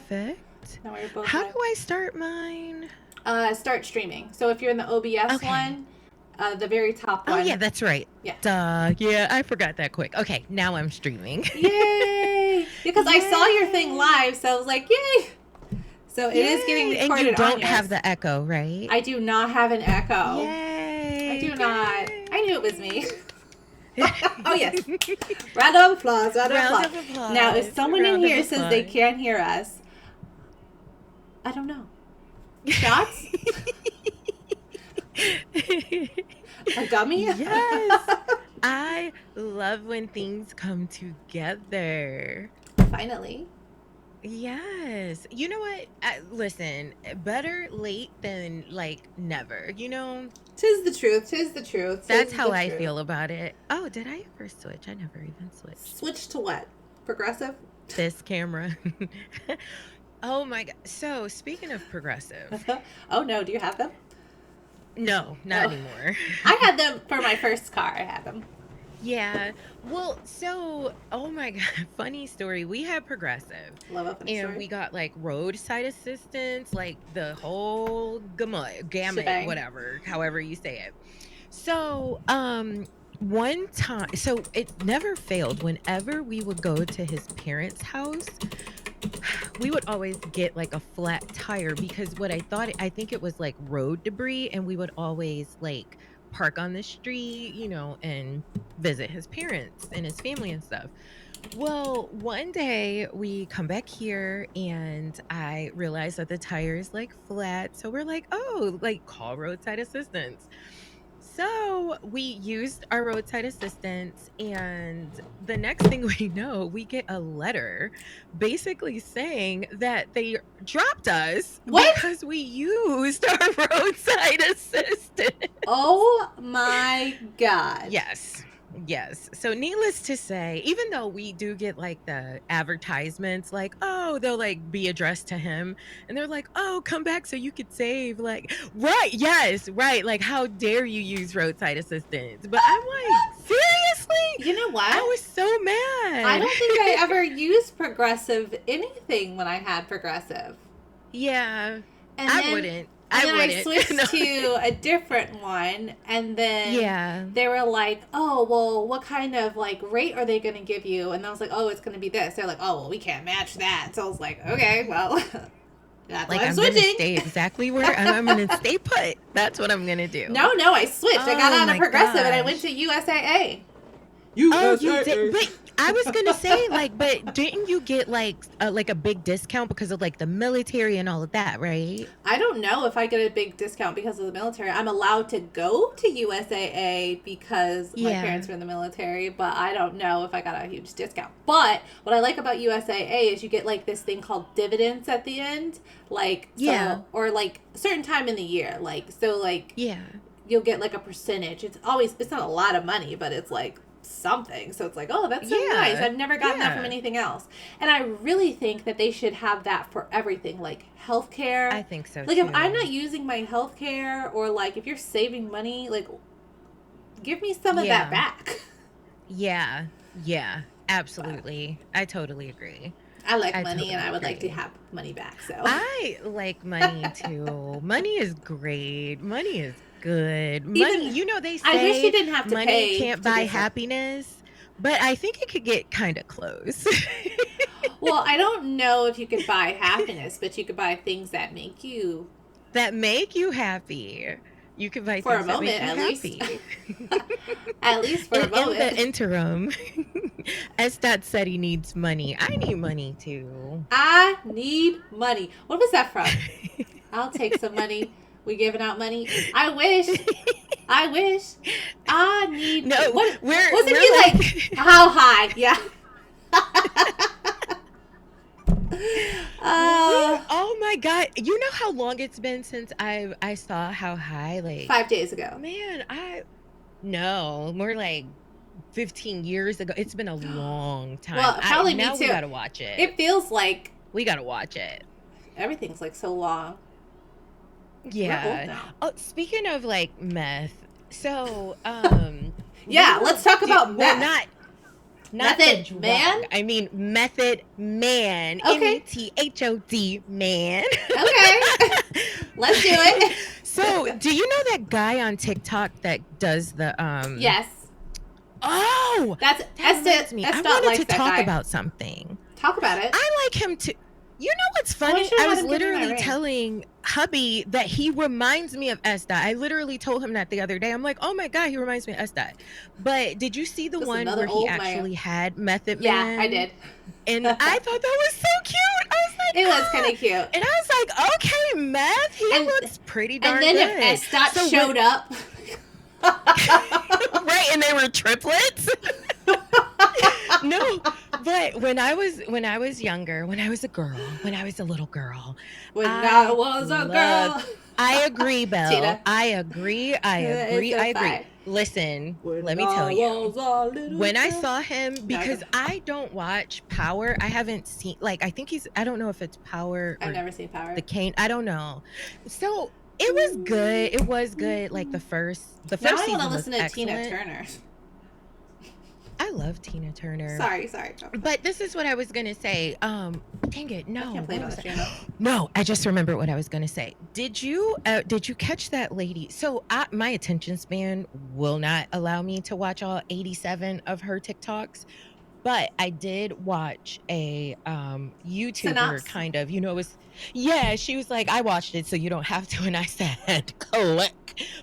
Perfect. Now we're both How live. do I start mine? Start streaming. So if you're in the OBS one, the very top one. Oh, yeah, that's right. Yeah. Duh. Yeah, I forgot that quick. Okay, now I'm streaming. Yay! Because I saw your thing live, so I was like, yay! So it is getting recorded and you on don't yours. have the echo, right? I do not have an echo. Yay! I do not. I knew it was me. Oh, yes. Round of applause. Round of applause. Now, if someone in here says they can't hear us, I don't know. Shots? A gummy? Yes. I love when things come together. Finally. Yes. You know what? Listen, better late than like never, you know? Tis the truth. Tis the truth. That's how I feel about it. Oh, did I ever switch? I never even switched. Switch to what? Progressive? This camera. Oh my God. So speaking of progressive. Oh no, do you have them? No, not anymore. I had them for my first car. I had them. Yeah. Well, so, oh my God, funny story. We had progressive. Love a funny story. And we got like roadside assistance, like the whole gamut, Shebang. whatever, however you say it. So, one time, so it never failed. Whenever we would go to his parents' house, we would always get like a flat tire because I think it was like road debris, and we would always like park on the street, you know, and visit his parents and his family and stuff. Well, one day we come back here and I realized that the tire is like flat. So we're like, oh, like call roadside assistance. So we used our roadside assistance, and the next thing we know, we get a letter basically saying that they dropped us because we used our roadside assistance. Oh my God. Yes. So needless to say, even though we do get like the advertisements, like, oh, they'll like be addressed to him and they're like, oh, come back so you could save, like, right. Yes. Right. Like, how dare you use roadside assistance? But I'm like, seriously? You know what? I was so mad. I don't think I ever used progressive anything when I had progressive. Yeah. And I wouldn't. I switched to a different one, and then they were like, oh, well, what kind of, like, rate are they going to give you? And I was like, oh, it's going to be this. They're like, oh, well, we can't match that. So I was like, okay, well, that's like, why I'm going switching. to stay exactly where I'm going to stay put. That's what I'm going to do. No, I switched. I got out of progressive, and I went to USAA. Oh, you did? But I was gonna say, like, but didn't you get like a big discount because of like the military and all of that, right? I don't know if I get a big discount because of the military. I'm allowed to go to USAA because my parents were in the military, but I don't know if I got a huge discount. But what I like about USAA is you get like this thing called dividends at the end, like or like certain time in the year, like you'll get like a percentage. It's not a lot of money, but it's like something. So it's like, oh, that's so nice. I've never gotten that from anything else. And I really think that they should have that for everything, like healthcare. I think so, like, if I'm not using my healthcare, or like if you're saving money, like give me some of that back. Yeah, absolutely. I totally agree. I like money, totally and I would like to have money back. So I like money too. Money is great. Money is good. Money, you know, they say I wish you didn't have to money pay can't buy happiness, but I think it could get kind of close. Well, I don't know if you could buy happiness, but you could buy things that make you happy. You could buy for things a moment, that make you happy. At least for a moment. In the interim, Estat said he needs money. I need money too. I need money. What was that from? I'll take some money. We giving out money. I wish. I need. No, wasn't we're he like how high? Yeah. Oh my God! You know how long it's been since I saw How High? Like 5 days ago. Man, more like 15 years ago. It's been a long time. Well, probably me now too. We gotta watch it. It feels like we gotta watch it. Everything's like so long. Yeah. We're old now. Oh, speaking of like meth, so yeah, let's talk about meth. not the Method man? drug. I mean Method Man, Okay. METHOD man. Okay. Let's do it. So, do you know that guy on TikTok that does the Yes. Oh, That's that Esther. reminds me. I Esther wanted likes to that talk guy. about something. Talk about it. I like him too. You know what's Oh, I funny? should I have had was him give me my literally ring. telling hubby that he reminds me of Esta. I literally told him that the other day. I'm like, oh my God, he reminds me of Esta. But did you see the Just one another where he old man. actually had Method Yeah, I Man? did. And I thought that was so cute. I was like, It was kind ah. of cute. And I was like, okay, Meth, he And looks pretty and darn then if good. Estat So when showed up. right, and they were triplets. No, but when I was younger, when I was a girl, when I was a little girl, When I I was a loved girl. I agree, Belle. Tina. I agree. I It's agree. a I agree. fight. Listen, let When me tell I you. was a little When I girl. saw him, No, because I don't watch Power. I haven't seen like I think I don't know if it's Power I've or never seen Power. the Cane. I don't know. So it was good. It was good. Like the Now first I want to season was listen to Tina excellent. Turner. I love Tina Turner. Sorry. Go. But this is what I was gonna say. Dang it, I no. can't play it What on was the that? channel. No, I just remember what I was gonna say. Did you catch that lady? So my attention span will not allow me to watch all 87 of her TikToks, but I did watch a YouTuber Synops. kind of, was yeah, she was like, I watched it so you don't have to, and I said, click.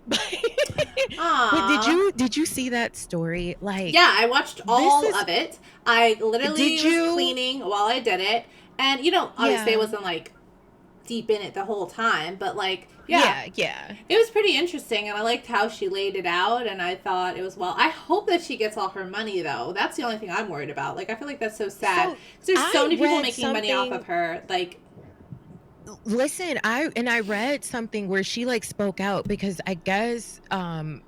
But but did Aww. you did you see that story? Like, Yeah, I watched this all is of it. I literally did was you cleaning while I did it. And, obviously I yeah. wasn't like deep in it the whole time, but like, yeah, Yeah, yeah. it was pretty interesting. And I liked how she laid it out. And I thought it was well. I hope that she gets all her money, though. That's the only thing I'm worried about. Like, I feel like that's so sad. So Because there's so I many people read making money off of something. her. Like, Listen, I read something where she like spoke out because I guess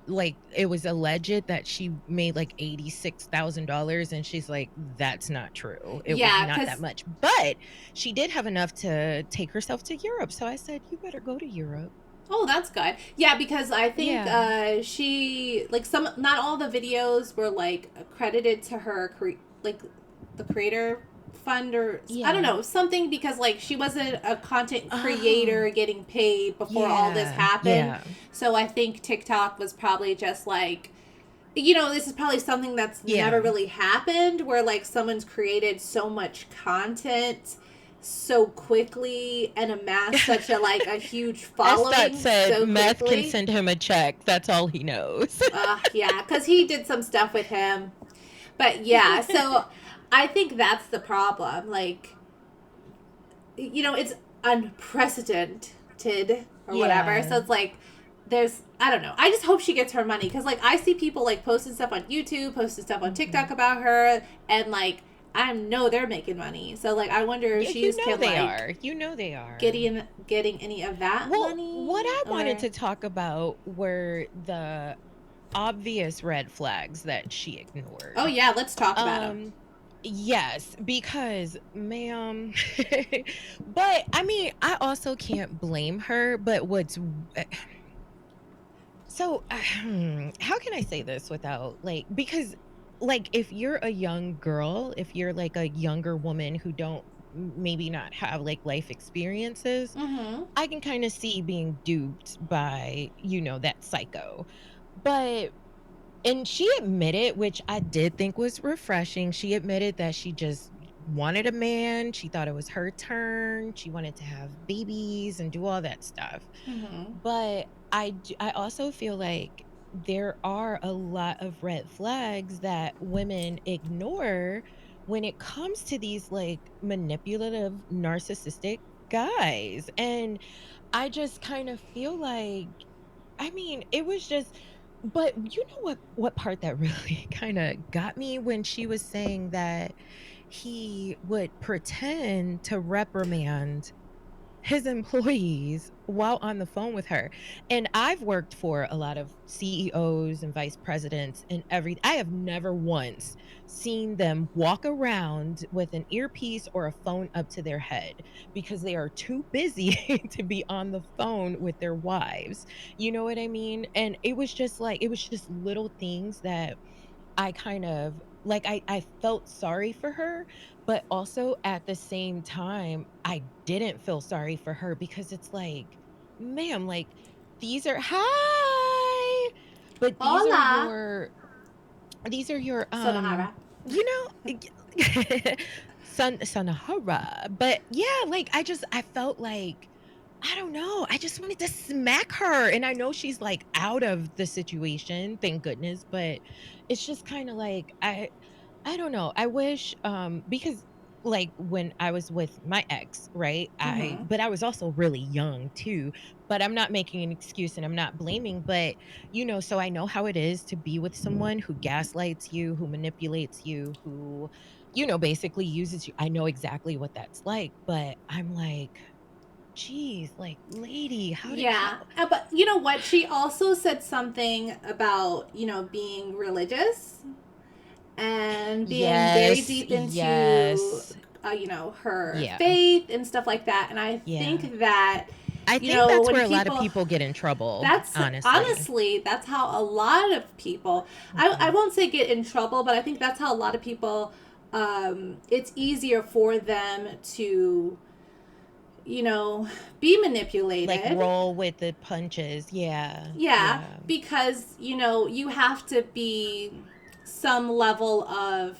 like it was alleged that she made like $86,000, and she's like, that's not true. It was yeah, not that because much. But she did have enough to take herself to Europe. So I said, you better go to Europe. oh, that's good. Yeah, because I think Yeah. she like not all the videos were like credited to her like the creator fund or I don't Yeah. know something because like she wasn't a content Oh. creator getting paid before all this Yeah. happened. Yeah. So I think TikTok was probably just like this is probably something that's never Yeah. really happened where like someone's created so much content so quickly and amassed such a like a huge Estat following said so meth can quickly. send him a check. That's all he knows. Yeah, because he did some stuff with him. But yeah, so I think that's the problem. Like, it's unprecedented or whatever. Yeah. So it's like, I don't know. I just hope she gets her money because, like, I see people, like, posting stuff on YouTube, posting stuff on TikTok Mhm. about her, and, like, I know they're making money. So, like, I wonder if Yeah, you she's know can, they like, are. You know they are. getting any of that Well, what money I wanted or. to talk about were the obvious red flags that she Oh, ignored. yeah, let's talk about them. Um, yes, because ma'am, but I mean, I also can't blame her, but so how can I say this without like because like if you're a young girl, if you're like a younger woman who don't maybe not have like life experiences, Mm-hmm. I can kind of see being duped by, that psycho. But and she admitted, which I did think was refreshing. She admitted that she just wanted a man. She thought it was her turn. She wanted to have babies and do all that stuff. Mm-hmm. But I also feel like there are a lot of red flags that women ignore when it comes to these like manipulative narcissistic guys. And I just kind of feel like I mean, it was just but you know what part that really kind of got me when she was saying that he would pretend to reprimand his employees while on the phone with her. And I've worked for a lot of CEOs and vice presidents and I have never once seen them walk around with an earpiece or a phone up to their head because they are too busy to be on the phone with their wives. You know what I mean? And it was just little things that I kind of like I felt sorry for her, but also at the same time, I didn't feel sorry for her because it's like, ma'am, like these are hi, but Hola, these are your Sonahara. you know Sanahara. But yeah, like I felt like I don't know. I just wanted to smack her. And I know she's like out of the situation, thank goodness, but it's just kind of like I don't know. I wish because like when I was with my ex, right? Mm-hmm. But I was also really young too. But I'm not making an excuse and I'm not blaming, but so I know how it is to be with someone who gaslights you, who manipulates you, who basically uses you. I know exactly what that's like, but I'm like, geez, like, lady, how Yeah, but you know what? She also said something about being religious and being very Yes, deep into yes. her Yeah, faith and stuff like that. And I yeah. think that I think that's when where a lot of people, people get in trouble, that's honestly. honestly, that's how a lot of people, I Mhm. won't say get in trouble, but I think that's how a lot of people, it's easier for them to be Like, manipulated. roll with the punches. Yeah, Yeah, yeah. because you have to be some level of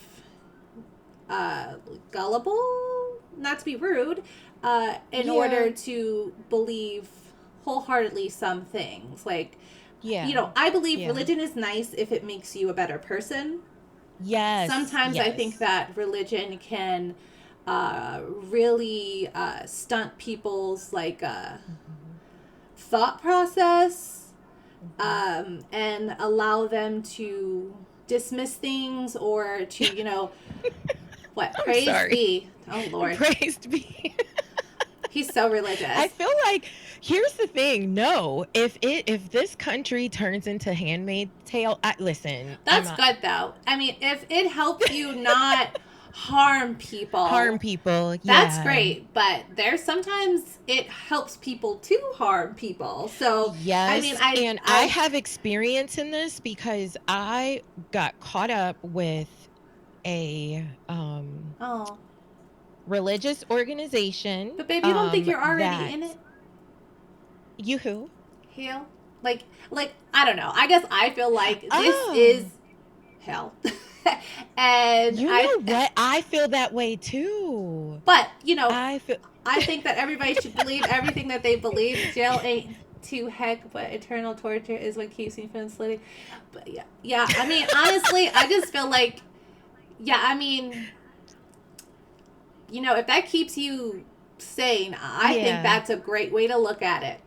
uh, gullible, not to be rude, in Yeah, order to believe wholeheartedly some things. Like, yeah, I believe yeah. religion is nice if it makes you a better person. Yes, Sometimes I think yes. that religion can really stunt people's Mhm, thought process, mhm. and allow them to dismiss things or to what, I'm praise sorry. be, oh Lord, Praised be. he's so I religious. feel like here's the thing. No, if this country turns into Handmaid's Tale, listen, I'm That's not good though. I mean, if it helps you not harm harm people, people. that's Yeah. great, but there's sometimes it helps people to harm people. So I mean, Yes, and I I have experience in this because I got caught up with a oh, religious organization but babe, you don't think you're already that in it? you who? Hell, like I don't know. I guess I feel like this is Oh, hell, and you know what? I feel that way too. but I feel I think that everybody should believe everything that they believe. Jail ain't too heck, but eternal torture is what keeps me from slitting. But yeah, yeah. I mean, honestly, I just feel like, yeah. I mean, if that keeps you sane, I think yeah. that's a great way to look at it.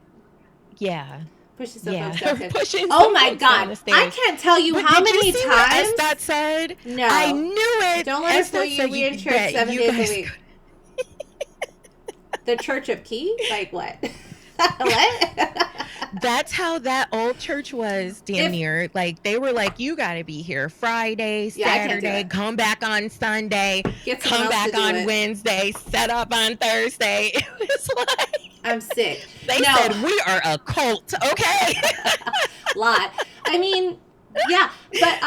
Yeah. Pushing some folks Yeah. downstairs. Pushing Oh some my folks down God, the I stairs. can't tell you But how did you many see what times. Estat said? I No, knew it. don't let her fool Estat you. said We in church that seven you days a guys week. The Church of Key? Like what? What? That's how that old church was, damn If near. Like they were like, you got to be here Friday, yeah, I can't do Saturday, it. come back on Sunday, Get someone come else to back do on it. Wednesday, set up on Thursday. It was like I'm sick. they No, said we are a cult, okay? lot. I mean, yeah, but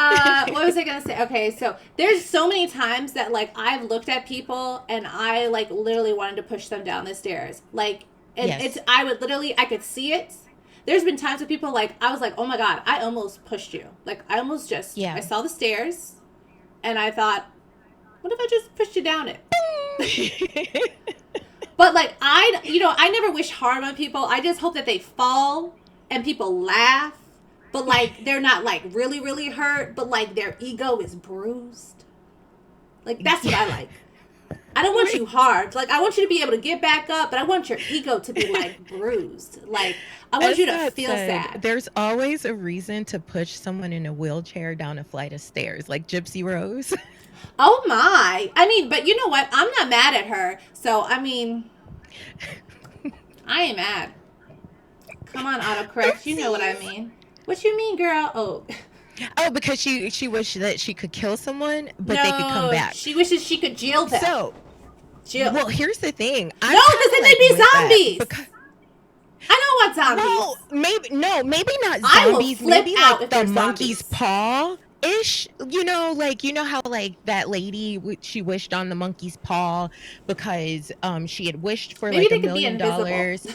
what was I gonna say? Okay, so there's so many times that like I've looked at people and I like literally wanted to push them down the stairs. Like, and it's Yes. I would literally I could see it. There's been times with people like I was like, oh my God, I almost pushed you. Like I almost just I Yeah. saw the stairs and I thought, what if I just pushed you down it? But like I never wish harm on people. I just hope that they fall and people laugh, but like they're not like really really hurt, but like their ego is bruised. Like that's what I Yeah. like. I don't want you Wait. harmed. Like I want you to be able to get back up, but I want your ego to be like bruised. Like I want you to Estat feel said, sad. "There's always a reason to push someone in a wheelchair down a flight of stairs, like Gypsy Rose." Oh my. I mean, but you know what? I'm not mad at her. So I mean, I ain't mad. Come on, autocorrect. You know what I Oopsies. mean. What you mean, girl? Oh, Oh, because she wished that she could kill someone, but they could come no, back. she wishes she could jail them. So, Jill. well, here's the thing. No, I'm because kind of then they'd like be with that zombies. because, I know what zombies. well, maybe no, maybe not I will zombies. flip Maybe out like if the they're monkey's zombies. paw ish, like how like that lady she wished on the monkey's paw because she had wished for Maybe like a they could be million invisible. dollars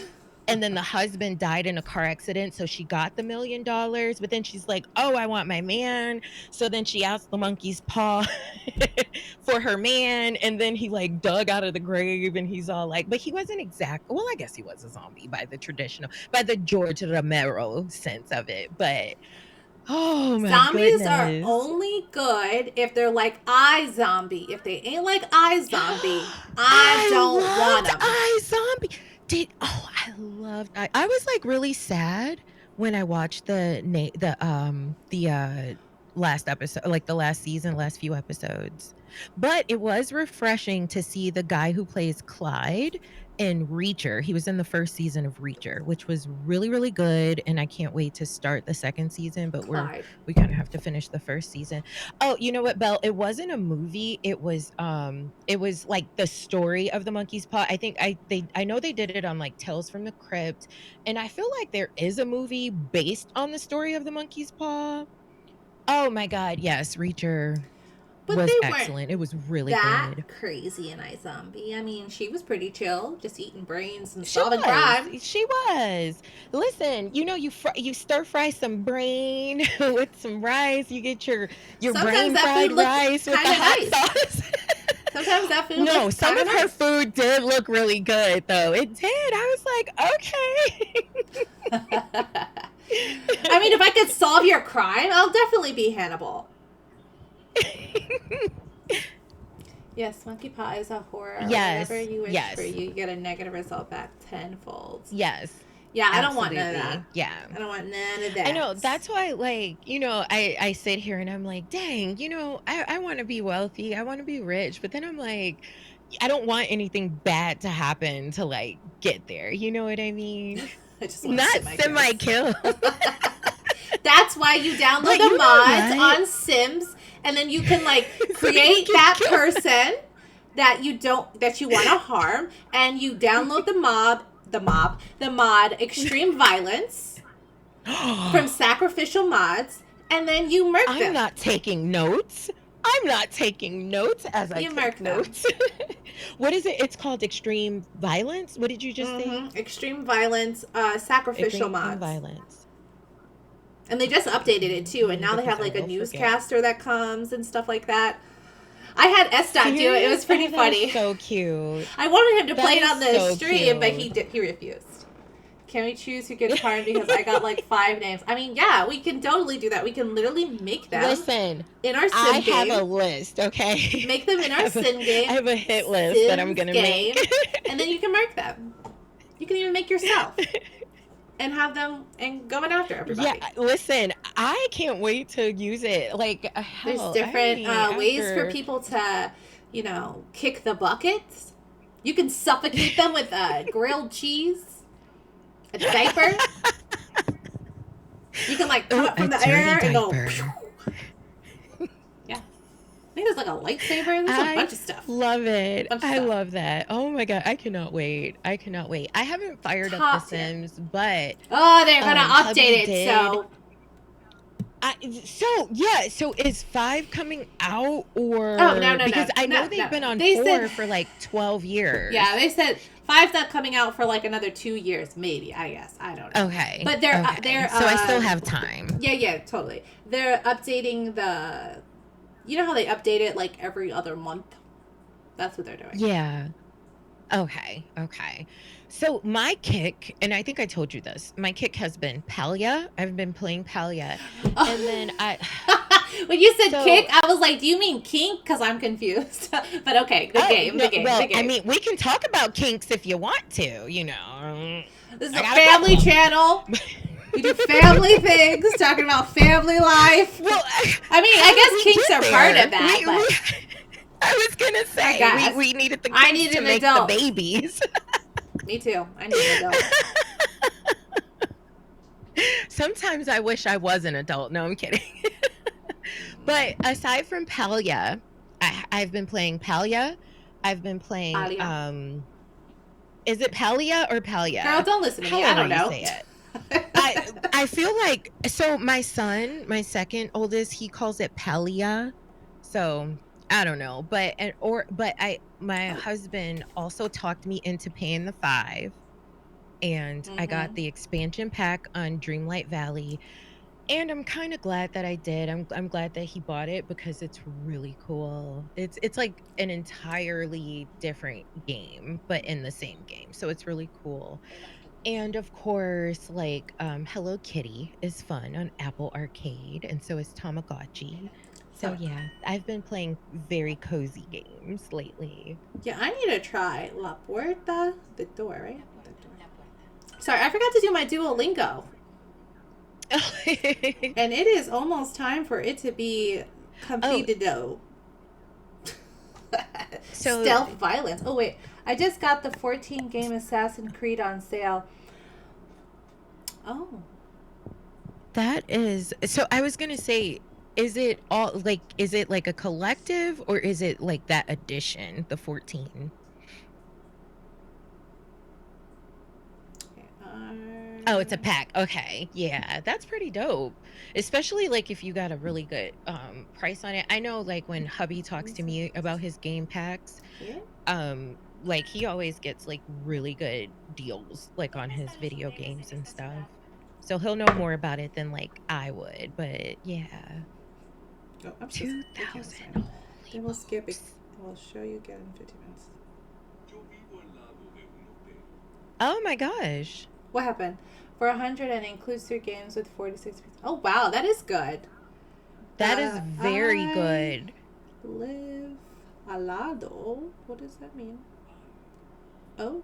and then the husband died in a car accident, so she got the $1 million, but then she's like, oh, I want my man. So then she asked the monkey's paw for her man, and then he like dug out of the grave and he's all like, but he wasn't well, I guess he was a zombie by the George Romero sense of it, but oh my Zombies are goodness. only good if they're like iZombie. If they ain't like iZombie, I I don't want loved them. iZombie. I was like really sad when I watched the last episode, like the last season, last few episodes. But it was refreshing to see the guy who plays Clyde in Reacher. He was in the first season of Reacher, which was really, really good. And I can't wait to start the second season, but Clyde. we kind of have to finish the first season. Oh, you know what, Belle? It wasn't a movie. It was like the story of the monkey's paw. I think I know they did it on like Tales from the Crypt, and I feel like there is a movie based on the story of the monkey's paw. Oh my god, yes, Reacher But was they weren't excellent. It was really that good. crazy in iZombie. I mean, she was pretty chill, just eating brains and She solving was. crime. She was. Listen, you stir fry some brain with some rice. You get your Sometimes brain that food fried looked rice with kind the of hot nice. sauce. Sometimes that food No, looked some kind of of her nice. food did look really good though. It did. I was like, I mean, if I could solve your crime, I'll definitely be Hannibal. okay. Yes, monkey paw is a horror. Whatever Yes. you wish for, Yes. you get a negative result back tenfold. Yes. Yeah, I don't want none of that. Absolutely. Yeah. I don't want none of that. I know. That's why, like, I sit here and I'm like, dang, I want to be wealthy. I want to be rich. But then I'm like, I don't want anything bad to happen to, like, get there. You know what I mean? I just want to Not sit my semi kill. That's why you download But the you know mods what? on Sims, and then you can like So you create can that kill. person that you want to harm, and you download the mod Extreme Violence from Sacrificial Mods, and then you murk I'm them. not taking notes. I'm not taking notes as I You take murk them. notes. What is it? It's called extreme violence. What did you just say? Extreme Violence, Sacrificial Extreme Mods. violence. And they just updated it too, and now they Because have I like a will forget. newscaster that comes and stuff like that. I had Estot do it. It was pretty Oh, that funny. is so cute. I wanted him to That play it is on the so stream, but cute. he refused. Can we choose who gets harmed because I got like 5 names? I mean, yeah, we can totally do that. We can literally make them Listen, in our sim I game. have a list, okay? Make them in our sim game. I have a hit list that I'm gonna make. And then you can mark them. You can even make yourself. And have them and going after everybody. Yeah, listen, I can't wait to use it. Like, hell, There's different ways for after- people to, kick the buckets. You can suffocate them with grilled cheese, a diaper. You can like come up from the air and go. Yeah, I think there's like a lightsaber. There's a bunch of stuff. Love it. Bunch of I stuff. love that. Oh my god, I cannot wait. I cannot wait. I haven't fired up Top The tier. Sims, but Oh, they're gonna hubby update it. did. So is 5 coming out or No, because I know no, they've no. been on They 4 said- for like 12 years. Yeah, they said 5's not coming out for like another 2 years, maybe. I guess I don't know. Okay. But they're so I still have time. Yeah, totally. They're updating the. You know how they update it like every other month? That's what they're doing. Yeah. Okay. So my kick, and I think I told you this, my kick has been Palia. I've been playing Palia. And then when you said So- kick, I was like, do you mean kink? Because I'm confused. But okay, the game. Well, I mean, we can talk about kinks if you want to, This is I a got a family couple. channel. We do family things, talking about family life. Well, I mean, I guess kinks are part of that, but I was gonna say guess. we needed the I kinks need to an make adult. the babies. me too. I need an adult. Sometimes I wish I was an adult. No, I'm kidding. But aside from Palia, I've been playing Palia. I've been playing. Palia. Is it Palia or Palia? Girl, don't listen to me. I However don't know. you say it. I I feel like so my son, my second oldest, he calls it Palia. So I don't know, but I my Oh. husband also talked me into paying the 5 and I got Mm-hmm. the expansion pack on Dreamlight Valley. And I'm kind of glad that I did. I'm glad that he bought it because it's really cool. It's like an entirely different game, but in the same game. So it's really cool. And of course, like Hello Kitty is fun on Apple Arcade, and so is Tamagotchi. So So yeah, I've been playing very cozy games lately. yeah, I need to try La Puerta, the door, right? The door. Sorry, I forgot to do my Duolingo, and it is almost time for it to be Oh, completed though. so Stealth violence. Oh wait, I just got the 14 game Assassin's Creed on sale. Oh, that is so I was gonna say, is it like a collective or is it like that edition, the 14? okay. Oh, it's a pack. Okay. Yeah, that's pretty dope. Especially like if you got a really good price on it. I know like when hubby talks to me about his game packs, Here. like he always gets like really good deals like on his video games and stuff. So he'll know more about it than like I would, but yeah. Oh, I'm supposed to click on 2000. this. Holy Then we'll skip it. smokes. We'll show you again in 15 minutes. Oh my gosh. What happened? For 100 and includes 3 games with 46 pieces. Oh wow, that is good. That is very I good. live al lado. What does that mean? Oh,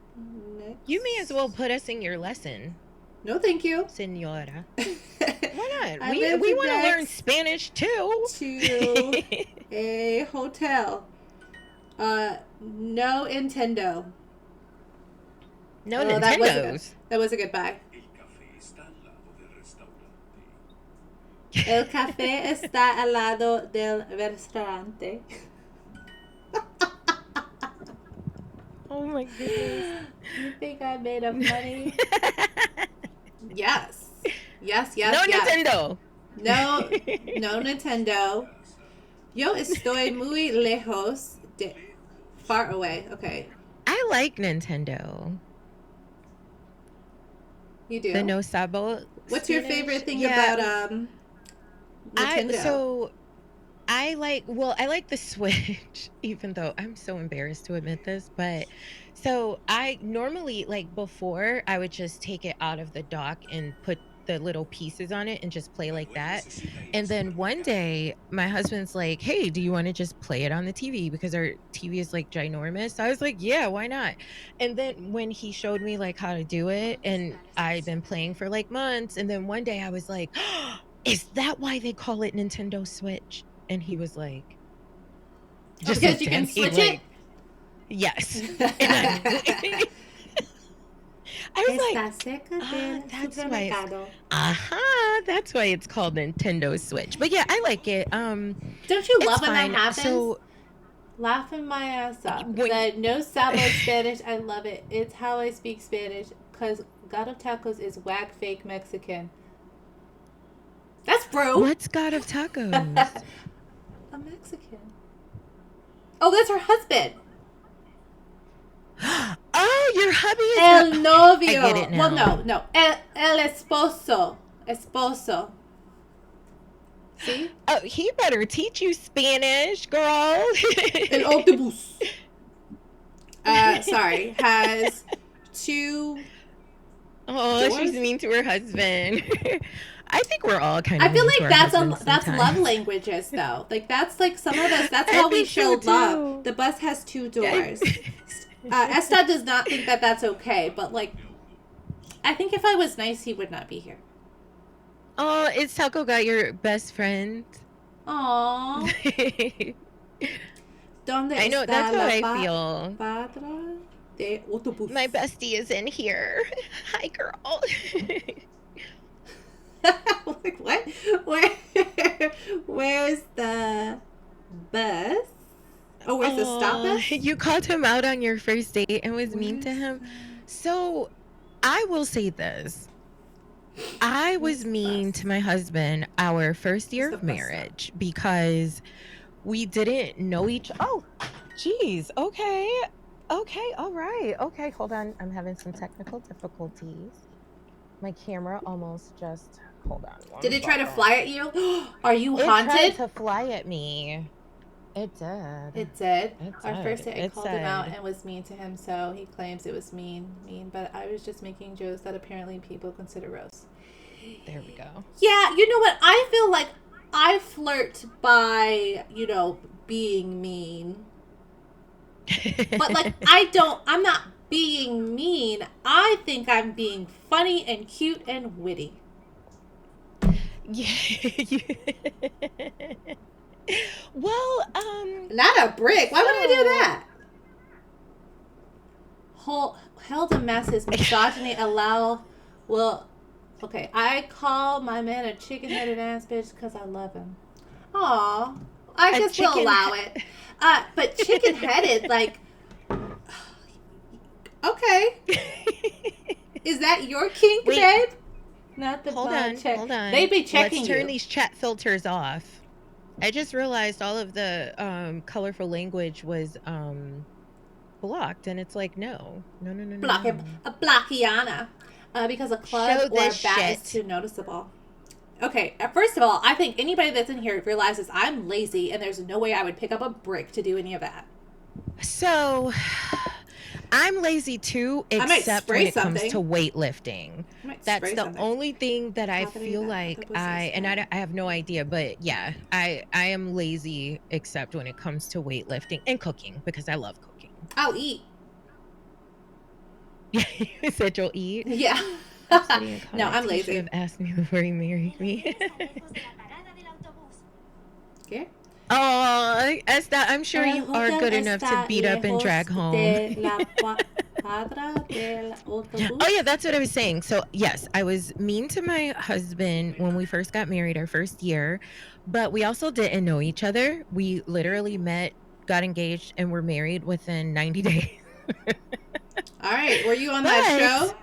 You may as well next. put us in your lesson, No, thank you. Senora. Why not? I We live want to learn next Spanish too. to a hotel. No Nintendo. No Oh, that was a good. Nintendos. That was a good buy. El café está al lado del restaurante. Oh my goodness. You think I made up money? Yes. Yes, No yes, yes. Nintendo. No, no Nintendo. Yo estoy muy lejos de far away. Okay. I like Nintendo. You The do? no sabo What's your Spanish. favorite thing Yeah, about I Nintendo? so I like the Switch, even though I'm so embarrassed to admit this, but so I normally like before I would just take it out of the dock and put the little pieces on it and just play like that. And then one day my husband's like, "Hey, do you want to just play it on the TV because our TV is like ginormous?" So I was like, "Yeah, why not?" And then when he showed me like how to do it and I'd been playing for like months and then one day I was like, "Is that why they call it Nintendo Switch?" And he was like, Oh, just because looked you at can me switch it? like, yes. And I was like, Está cerca ah, del that's why it's supermercado. that's why it's called Nintendo Switch. But yeah, I like it. Don't you It's love when that fine. happens? So Laughing my ass off. when That no sabo Spanish, I love it. It's how I speak Spanish. Because God of Tacos is whack fake Mexican. That's bro. what's God of Tacos? A Mexican. Oh, that's her husband. Oh, your hubby is El I get it novio. Well, now. no. El esposo. Esposo. See? Oh, he better teach you Spanish, girl. El autobús. Sorry. Has 2 Oh, she's doors. mean to her husband. I think we're all kind I of feel mean to like our husbands that's love sometimes. languages though. Like that's like some of us. That's I how we think show so love. too. The bus has 2 I- doors. Esta does not think that that's okay, but like I think if I was nice, he would not be here. Oh, is Taco got your best friend? Aww. ¿Dónde I know, that's está how la I feel. padra de autobús? My bestie is in here. Hi, girl. Like what? Where's the bus? Oh, where's the stop bus? You called him out on your first date and was mean to Where's him. the... So I will say this. I He's was the mean best. to my husband our first He's year the of best son. marriage because we didn't know each. Oh, geez. Okay. Okay. All right. Okay. Hold on. I'm having some technical difficulties. My camera almost just. Hold on Did one it try to second. fly at you? Are you It tried haunted? to fly at me. It did. It did. It Our first did. date, I It called him out said, and was mean to him, so he claims it was mean. But I was just making jokes that apparently people consider roast. there we go. Yeah, you know what? I feel like I flirt by, being mean. But like I don't I'm not being mean. I think I'm being funny and cute and witty. Yeah. Well, Not a brick. Why would I do so that? Held a mess his misogyny allow well okay, I call my man a chicken headed ass bitch because I love him. Aw. I a guess we'll chicken. allow it. But chicken headed, like, okay. Is that your kink, Wait, babe? Not the hold bot on, check. hold They on. be Let's checking turn you. these chat filters off. I just realized all of the colorful language was blocked and it's like no. No, no, no, no, Block him. no. A blockiana. Because a club Show or this a bat is shit. too noticeable. Okay, first of all, I think anybody that's in here realizes I'm lazy and there's no way I would pick up a brick to do any of that. So, I'm lazy too, I might except when spray it comes to something. weightlifting. I might That's spray the something. only thing that I Padre feel that like octopus is I have no idea, but yeah, I am lazy except when it comes to weightlifting and cooking because I love cooking. I'll eat. You said you'll eat. Yeah. I'm studying No, I'm economics. He should lazy. have asked me before he married me. Okay. Oh, Esta, I'm sure El you are hotel good enough to está beat up and lejos drag home. de la cuadra del Oh yeah, autobús. that's what I was saying. So yes, I was mean to my husband when we first got married, our first year, but we also didn't know each other. We literally met, got engaged, and were married within 90 days. All right. Were you on that But show?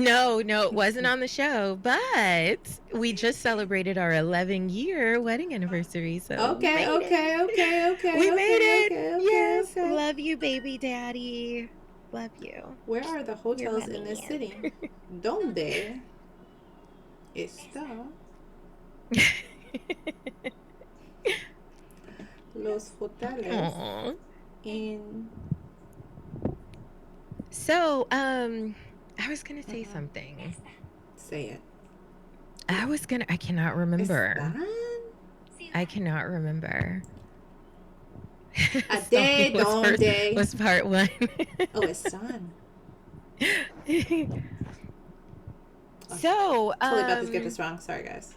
no, no, it wasn't on the show. But we just celebrated our 11-year wedding anniversary, so we Okay, made okay, it. okay, We okay, made okay, it. okay, okay, Yes, okay. love you, baby daddy. Love you. Where are the You're hotels my in this man. city? ¿Dónde está los hoteles Aw. in? So, I was gonna say Uh-huh. something. Say it. I cannot remember. Están I cannot remember. a Sorry, de donde? was part one. Oh, están. Oh, So, totally about to get this wrong. Sorry, guys.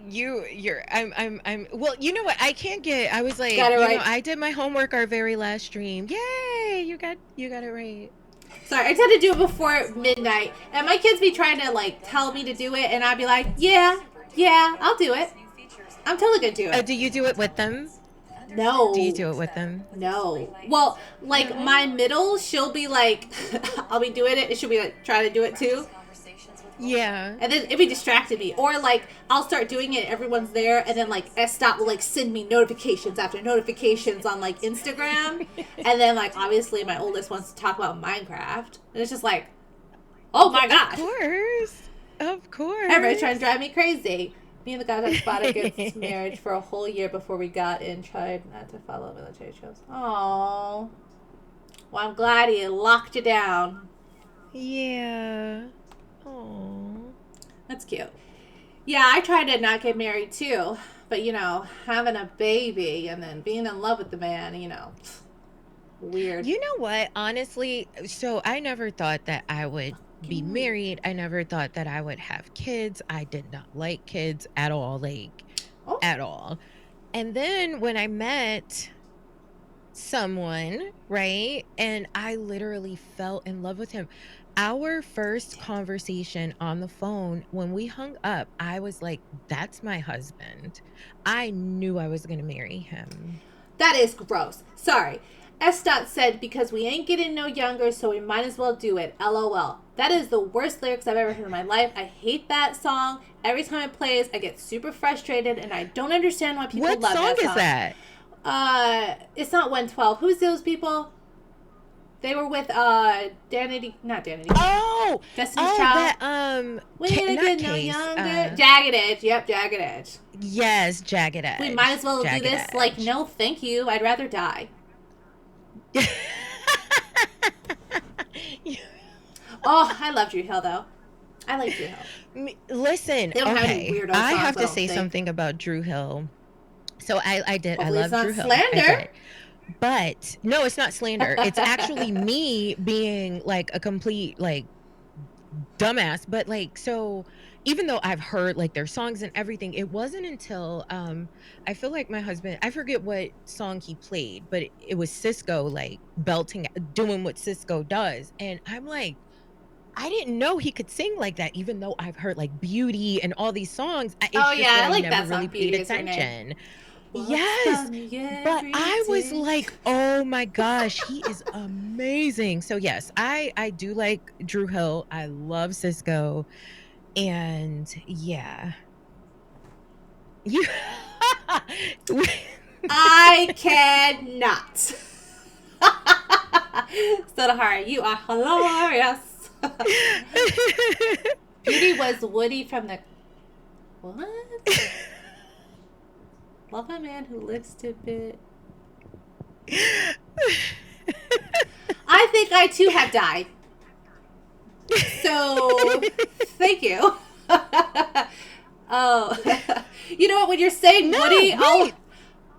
you're I'm well, you know what? I can't get I was Got like, it right. I did my homework our very last stream. Yay! You got it right. Sorry, I tend to do it before midnight, and my kids be trying to like tell me to do it, and I'd be like, yeah, yeah, I'll do it. I'm totally gonna do it. Do you do it with them? Do you No, do it with them? no. Well, like No. my middle, she'll be like, I'll be doing it, and she'll be like, try to do it too, Yeah. and then it be distracted me. Or like I'll start doing it, everyone's there, and then like Stop will like send me notifications after notifications on like Instagram, and then like obviously my oldest wants to talk about Minecraft, and it's just like, oh my Of gosh, course. Of everybody's trying to course. drive me crazy. Me and the guy that fought against marriage for a whole year before we got in tried not to follow military shows. Oh, well, I'm glad he locked you down. Yeah. Oh. That's cute. Yeah, I tried to not get married too, but having a baby and then being in love with the man, weird. You know what? Honestly, so I never thought that I would be married. I never thought that I would have kids. I did not like kids at all, like Oh, at all. And then when I met someone, right? And I literally fell in love with him. Our first conversation on the phone, when we hung up, I was like, that's my husband. I knew I was going to marry him. that is gross. Sorry. S. Dot said, because we ain't getting no younger, so we might as well do it. LOL. That is the worst lyrics I've ever heard in my life. I hate that song. Every time it plays, I get super frustrated, and I don't understand why people What love song that is song. that? It's not 112. Who's those people? They were with Danity, not Danity. Oh, Destiny's Child. that We ain't not getting no Case. younger. Jagged Edge. Yep, Jagged Edge. Yes, Jagged Edge. We might as well Jagged do this. Edge. Like, no, thank you. I'd rather die. Oh, I love Drew Hill though. I like Drew Hill. Listen, They don't have any okay. weirdo I songs, have to I say don't think. something about Drew Hill. So I did. Hopefully I it's love not Drew Hill. slander. But no, it's not slander. It's actually me being like a complete like dumbass. But like, so even though I've heard like their songs and everything, it wasn't until I feel like my husband, I forget what song he played, but it was Cisco like belting, doing what Cisco does, and I'm like, I didn't know he could sing like that, even though I've heard like Beauty and all these songs. It's Oh just yeah, that I I like never that really song. paid Beauty is her name. attention. What's Yes. funny But every I was day? like, oh my gosh, he is amazing. So yes, I do like Drew Hill. I love Cisco. And yeah. You I cannot. Sudahara, you are hilarious. Beauty was Woody from the... What? Love a man who licks Tidbit. I think I too have died. So, thank you. Oh, you know what? When you're saying Woody,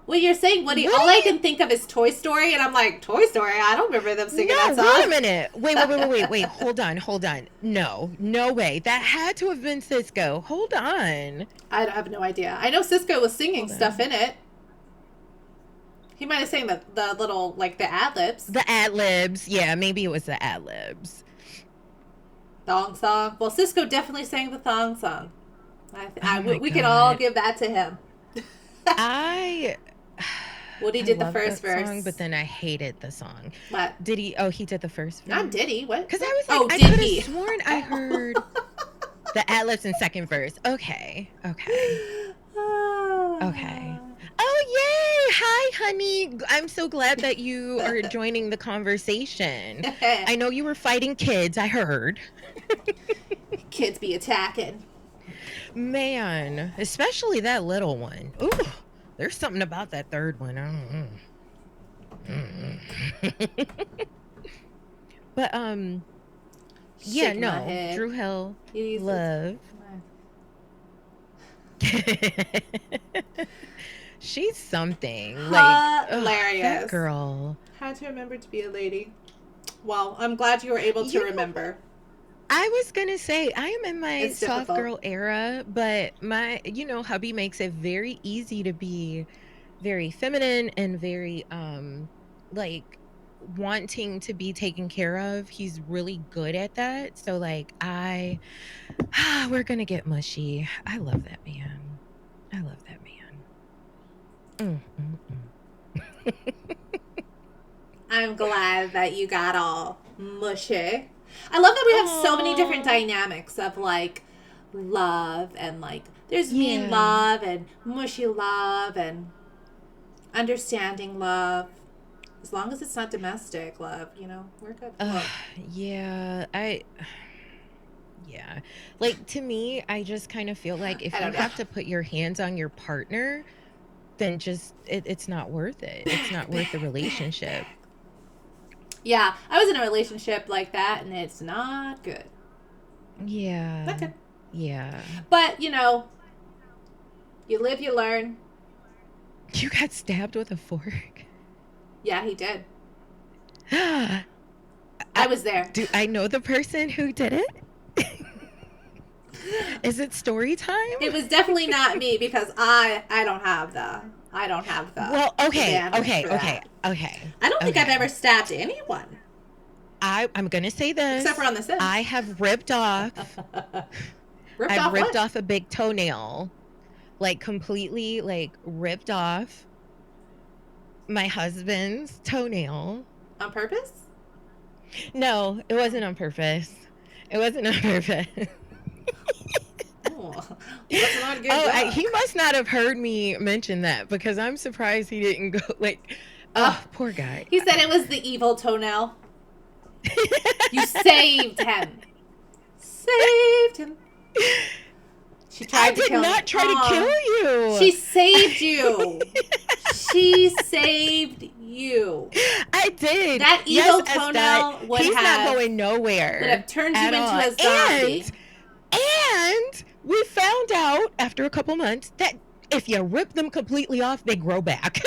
when you're saying Woody, all I can think of is Toy Story, and I'm like, Toy Story? I don't remember them singing that song. Wait a minute. Wait. Hold on. No way. That had to have been Cisco. Hold on. I have no idea. I know Cisco was singing stuff in it. He might have sang the little, like, the ad-libs. The ad-libs. Yeah, maybe it was the ad-libs. Thong song. Well, Cisco definitely sang the thong song. We can all give that to him. Woody did the first verse. Song, but then I hated the song. What? Did he? Oh, he did the first verse? Not did he? What? Because I was like, I could have sworn I heard the ad-libs and second verse. Okay. Oh, yay. Hi, honey. I'm so glad that you are joining the conversation. I know you were fighting kids, I heard. Kids be attacking. Man, especially that little one. Ooh, there's something about that third one. I don't know. But, yeah, no. Drew Hill, love. She's something. Like, hilarious. That girl. Had to remember to be a lady. Well, I'm glad you were able to remember. I was going to say, I am in my It's soft difficult. girl era, but my, hubby makes it very easy to be very feminine and very, like, wanting to be taken care of. He's really good at that. So, like, we're going to get mushy. I love that man. I'm glad that you got all mushy. I love that we have so many different dynamics of like love and like there's mean love and mushy love and understanding love. As long as it's not domestic love, we're good. Yeah. Like to me, I just kind of feel like if you have to put your hands on your partner, then just it's not worth it. It's not worth the relationship. Yeah, I was in a relationship like that, and it's not good. Yeah. Not good. Yeah. But, you live, you learn. You got stabbed with a fork? Yeah, he did. I was there. Do I know the person who did it? Is it story time? It was definitely not me because I don't have the. Well, okay. I don't think I've ever stabbed anyone. I'm gonna say this. Except for on the Sims. I have ripped off. I've ripped off a big toenail, like completely, like ripped off. my husband's toenail. On purpose? No, it wasn't on purpose. It wasn't on purpose. Oh, let's not get Oh, he dark. must not have heard me mention that because I'm surprised he didn't go like, oh, Oh, poor guy. he said it was the evil toenail. You saved him. Saved him. She I tried to did kill him. not try to kill Aw. you. She saved you. She saved you. I did. That Yes, evil toenail he's not going nowhere. would have turned you at into all. a zombie. And we found out after a couple months that if you rip them completely off, they grow back.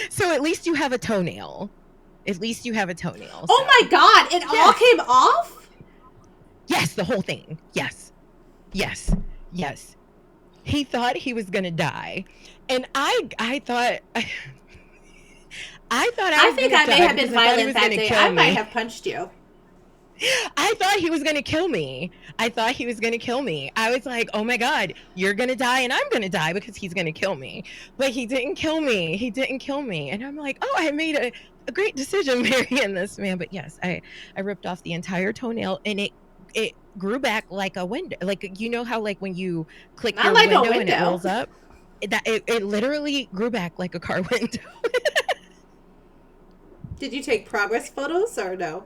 So at least you have a toenail. At least you have a toenail. Oh my God! It all came off? Yes, the whole thing. Yes. Yes. Yes. He thought he was gonna die. And I thought I think I may have been violent that day. I might me. have punched you. I thought he was going to kill me. I thought he was going to kill me. I was like, oh my God, you're going to die and I'm going to die because he's going to kill me. But he didn't kill me. He didn't kill me. And I'm like, oh, I made a great decision marrying this man. But yes, I ripped off the entire toenail and it grew back like a window. Like, you know how like when you click Not your like a window and it window. rolls up? It literally grew back like a car window. Did you take progress photos or no?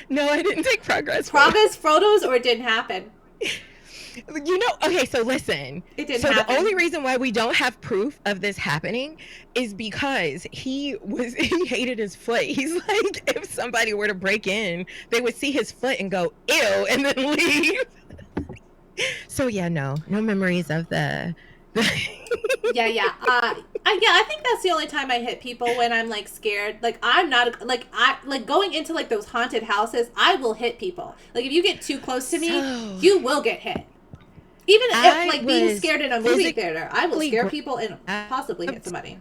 No, I didn't take progress photos or it didn't happen? You know, okay, so listen. It didn't so happen. The only reason why we don't have proof of this happening is because he hated his foot. He's like, if somebody were to break in, they would see his foot and go, ew, and then leave. So yeah, no memories of the Yeah. I think that's the only time I hit people when I'm like scared. Like I'm not like going into like those haunted houses. I will hit people. Like if you get too close to me, you will get hit. Even if like being scared in a movie theater, I will scare people and possibly hit somebody.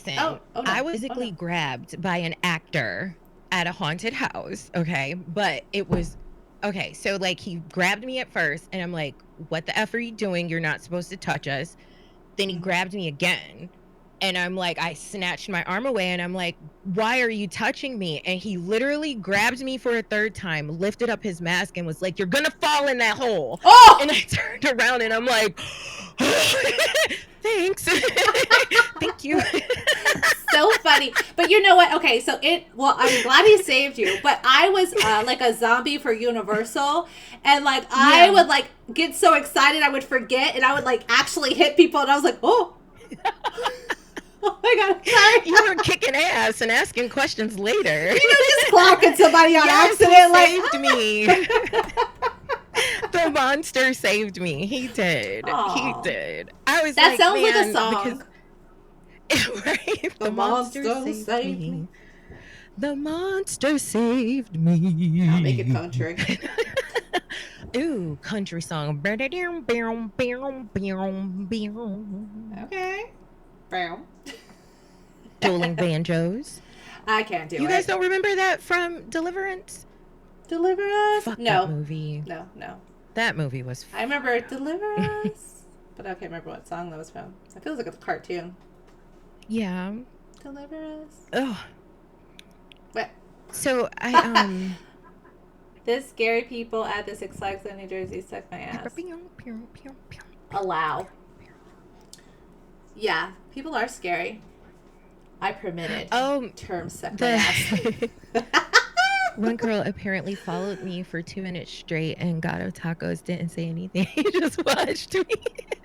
No. I was physically grabbed by an actor at a haunted house. Okay, but it was okay. So like he grabbed me at first, and I'm like, "What the f are you doing? You're not supposed to touch us." Then he grabbed me again. And I'm like, I snatched my arm away and I'm like, why are you touching me? And he literally grabbed me for a third time, lifted up his mask and was like, you're going to fall in that hole. Oh! And I turned around and I'm like, thanks. Thank you. So funny. But you know what? Okay, so I'm glad he saved you. But I was like a zombie for Universal. And like, I would like get so excited I would forget and I would like actually hit people. And I was like, oh. Oh my God, sorry. You were kicking ass and asking questions later. You know, just clocking somebody on accident. Saved me. The monster saved me. He did. Aww. He did. I was that like, sounds man, like a song. Because, right? The monster saved me. The monster saved me. I'll make it country. Ooh, country song. Okay. Bam. Dueling banjos. I can't do it. You guys don't remember that from Deliverance? Deliver Us? Fuck no. That movie. No. That movie was... I remember Deliver Us, but I can't remember what song that was from. It feels like a cartoon. Yeah. Deliver Us. Oh. What? So, I, This scary people at the Six Flags in New Jersey suck my ass. Allow. Yeah, people are scary. I permitted. Term suck my ass. One girl apparently followed me for 2 minutes straight and got her tacos, didn't say anything. He just watched me.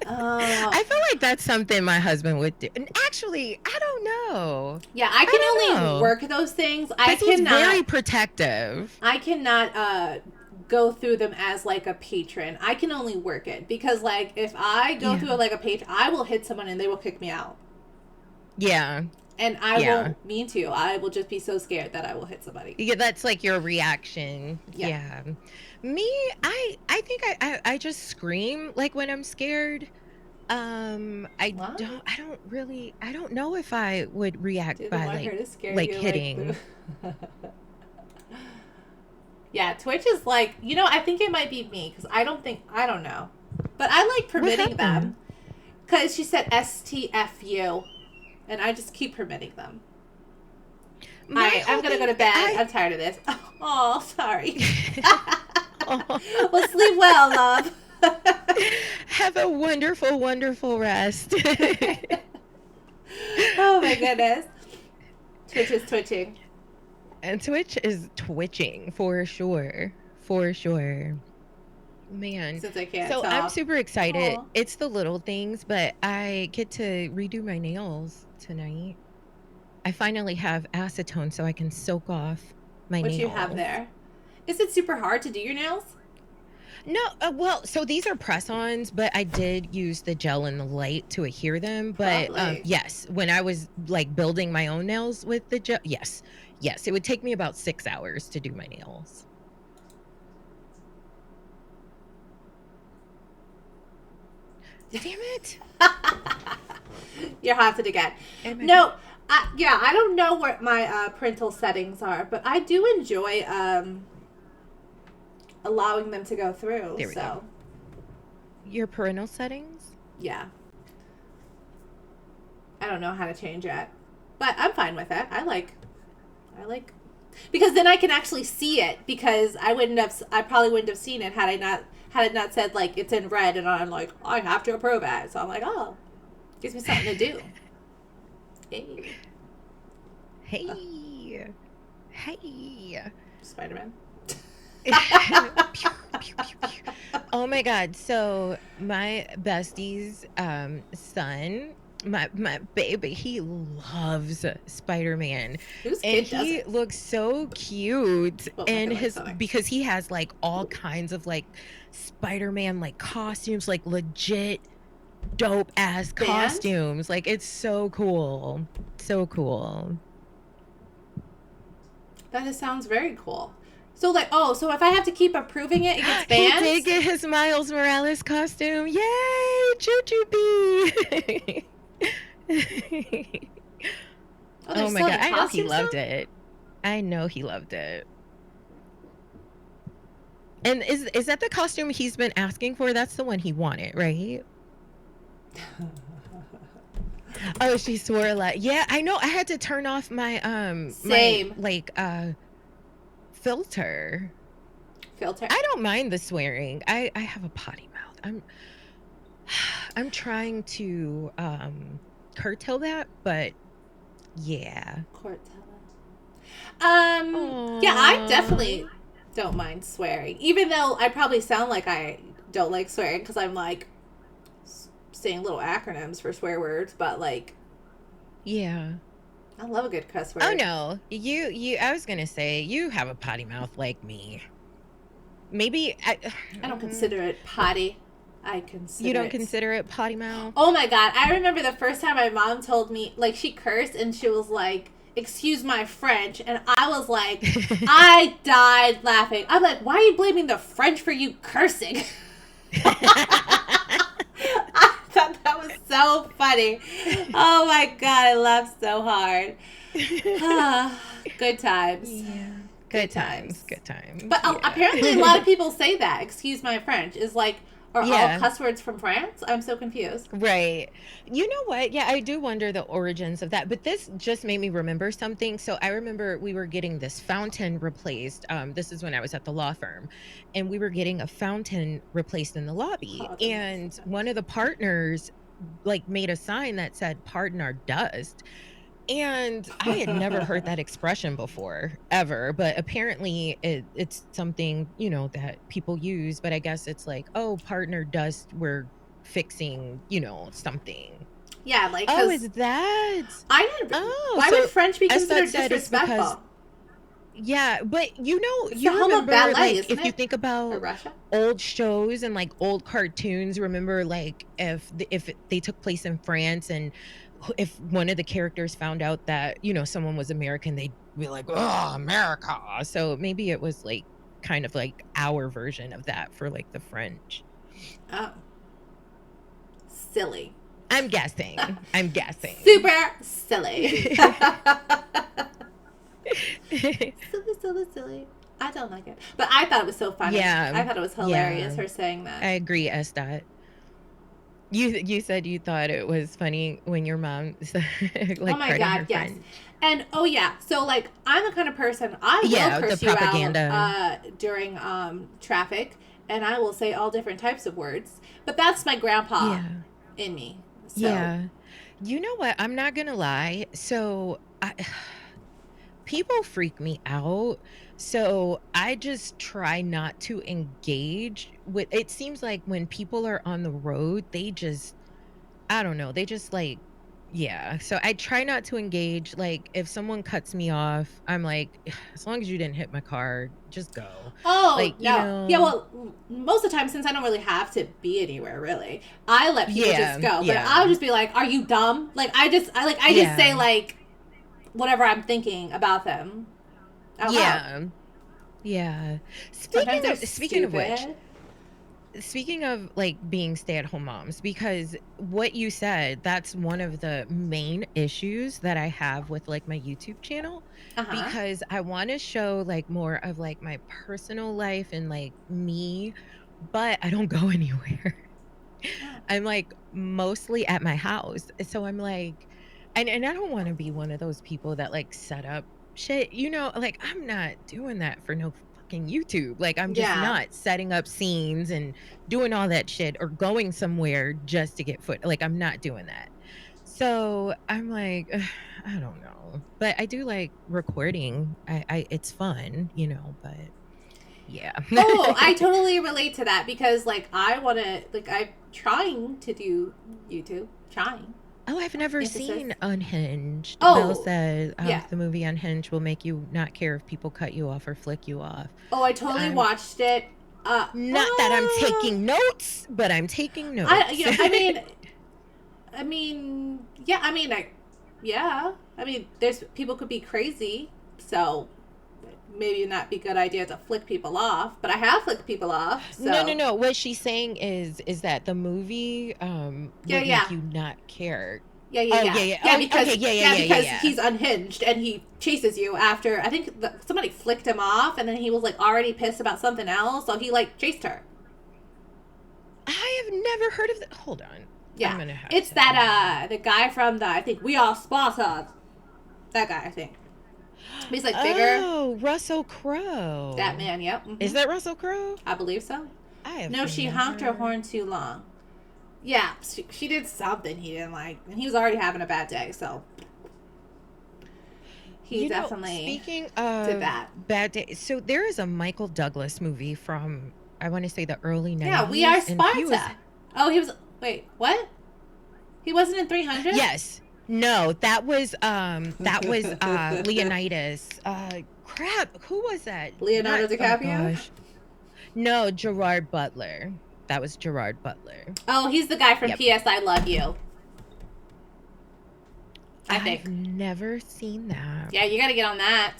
I feel like that's something my husband would do. And actually, I don't know. Yeah, I can only work those things. He's very protective. I cannot go through them as like a patron. I can only work it because like if I go through it like a patron, I will hit someone and they will kick me out. Yeah. And I won't mean to. I will just be so scared that I will hit somebody. Yeah, that's like your reaction. Yeah. Me, I think I just scream like when I'm scared. I don't know if I would react by like hitting. Yeah, Twitch is like, I think it might be me because I don't know. But I like permitting them. Because she said STFU, and I just keep permitting them. All My right, I'm whole going to go thing to bed. I I'm tired of this. Oh, sorry. Oh. Well, sleep well, love. Have a wonderful, wonderful rest. Oh, my goodness. Twitch is twitching. And Twitch is twitching for sure. For sure. Man. Since I can't So I'm talk. super excited. Oh. It's the little things, but I get to redo my nails tonight. I finally have acetone so I can soak off my What you have nails. there? Is it super hard to do your nails? No, well, so these are press-ons, but I did use the gel and the light to adhere them. But Probably. yes, when I was like building my own nails with the gel, yes, yes, it would take me about 6 hours to do my nails. Damn it! You're haunted again. And my No, yeah, I don't know what my parental settings are, but I do enjoy allowing them to go through. there we go. So, Your parental settings? yeah. I don't know how to change it, but I'm fine with it. I like, because then I can actually see it. Because I probably wouldn't have seen it had it not said like it's in red, and I'm like, I have to approve it. So I'm like, oh, gives me something to do. Hey, Hey, hey. Spider-Man. Pew, pew, pew, pew. Oh my god, so my bestie's son, my baby, he loves Spider-Man, Whose and kid he doesn't? looks so cute. Well, my And kid likes his Sonic. because he has like all kinds of like Spider-Man like costumes, like legit dope ass Band? costumes. Like it's so cool. So cool. Sounds very cool. So like, oh, so if I have to keep approving it, it gets He did banned? get his Miles Morales costume. Yay, Choo Choo Bee. Oh, they're Oh my god, selling I know he costumes now? loved it. I know he loved it. And is that the costume he's been asking for? That's the one he wanted, right? Oh, she swore a lot. Yeah, I know. I had to turn off my Same. like filter. Filter. I don't mind the swearing. I have a potty mouth. I'm trying to curtail that, but yeah. Cortella. Yeah, I Aww. definitely don't mind swearing. Even though I probably sound like I don't like swearing because I'm like saying little acronyms for swear words, but like, Yeah. I love a good cuss Oh word. no. You I was gonna say you have a potty mouth like me. Maybe I don't consider it potty. I you consider don't it. consider it potty mouth? Oh my god, I remember the first time my mom told me, like, she cursed and she was like, excuse my French. And I was like, I died laughing. I'm like, why are you blaming the French for you cursing? I thought that was so funny. Oh my god, I laughed so hard. Good times. Yeah. Good Good times. times. Good times. But apparently, a lot Yeah. of people say that. Excuse my French. Is like, are all Yeah. cuss words from France? I'm so confused. Right. You know what? Yeah, I do wonder the origins of that. But this just made me remember something. So I remember we were getting this fountain replaced. This is when I was at the law firm, and we were getting a fountain replaced in the lobby. Pardon my And one French. of the partners like made a sign that said "Pardon our dust." And I had never heard that expression before, ever, but apparently it's something, that people use, but I guess it's like, "Oh, partner dust, we're fixing, something." Yeah, like, Oh, because is that? I didn't. Oh, Why would so French be as that considered said, it's because disrespectful? yeah, but It's the you home of remember, ballet, like, isn't if you it? think Or about Russia? old shows and, like, old cartoons, remember, like, if they took place in France and if one of the characters found out that, someone was American, they'd be like, "Oh, America." So maybe it was, like, kind of like our version of that for, like, the French. Oh, silly. I'm guessing. I'm guessing. Super silly. Silly, silly, silly. I don't like it. But I thought it was so funny. Yeah. I thought it was hilarious, Yeah. her saying I that. agree, Estat. You said you thought it was funny when your mom Oh like my carding god, her yes. friend. And oh yeah, so like I'm the kind of person I will Yeah, the curse you out propaganda. during traffic, and I will say all different types of words. But that's my grandpa Yeah. in me. So Yeah. You know what? I'm not gonna lie. So people freak me out. So I just try not to engage with it. Seems like when people are on the road, they just I don't know, they just like yeah. So I try not to engage. Like if someone cuts me off, I'm like, as long as you didn't hit my car, just go. oh Like, no, yeah. Well, most of the time since I don't really have to be anywhere really, I let people just yeah, go. But yeah, I'll just be like, "Are you dumb?" Like I just say yeah, like whatever I'm thinking about them out loud. yeah, yeah. Sometimes they're Speaking of which, stupid. speaking of like being stay-at-home moms, because what you said, that's one of the main issues that I have with like my YouTube channel Uh huh. because I want to show like more of like my personal life and like me, but I don't go anywhere. Oh. I'm like mostly at my house. So I'm like and I don't want to be one of those people that like set up shit, like I'm not doing that for no fucking YouTube. Like I'm just Yeah. not setting up scenes and doing all that shit or going somewhere just to get foot. Like I'm not doing that. So I'm like, ugh, I don't know. But I do like recording. I it's fun, but yeah. Oh, I totally relate to that because like I want to like I'm trying to do YouTube, trying Oh, I've never emphasis. seen Unhinged. Belle Oh, said, yeah. the movie Unhinged will make you not care if people cut you off or flick you off. Oh, I totally I'm watched it. Uh, not that I'm uh taking notes, but I'm taking notes. I mean, yeah, yeah. I mean, there's people could be crazy, so maybe not be a good idea to flick people off. But I have flicked people off, No, no, so no. What she's saying is that the movie yeah, would make yeah. you not care. Yeah, yeah, Oh, yeah, yeah, yeah. yeah. Oh, okay, Because yeah, yeah, yeah, yeah, because yeah. he's unhinged and he chases you after. I think somebody flicked him off, and then he was like already pissed about something else, so he like chased her. I have never heard of that. Hold on. I'm Yeah, gonna have it's to that the guy from the I think We All Sparta. That guy, I think. He's like bigger. Oh, Russell That Crowe. man. Yep. Is that Russell Crowe? I believe so. I have No, she honked her never. horn too long. Yeah, she did something he didn't like, and he was already having a bad day, so he definitely Speaking did of that. bad days, so there is a Michael Douglas movie from I want to say the early Yeah, We Are 90s, and he was Sparta. Oh, he was. Wait, what? He wasn't in 300. yes. No, that was Leonidas. Crap, who was that? Not Leonardo oh DiCaprio. gosh. No, Gerard Butler. That was Gerard Butler. Oh, he's the guy from Yep. P.S. I Love You. I I've think. never seen that. Yeah, you got to get on that.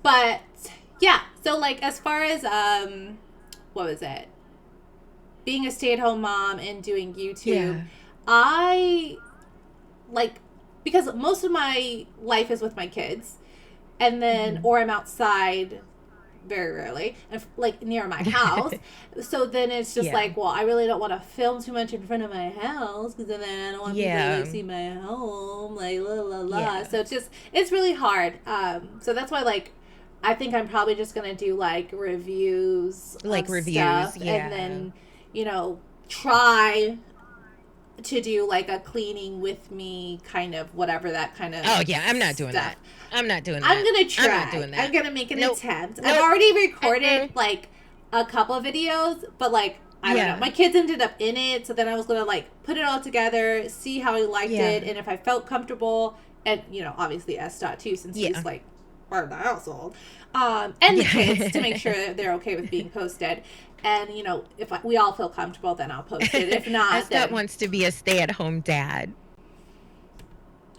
But yeah, so like as far as what was it? Being a stay-at-home mom and doing YouTube, Yeah. I like because most of my life is with my kids, and then Mhm. or I'm outside very rarely and like near my house. So then it's just Yeah. like, well, I really don't want to film too much in front of my house because then I don't want people to like Yeah. see my home, like la la la. Yeah. So it's really hard. So that's why like I think I'm probably just gonna do like reviews Like of reviews, stuff and yeah. then try to do like a cleaning with me kind of whatever that kind of Oh, yeah, I'm not doing stuff. that. I'm not doing I'm that. gonna I'm not try. doing I'm that. gonna make an Nope. attempt. I've Nope. already recorded Mm-mm. like a couple of videos, but like I don't know. Yeah. My kids ended up in it, so then I was gonna like put it all together, see how he liked it, Yeah. and if I felt comfortable, and obviously S dot too, since he's Yeah. like part of the household, and the kids to make Yeah. sure they're okay with being posted. And if we all feel comfortable, then I'll post it. If not, Scott then wants to be a stay-at-home dad.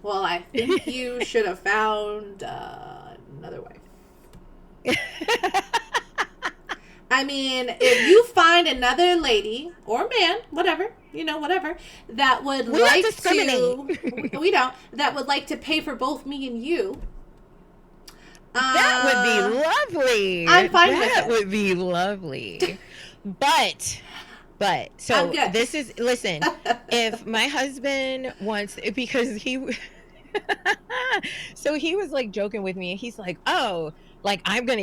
well, I think you should have found another wife. I mean, if you find another lady or man, whatever, whatever, that would We don't like discriminate. to, we don't, that would like to pay for both me and you, That would be lovely. I'm fine with That it. would be lovely. But But I'm so good. this is, listen, if my husband wants, because so he was like joking with me. He's like, oh, like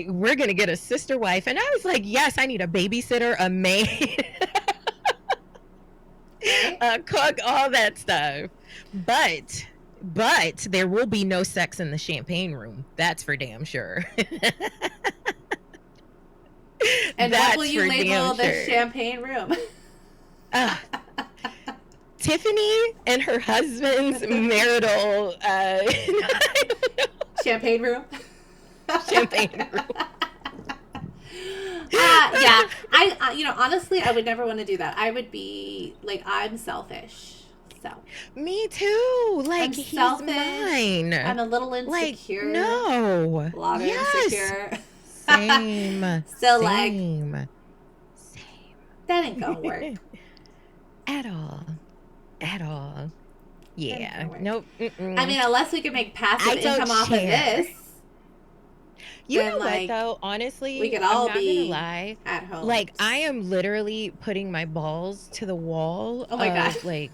we're gonna get a sister wife. And I was like, yes, I need a babysitter, a maid, Right? a cook, all that stuff. But there will be no sex in the champagne room. That's for damn sure. And what will That's you for damn label the sure. champagne room? Uh, Tiffany and her husband's marital Champagne room? champagne room. Yeah. Honestly, I would never want to do that. I would be like, I'm selfish. So Me too. I'm Like, he's selfish. mine. I'm a little Like, insecure. no. A lot of Yes. insecure. Same. So like, Same. that ain't gonna work. At all. At all. That ain't Yeah. gonna work. Nope. I mean, unless we can make passive I don't income off of share. this, You then know what like though? we Honestly, could I'm all not gonna be lie. at home. Like, I am literally putting my balls to the wall Oh my God. of like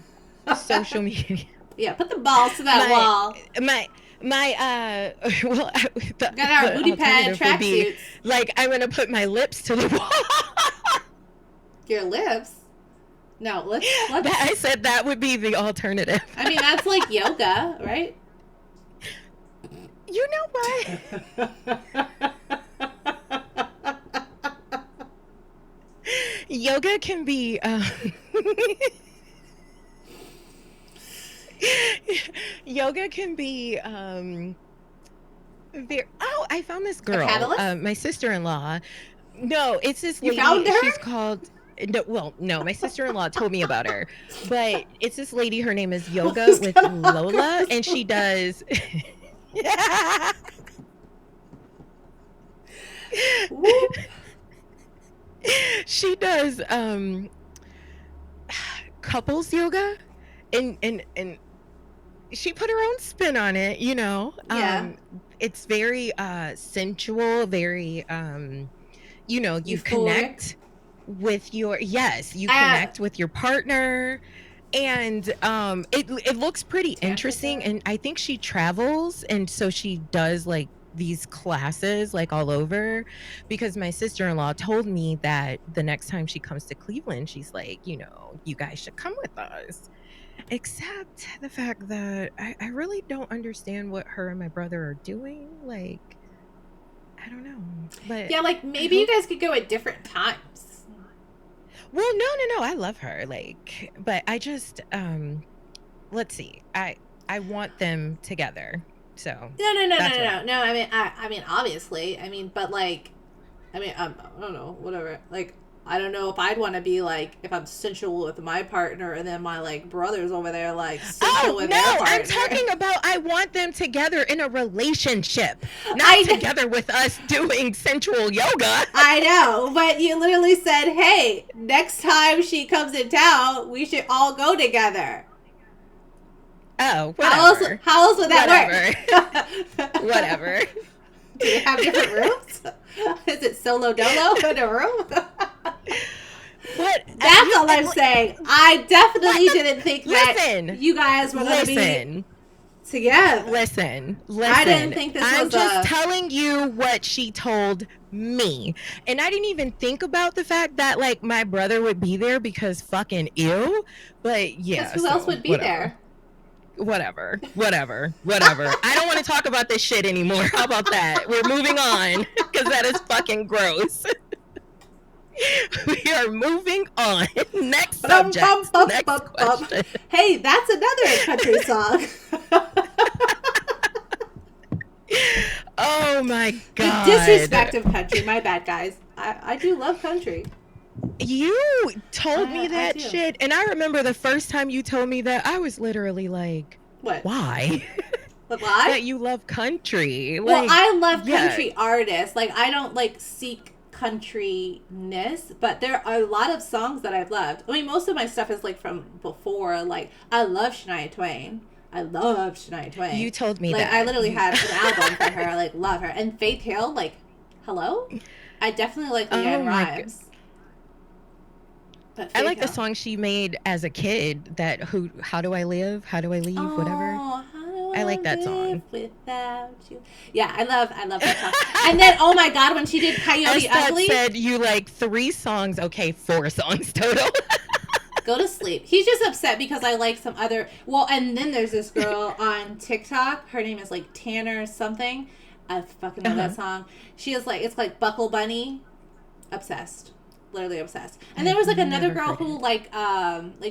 social media. Yeah, put the balls to that wall. My well, Got our the booty pad alternative would be tracksuits. like, I'm gonna put my lips to the wall. Your lips? No, let's. I said that would be the alternative. I mean, that's like yoga, right? You know what? Yoga can be yoga can be I found this girl, my sister-in-law. No, it's this lady. You found her? She's called no, my sister-in-law told me about her. But it's this lady, her name is Yoga with Lola, and she does she does couples yoga, and she put her own spin on it, you know. Yeah. It's very sensual, very you know, you Euphoric. connect with your connect with your partner, and it looks pretty interesting. And I think she travels, and so she does like these classes like all over, because my sister-in-law told me that the next time she comes to Cleveland, she's like, you know, you guys should come with us. Except the fact that I really don't understand what her and my brother are doing. Like, I don't know. But yeah, like maybe you guys could go at different times. Well, no. I love her. Like, but I just let's see. I want them together. So No. I mean, obviously. I mean, but like, I don't know, whatever. Like, I don't know if I'd want to be like, if I'm sensual with my partner and then my like brothers over there like sensual with their partner. I'm talking about I want them together in a relationship, not together with us doing sensual yoga. I know, but you literally said, hey, next time she comes in town, we should all go together. Oh, whatever. How else would that work? Whatever. Do you have different rooms? Is it solo dolo in a room? What? That's all I'm saying. I definitely didn't think that you guys were going to be together. Listen. I didn't think this was I'm just telling you what she told me. And I didn't even think about the fact that, like, my brother would be there because fucking ew. But, yeah. Because who else would be there? Whatever. I don't want to talk about this shit anymore. How about that? We're moving on, because that is fucking gross. We are moving on. Next subject. Next question. Hey, that's another country song. Oh my god. The disrespect of country. My bad, guys. I do love country. You told me that shit, and I remember the first time you told me that, I was literally like, what? Why? Why? That you love country. Like, well, I love country artists. Like, I don't like seek countryness, but there are a lot of songs that I've loved. I mean, most of my stuff is like from before. Like, I love Shania Twain. You told me like, that. I literally had an album for her. I like love her. And Faith Hill, like, hello? I definitely like Leanne Rimes. But I Faith like the Hill. song she made as a kid. How do I live? How do I leave? Whatever. Oh, how do I I like that live song. without you? Yeah, I love that song. And then, oh my God, when she did Coyote Estat Ugly, said you like 3 songs. Okay, 4 songs total. go to sleep. He's just upset because I like some other. Well, and then there's this girl on TikTok. Her name is like Tanner something. I fucking love that Uh-huh. song. She is like, it's like Buckle Bunny. Obsessed. Literally obsessed. And there I've was like another never girl heard who it. like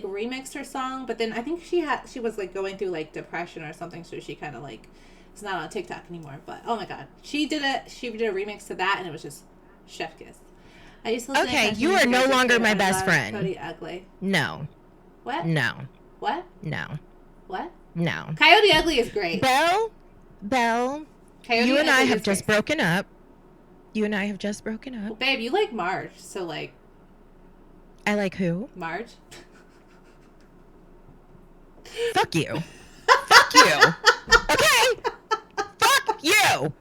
remixed her song, but then I think she was like going through like depression or something, so she kind of like it's not on TikTok anymore. But oh my God, she did a remix to that, and it was just chef kiss. I used to listen to Okay, Country you are music no as a longer kid. my I best love friend. Cody Ugly. No, What? no, What? no, What? no. Coyote Ugly is great. Belle, you Coyote and I Ugly have is just great. broken up. You and I have just broken up. Well, babe, you like Marge, so like I like who? Marge. Fuck you. Fuck you. Okay? Fuck you.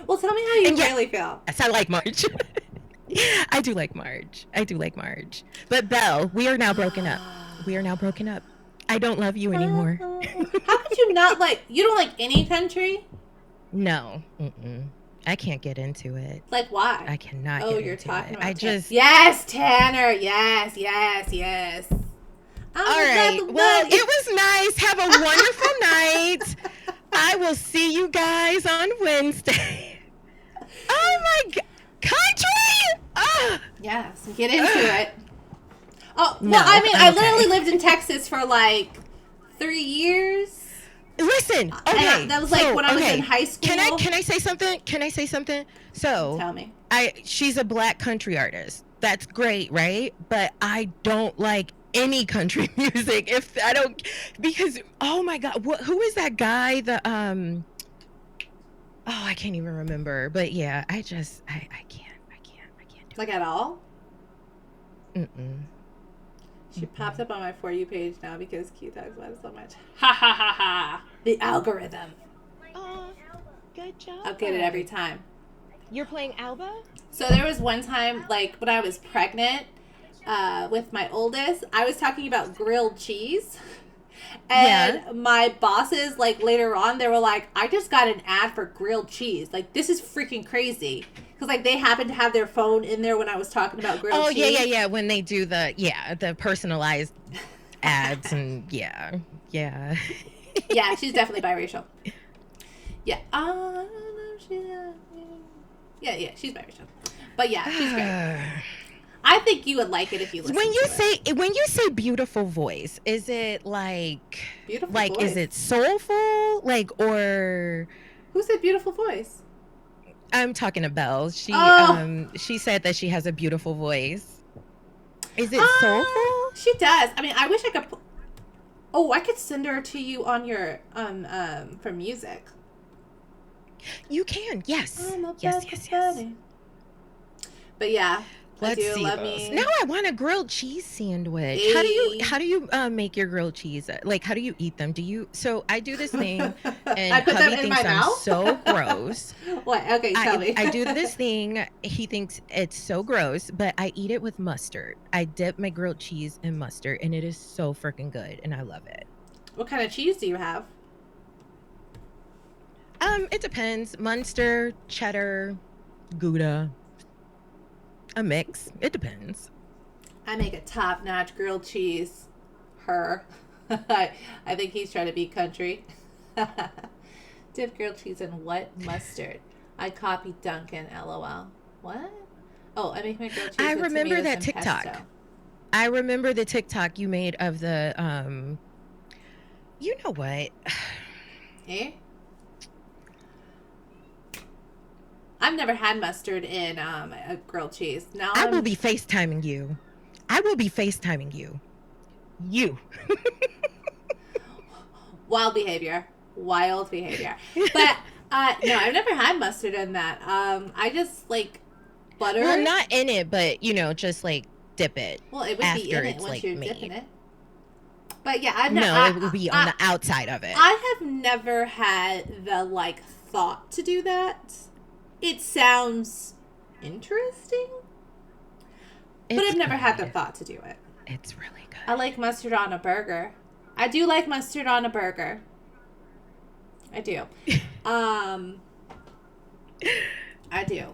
Well, tell me how you And really feel. yes, I like Marge. I do like Marge. I do like Marge. But Belle, we are now broken up. We are now broken up. I don't love you anymore. How could you not like? You don't like any country? No. Mm-mm. I can't get into it. Like why? I cannot Oh, get you're into talking it. I about Tanner. just. Yes, Tanner. Yes, yes, yes. All I'm about right. the Well, way. it was nice. Have a wonderful night. I will see you guys on Wednesday. Oh my God. Country! Yes, get into Ugh. it. Oh well, I No, mean, I'm I okay. literally lived in Texas for like 3 years, Listen, and okay. that was like when I was in Okay. high school. Can I say something? Can I say something? So, Tell me. she's a black country artist. That's great, right? But I don't like any country music if I don't because oh my God, who is that guy? Oh, I can't even remember. But yeah, I can't do Like at all? it. Mm-mm. She popped Mm-mm. up on my For You page now because Q talks about it so much. Ha ha ha ha. The algorithm. Oh, good I'll get it every job. time. You're playing Alba? So there was one time, like when I was pregnant with my oldest, I was talking about grilled cheese. Yeah. And my bosses, like later on, they were like, I just got an ad for grilled cheese. Like, this is freaking crazy. Because, like, they happened to have their phone in there when I was talking about grilled Oh, cheese. yeah. When they do the personalized ads and yeah. Yeah, she's definitely biracial. Yeah. Yeah, she's biracial. But yeah, she's great. I think you would like it if you listen to it. When you say beautiful voice, is it Beautiful is voice. it soulful or Who said beautiful voice? I'm talking to Belle. Oh, She said that she has a beautiful voice. Is it soulful? she does. I mean, I wish I could. Oh, I could send her to you on your for music. You can. Yes. I'm a Yes. buddy. But yeah, I Let's do see love those. me. Now I want a grilled cheese sandwich. Hey. How do you make your grilled cheese? Like how do you eat them? So I do this thing I and put them hubby in my thinks I'm mouth. so gross. What? Okay, tell me. I do this thing. He thinks it's so gross, but I eat it with mustard. I dip my grilled cheese in mustard and it is so freaking good and I love it. What kind of cheese do you have? It depends. Munster, cheddar, Gouda, a mix. It depends. I make a top-notch grilled cheese. Her. I think he's trying to be country. Dip grilled cheese in what? Mustard. I copy Duncan, lol. What? Oh, I make my grilled cheese I with remember tomatoes that and TikTok. pesto. I remember the TikTok you made of the you know what? Eh? I've never had mustard in a grilled cheese. Now I will I'm be FaceTiming you. I will be FaceTiming you. You. wild behavior. Wild behavior. But no, I've never had mustard in that. I just like butter. Well, not in it, but just like dip it Well, it would be after in it it's once like you're made. dipping it. But yeah, I've No, it will not. be on the outside of it. I have never had the like thought to do that. It sounds interesting, But It's I've never had the good. thought to do it. It's really I good. like mustard on a burger. I do like mustard on a burger. I do. Um, I do.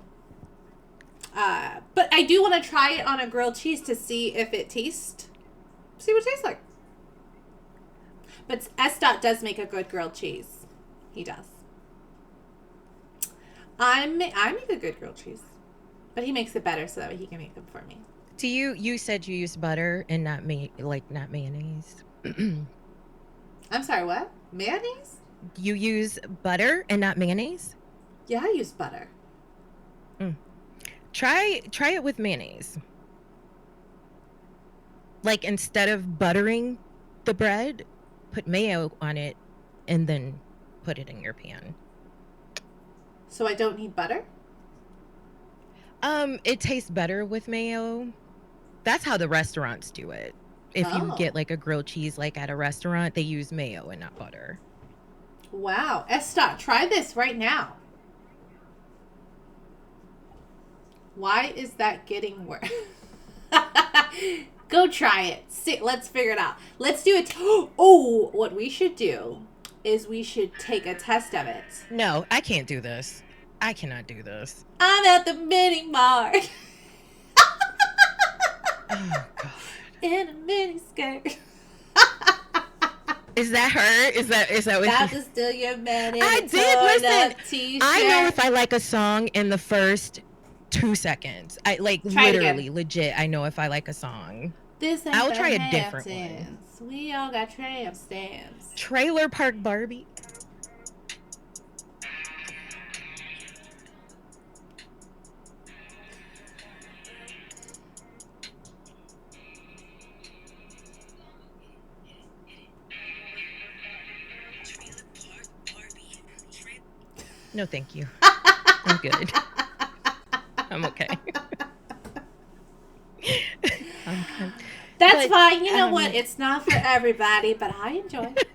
But I do want to try it on a grilled cheese to see if it tastes. See what it tastes like. But S. Dot does make a good grilled cheese. He does. I make a good grilled cheese, but he makes it better so that way he can make them for me. Do you said you use butter and not mayonnaise? I'm sorry, what? Mayonnaise? You use butter and not mayonnaise? Yeah, I use butter. Mm. Try it with mayonnaise. Like instead of buttering the bread, put mayo on it and then put it in your pan. So I don't need butter? It tastes better with mayo. That's how the restaurants do it. If you get Oh. like a grilled cheese like at a restaurant, they use mayo and not butter. Wow. S. Dot, try this right now. Why is that getting worse? Go try it. See, let's figure it out. Let's do it. Oh, what we should do is we should take a test of it. No, I can't do this. I cannot do this. I'm at the mini mart Oh god. in a mini skirt. Is that her? Is that what About she to steal your man in I a did listen. torn-up t-shirt. I know if I like a song in the first 2 seconds. I like Try it literally, again. legit. I know if I like a song. This ain't I'll the try a different one. Hamptons. We all got tramp stamps. Trailer Park Barbie. No, thank you. I'm good. I'm okay. I'm good. That's But, fine. You know what? It's not for everybody, but I enjoy it.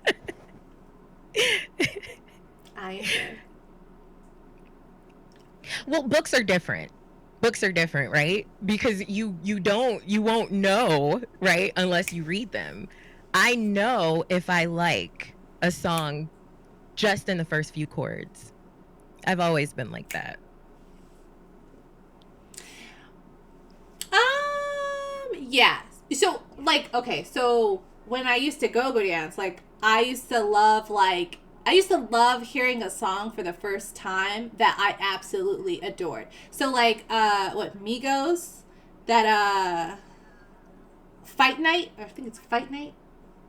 I enjoy it. Well, books are different. Books are different, right? Because you won't know, right, unless you read them. I know if I like a song just in the first few chords. I've always been like that. Yeah. So, like, okay, so when I used to go dance, like, I used to love hearing a song for the first time that I absolutely adored. So, like, Migos, that, Fight Night, I think it's Fight Night,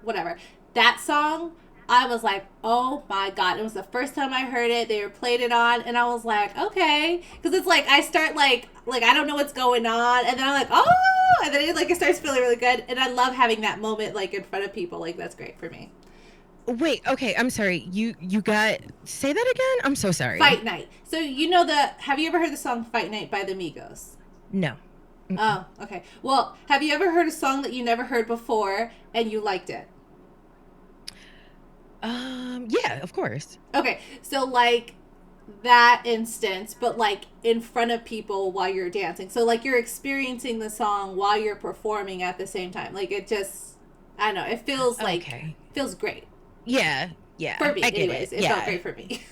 whatever. That song, I was like, oh my god! It was the first time I heard it. They were played it on, and I was like, okay, because it's like I start like I don't know what's going on, and then I'm like, oh, and then it starts feeling really good, and I love having that moment like in front of people. Like that's great for me. Wait, okay, I'm sorry. You got say that again? I'm so sorry. Fight Night. So you know have you ever heard the song Fight Night by the Migos? No. Mm-mm. Oh, okay. Well, have you ever heard a song that you never heard before and you liked it? Yeah, of course. Okay, so like that instance, but like in front of people while you're dancing. So like you're experiencing the song while you're performing at the same time. Like it just, I don't know, it feels like, Okay. feels great. Yeah, yeah. For me, I get anyways. it. It felt Yeah. great for me.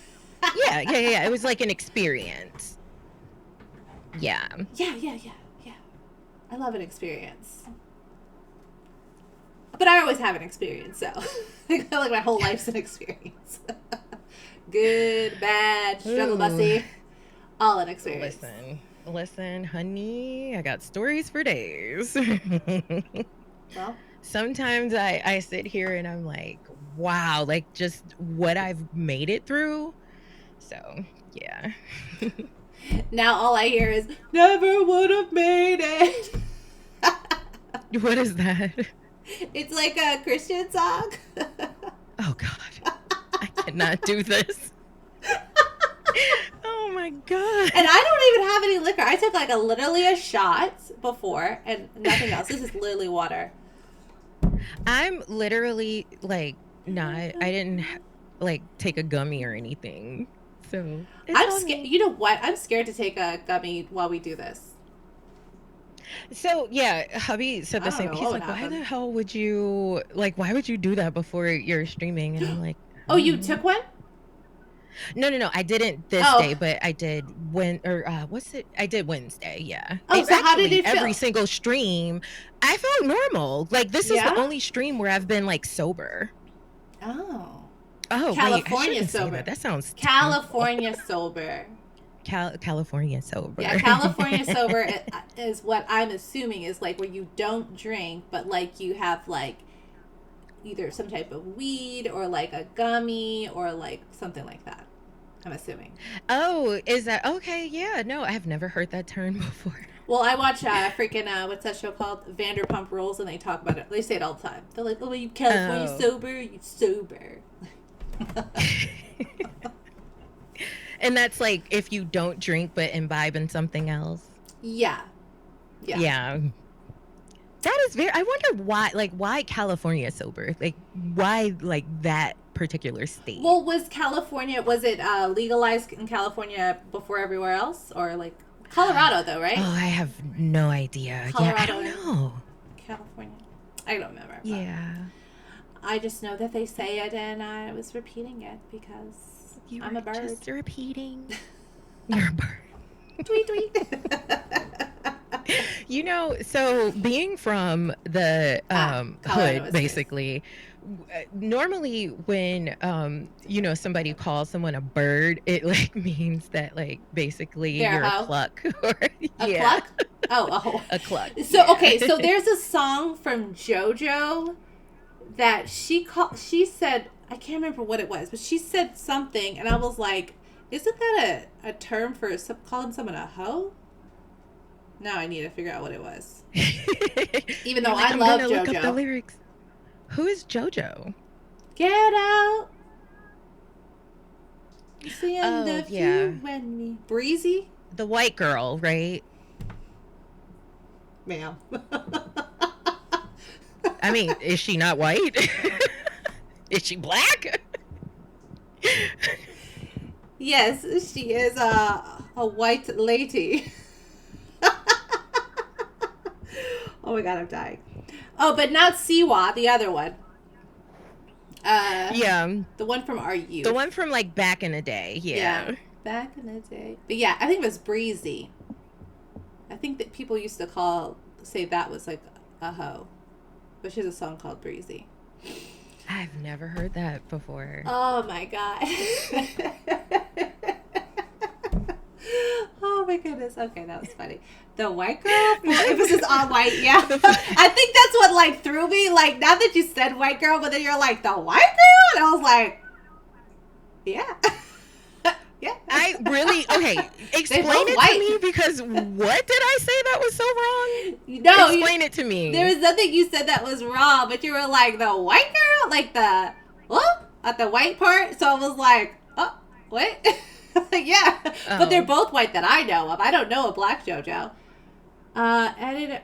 Yeah. It was like an experience. Yeah. Yeah. I love an experience. But I always have an experience, so I feel like my whole life's an experience. Good, bad, struggle Ooh. bussy, all an experience. Listen, honey, I got stories for days. Well, Sometimes I sit here and I'm like, wow, like just what I've made it through. So, yeah. now all I hear is never would have made it. What is that? It's like a Christian song. Oh god. I cannot do this. Oh my god. And I don't even have any liquor. I took like literally a shot before and nothing else. This is literally water. I'm literally like not I didn't like take a gummy or anything. So, it's I'm on scared. me. You know what? I'm scared to take a gummy while we do this. So yeah, hubby said I the don't same. know what He's would like, "Why happen. the hell would you like? Why would you do that before you're streaming?" And I'm like, "I Oh, don't you know." took one? No, no, no. I didn't this Oh, day, but I did when or what's it? I did Wednesday. Yeah. oh. It So how did actually it every feel? single stream, I felt normal. Like this is the Yeah. only stream where I've been like sober. Oh, Oh wait, I California shouldn't say sober. that. That sounds terrible. California sober. California Yeah, sober. California sober is what I'm assuming is like where you don't drink, but like you have like either some type of weed or like a gummy or like something like that. I'm assuming. Oh, is that okay? Yeah, no, I've never heard that term before. Well, I watch freaking what's that show called? Vanderpump Rules, and they talk about it. They say it all the time. They're like, "Oh, you California Oh. sober? You sober?" And that's like if you don't drink but imbibe in something else. Yeah, yeah. Yeah. That is very I wonder why California sober? Like why like that particular state? Well, was it legalized in California before everywhere else, or like Colorado though, Oh, right? I have no idea. Yeah, I Colorado don't and know. California. I don't remember, but Yeah. I just know that they say it, and I was repeating it because You I'm were a bird. just repeating. You're a bird. Tweet tweet. So being from the Colorado hood is nice. basically, normally when somebody calls someone a bird, it like means that like basically They're a you're a hoe. cluck or A yeah, cluck? Oh, a hoe. a cluck. So Yeah. okay, so there's a song from JoJo that she said, I can't remember what it was, but she said something, and I was like, isn't that a term for calling someone a hoe? Now I need to figure out what it was. Even though You're like, I I'm love gonna look up the JoJo. lyrics. Who is JoJo? Get out. It's the end Oh of yeah, you and me. Breezy? the white girl, right? Ma'am. I mean, is she not white? Is she black? Yes, she is a white lady. Oh my god, I'm dying. Oh, but not Siwa, the other one. Yeah, The one from our the youth. one from like back in the day. Yeah, Yeah. back in the day. But yeah, I think it was Breezy. I think that people used to say that was like a hoe. But she has a song called Breezy. I've never heard that before. Oh my god. Oh my goodness. Okay, that was funny. The white girl? It was just all white, yeah. I think that's what like threw me. Like now that you said white girl, but then you're like the white girl? And I was like, yeah. Yeah. I really okay. Explain both it white. to me because what did I say that was so wrong? No, Explain it to me. there was nothing you said that was wrong, but you were like the white girl, like the at the white part. So I was like, oh, what? Like, yeah, but they're Oh. both white that I know of. I don't know a black JoJo. Edit.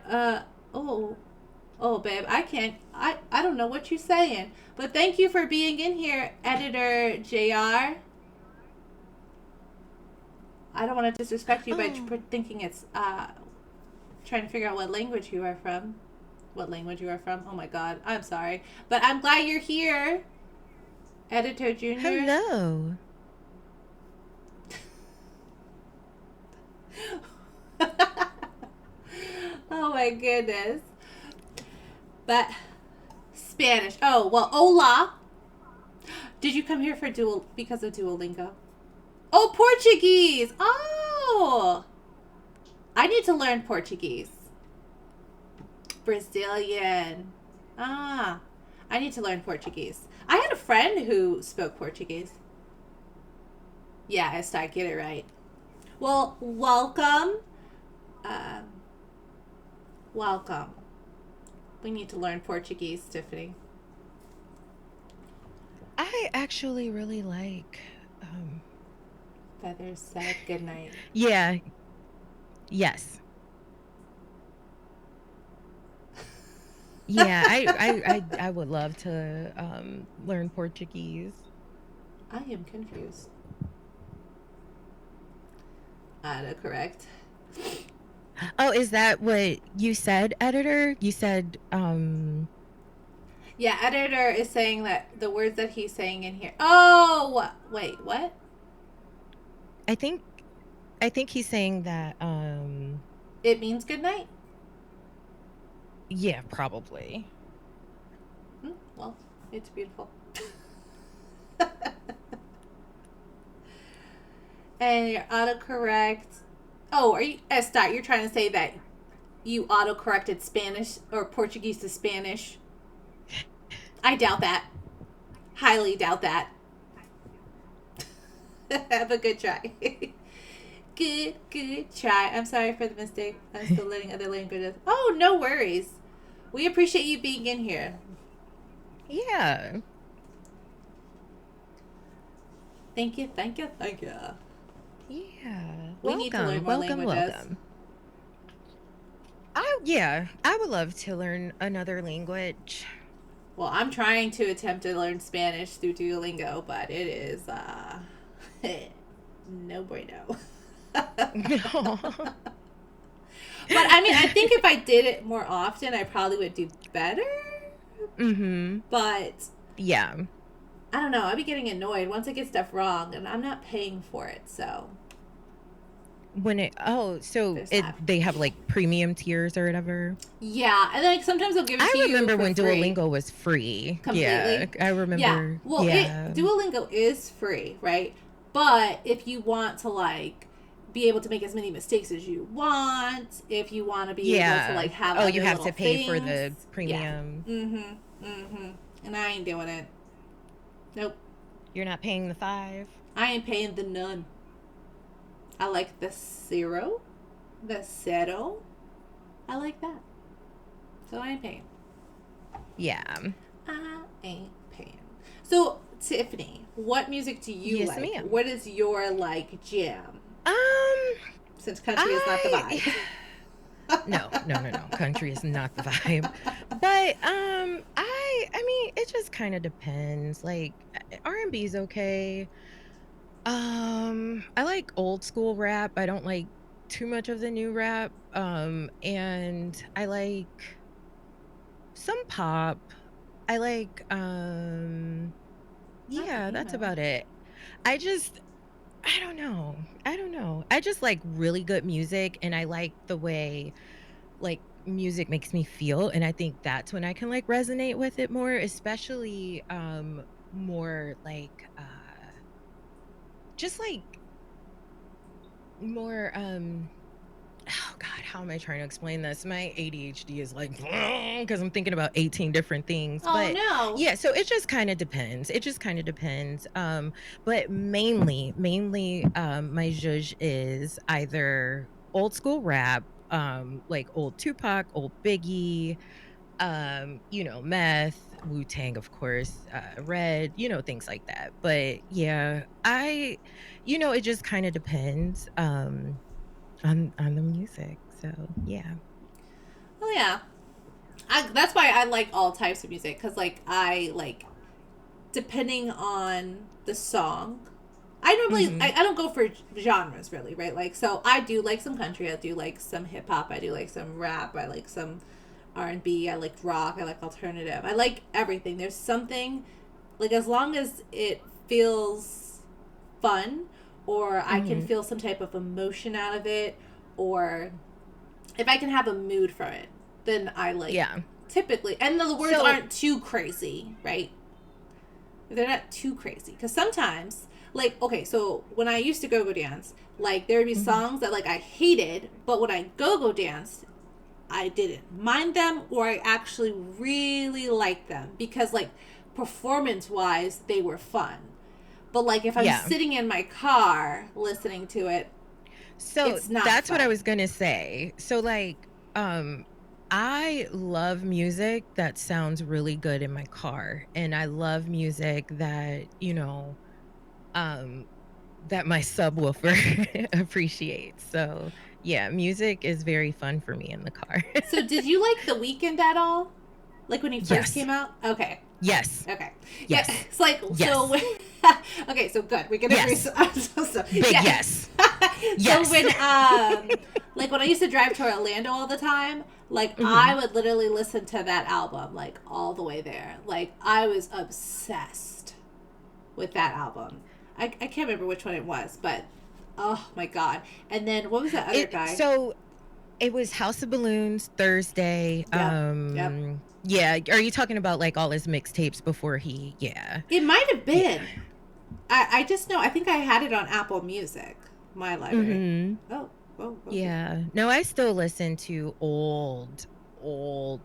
Oh, babe, I can't. I don't know what you're saying. But thank you for being in here, editor Jr. I don't want to disrespect you by Oh. thinking it's trying to figure out what language you are from. What language you are from? Oh my god, I'm sorry, but I'm glad you're here, editor Junior. Hello. Oh my goodness. But Spanish. Oh well, hola. Did you come here for because of Duolingo? Oh, Portuguese. Oh, I need to learn Portuguese. Brazilian. Ah, I need to learn Portuguese. I had a friend who spoke Portuguese. Yeah, I get it right. Well, welcome. Um, welcome. We need to learn Portuguese, Tiffany. I actually really like Feathers said goodnight. yeah. Yes. Yeah, I would love to learn Portuguese. I am confused. Autocorrect. Oh, is that what you said, editor? You said, Yeah, editor is saying that the words that he's saying in here. Oh, wait, what? I think I think he's saying that, It means good night? yeah, probably. Well, it's beautiful. And your autocorrect. Oh, are you, Estat, you're trying to say that you autocorrected Spanish or Portuguese to Spanish? I doubt that. Highly doubt that. Have a good try. Good try. I'm sorry for the mistake. I'm still learning other languages. Oh, no worries. We appreciate you being in here. Yeah. Thank you, thank you, thank you. Yeah. We need to learn Welcome, more welcome, languages. welcome. Yeah, I would love to learn another language. Well, I'm trying to attempt to learn Spanish through Duolingo, but it is no bueno. No. But I mean, I think if I did it more often, I probably would do better. Mhm. But Yeah. I don't know. I'd be getting annoyed once I get stuff wrong, and I'm not paying for it. So So there's that. they have like premium tiers or whatever. Yeah, and like sometimes they'll give it I to you remember for when free Duolingo was free. Yeah, completely. I Yeah. remember. Well, it Yeah. Duolingo is free, right? But if you want to like be able to make as many mistakes as you want, if you want to be able to Yeah. like have Oh, you other have little to pay for things, the yeah. premium. And I ain't doing it. Nope. You're not paying the 5. I ain't paying the none. I like the zero, the zero. I like that. So I ain't paying. Yeah. I ain't paying. So, Tiffany, what music do you Yes, like? ma'am. What is your like jam? Um, Since country is not the I vibe. No, no, no, no. Country is not the vibe. But I mean, it just kind of depends. Like R&B is okay. I like old school rap. I don't like too much of the new rap. And I like some pop. I like Not yeah, that's emo. about it. I just I don't know. I don't know. I just like really good music and I like the way like music makes me feel and I think that's when I can like resonate with it more, especially more like just like more oh god, how am I trying to explain this? My ADHD is like because I'm thinking about 18 different things. Oh But no. yeah, so it just kind of depends. It just kind of depends. But mainly my zhuzh is either old school rap, like old Tupac, old Biggie, Meth, Wu-Tang, of course, Red, things like that. But yeah, it just kind of depends. On the music. So, yeah. Oh yeah. That's why I like all types of music because like I like depending on the song. I Mhm. don't go for genres really, right? Like so I do like some country, I do like some hip hop, I do like some rap, I like some R&B, I like rock, I like alternative. I like everything. There's something like as long as it feels fun or I can Mhm. feel some type of emotion out of it or if I can have a mood from it, then I like Yeah. typically and the words So aren't too crazy, right? They're not too crazy because sometimes like okay so when I used to go dance like there would be mhm. songs that like I hated but when I go danced I didn't mind them or I actually really liked them because like performance wise they were fun but like if I'm Yeah. sitting in my car listening to it So it's not that's what I fun. was gonna say. So like, I love music that sounds really good in my car, and I love music that um, that my subwoofer appreciates. So yeah, music is very fun for me in the car. So did you like The Weeknd at all, like when he first Yes, came out? Okay. yes, Okay. Yeah, yes, it's like so. yes, When, okay, so good. We can agree. yes. So Big yeah. yes, So yes. when Like when I used to drive to Orlando all the time, like I Mhm. would literally listen to that album like all the way there. Like I was obsessed with that album. I can't remember which one it was, but oh my god. And then what was that other It guy? so it was House of Balloons, Thursday. Yep. Yep. Yeah. Are you talking about like all his mixtapes before he? Yeah, It might have yeah. been. I just know. I think I had it on Apple Music, my library. Mhm. Oh, oh, okay. Yeah. No, I still listen to old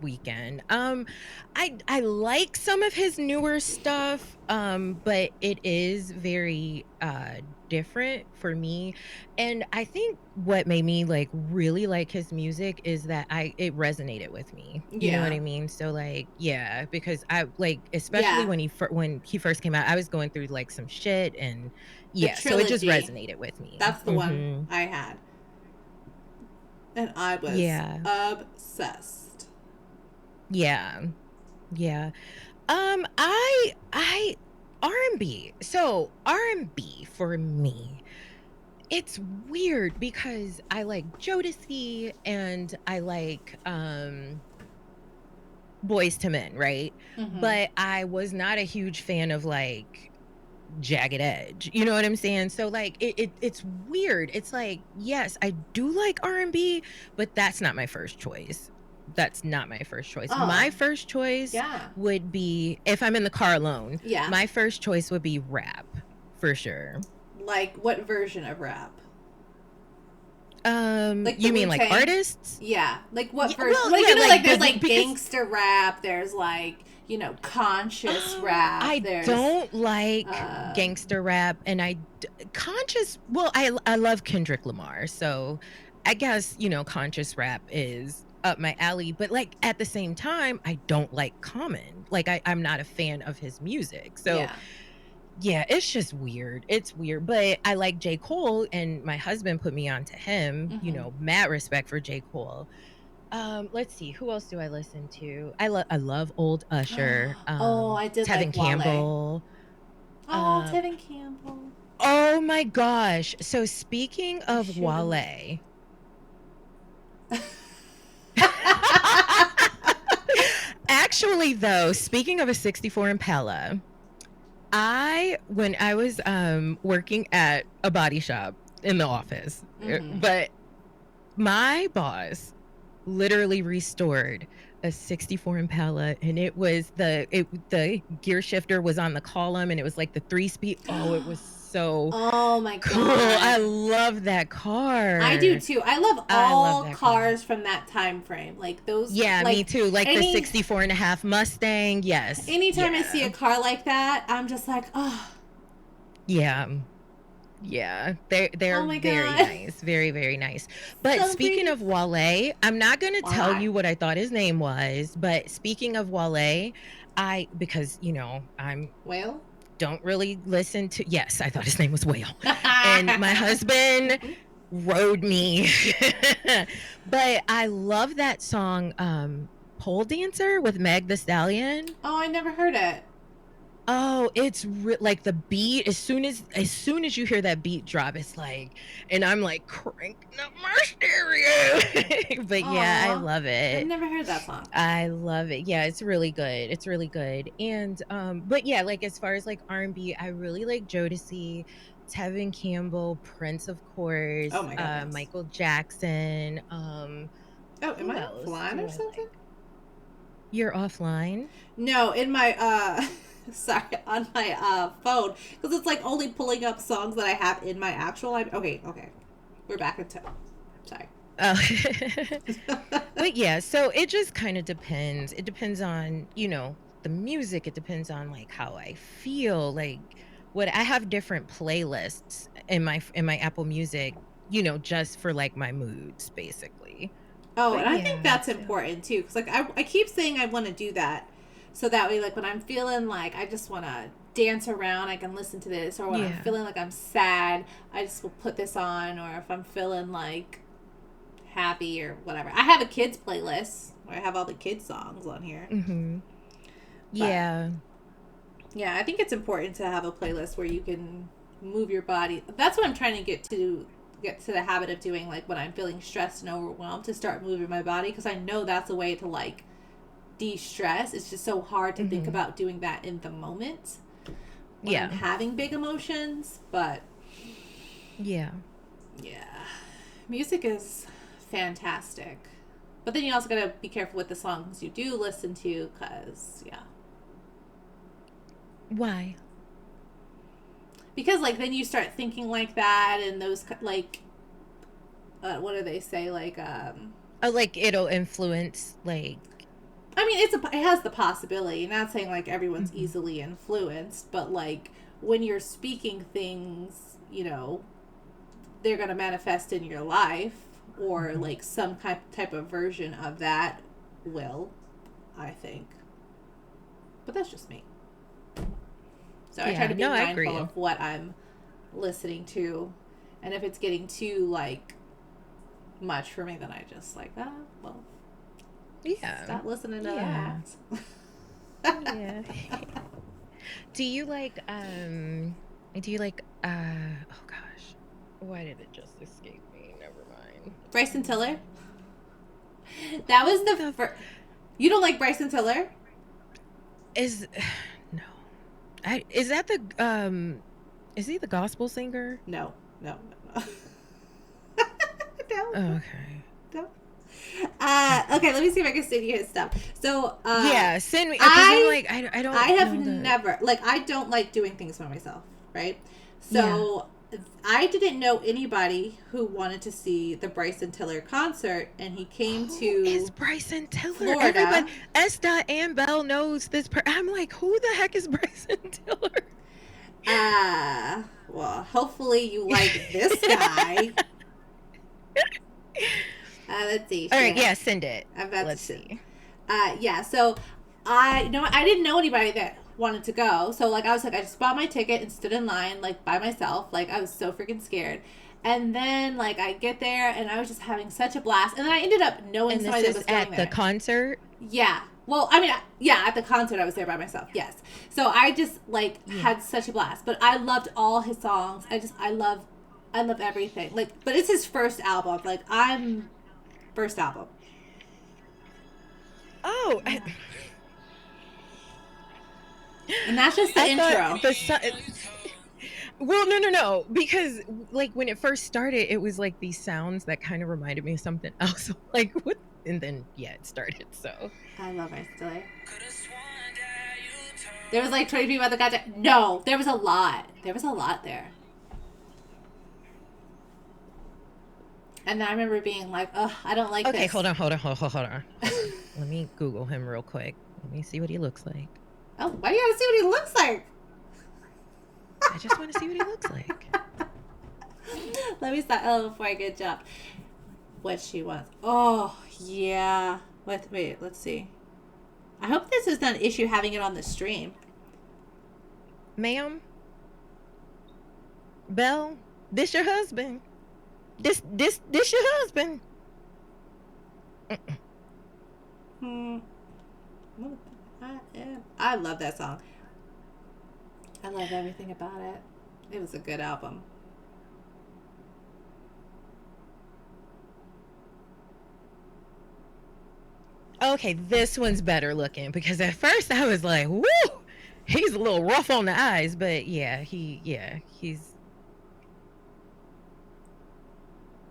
Weekend. I like some of his newer stuff, but it is very different for me. And I think what made me like really like his music is that I it resonated with me. You know what Yeah, I mean? So like, yeah, because I like especially yeah. when when he first came out, I was going through like some shit and The yeah, so it just trilogy. resonated with me. That's the one I had, and I was Yeah. obsessed. Yeah. Yeah. I R&B. So R&B for me, it's weird because I like Jodeci and I like Boys to Men, right? Mm-hmm. But I was not a huge fan of like Jagged Edge. You know what I'm saying? So like it's weird. It's like, yes, I do like R&B, but that's not my first choice. That's not my first choice. Oh, My first choice yeah, would be if I'm in the car alone, yeah. my first choice would be rap for sure. Like what version of rap? Like the You Wu mean like Tang? artists? Yeah. Like what Yeah, version? well, Like yeah, you know, like like there's the like because gangster rap. There's like conscious rap. I There's don't like um, gangster rap and conscious well I love Kendrick Lamar. So I guess, conscious rap is up my alley, but like at the same time I don't like Common. Like I'm not a fan of his music. So yeah. yeah, it's just weird. It's weird, but I like J. Cole and my husband put me onto him, Mm-hmm. mad respect for J. Cole. Let's see, who else do I listen to? I love old Usher, Oh, I did Tevin like Wale. Campbell. Oh, Um, Tevin Campbell. oh my gosh. So speaking I of should have. Wale, actually though, speaking of a 64 Impala, when I was working at a body shop in the office, Mm-hmm. but my boss literally restored a 64 Impala and the gear shifter was on the column and it was like the 3-speed. Oh, it was so Oh my cool. I god. love that I do car. too. I love I love all that car. cars from that time frame. Like those Yeah, me like too. Like the any 64 and a half Mustang. Yes. anytime I see Yeah. a car like that, I'm just like, "Oh, Yeah. Yeah, they're oh my very god." nice, very very nice. But So speaking pretty. of Wale, I'm not going to tell Why? you what I thought his name was. But speaking of Wale, I because I'm Well. don't really listen to. Yes, I thought his name was Whale, and my husband rode me. But I love that song, "Pole Dancer" with Meg The Stallion. Oh, I never heard it. Oh, it's like the beat as soon as you hear that beat drop, it's like, and I'm like cranking up my stereo. But yeah, I Aw. love I've it. never heard that song. I love it. Yeah, it's really good. It's really good. And but yeah, like as far as like R&B, I really like Jodeci, Tevin Campbell, Prince of Oh course, my god, yes. Michael Jackson. Oh, am Who I else offline do or I something? like? You're offline? No, in my sorry, on my phone because it's like only pulling up songs that I have in my actual life. Okay, okay. We're back into sorry. Oh. But yeah, so it just kind of depends. It depends on, the music. It depends on like how I feel. Like what I have different playlists in my Apple Music, just for like my moods basically. Oh, But and I think yeah, that's so important too because like I keep saying I want to do that so that way like when I'm feeling like I just want to dance around I can listen to this or when I'm yeah. feeling like I'm sad I just will put this on or if I'm feeling like happy or whatever. I have a kids playlist where I have all the kids songs on here. Mhm. But Yeah. yeah, I think it's important to have a playlist where you can move your body. That's what I'm trying to get to get to the habit of doing, like, when I'm feeling stressed and overwhelmed, to start moving my body, because I know that's a way to, like, de-stress. It's just so hard to think about doing that in the moment when I'm having big emotions. But yeah, music is fantastic. But then you also gotta be careful with the songs you do listen to, because Why? Because, like, then you start thinking like that, and those, like, what do they say, like, like it'll influence, like, I mean, it has the possibility. Not saying, like, everyone's easily influenced, but, like, when you're speaking things, you know, they're going to manifest in your life, or, like, some type of version of that will, I think. But that's just me. So I try to be mindful of what I'm listening to. And if it's getting too, like, much for me, then I just, like, well, stop listening to that. Do you like, oh gosh, why did it just escape me? Never mind. Bryson Tiller? That was the first. You don't like Bryson Tiller? No. Is that the, is he the gospel singer? No. No. Okay. No. Okay, let me see if I can send you his stuff. So, send me. I don't. I have never, like, I don't like doing things by myself, right? So, I didn't know anybody who wanted to see the Bryson Tiller concert, and he came to. Is Bryson Tiller? Florida. Everybody, S. and Bell knows this. I'm like, who the heck is Bryson Tiller? Well, hopefully you like this guy. Let's see. All right, send it. Let's see. So I didn't know anybody that wanted to go. So, like, I was like, I just bought my ticket and stood in line, like, by myself. Like, I was so freaking scared. And then, like, I get there, and I was just having such a blast. And then I ended up knowing somebody that was going there. At the concert? Yeah. Well, I mean, at the concert I was there by myself, yes. So I just, like, had such a blast. But I loved all his songs. I love everything. Like, but it's his first album. Like, first album. Oh. And that's just the intro. Well, no. Because, like, when it first started, it was, like, these sounds that kind of reminded me of something else. Like, what? And then, it started, so. I love Bryson Tiller. There was, like, 20 people at the concert. No, there was a lot. There was a lot there. And then I remember being like, ugh, I don't like this. Okay, hold on. Let me Google him real quick. Let me see what he looks like. Oh, why do you gotta see what he looks like? I just want to see what he looks like. Let me stop before I get jumped. What she wants. Oh, yeah. Wait, let's see. I hope this is not an issue having it on the stream. Ma'am? Belle, this your husband. This your husband. I love that song. I love everything about it. It was a good album. Okay, this one's better looking, because at first I was like, woo, he's a little rough on the eyes, but he's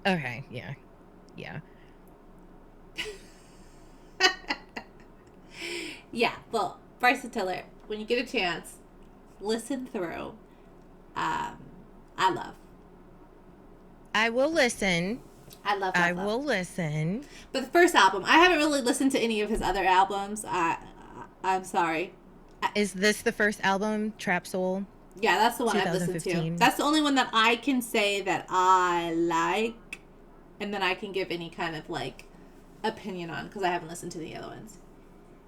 okay, yeah. Yeah, well, Bryson Tiller, when you get a chance, listen through. I will listen. I love. I will listen. But the first album, I haven't really listened to any of his other albums. I'm sorry. Is this the first album, Trap Soul? Yeah, that's the one I've listened to. That's the only one that I can say that I like, and then I can give any kind of, like, opinion on, because I haven't listened to the other ones.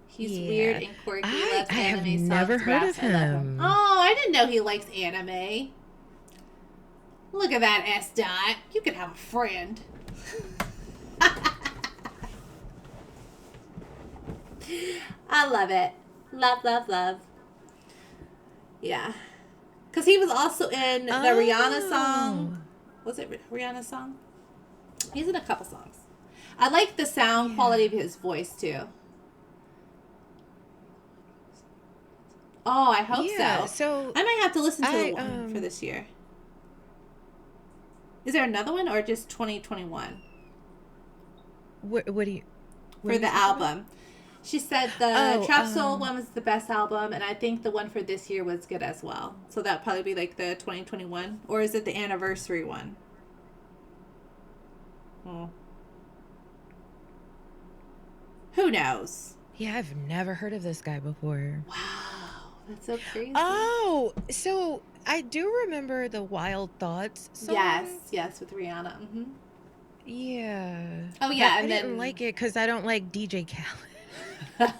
He's weird and quirky. I have never heard of him. Oh, I didn't know he likes anime. Look at that, S. Dot. You could have a friend. I love it. Love. Yeah. Because he was also in the Rihanna song. Was it Rihanna's song? He's in a couple songs. I like the sound Yeah. quality of his voice too. Oh, I hope Yeah. so. So I might have to listen to the I one for this year. Is there another one or just 2021 what do you for the talking about? album? She said the Oh, Trap Soul one was the best album, and I think the one for this year was good as well. So that'd probably be like the 2021, or is it the anniversary one? Oh. Who knows? yeah, I've never heard of this guy before. Wow, that's so crazy. Oh, so I do remember the Wild Thoughts Yes, song. yes, with Rihanna. Mm-hmm. Yeah. Oh But yeah, I and didn't then like it because I don't like DJ Khaled.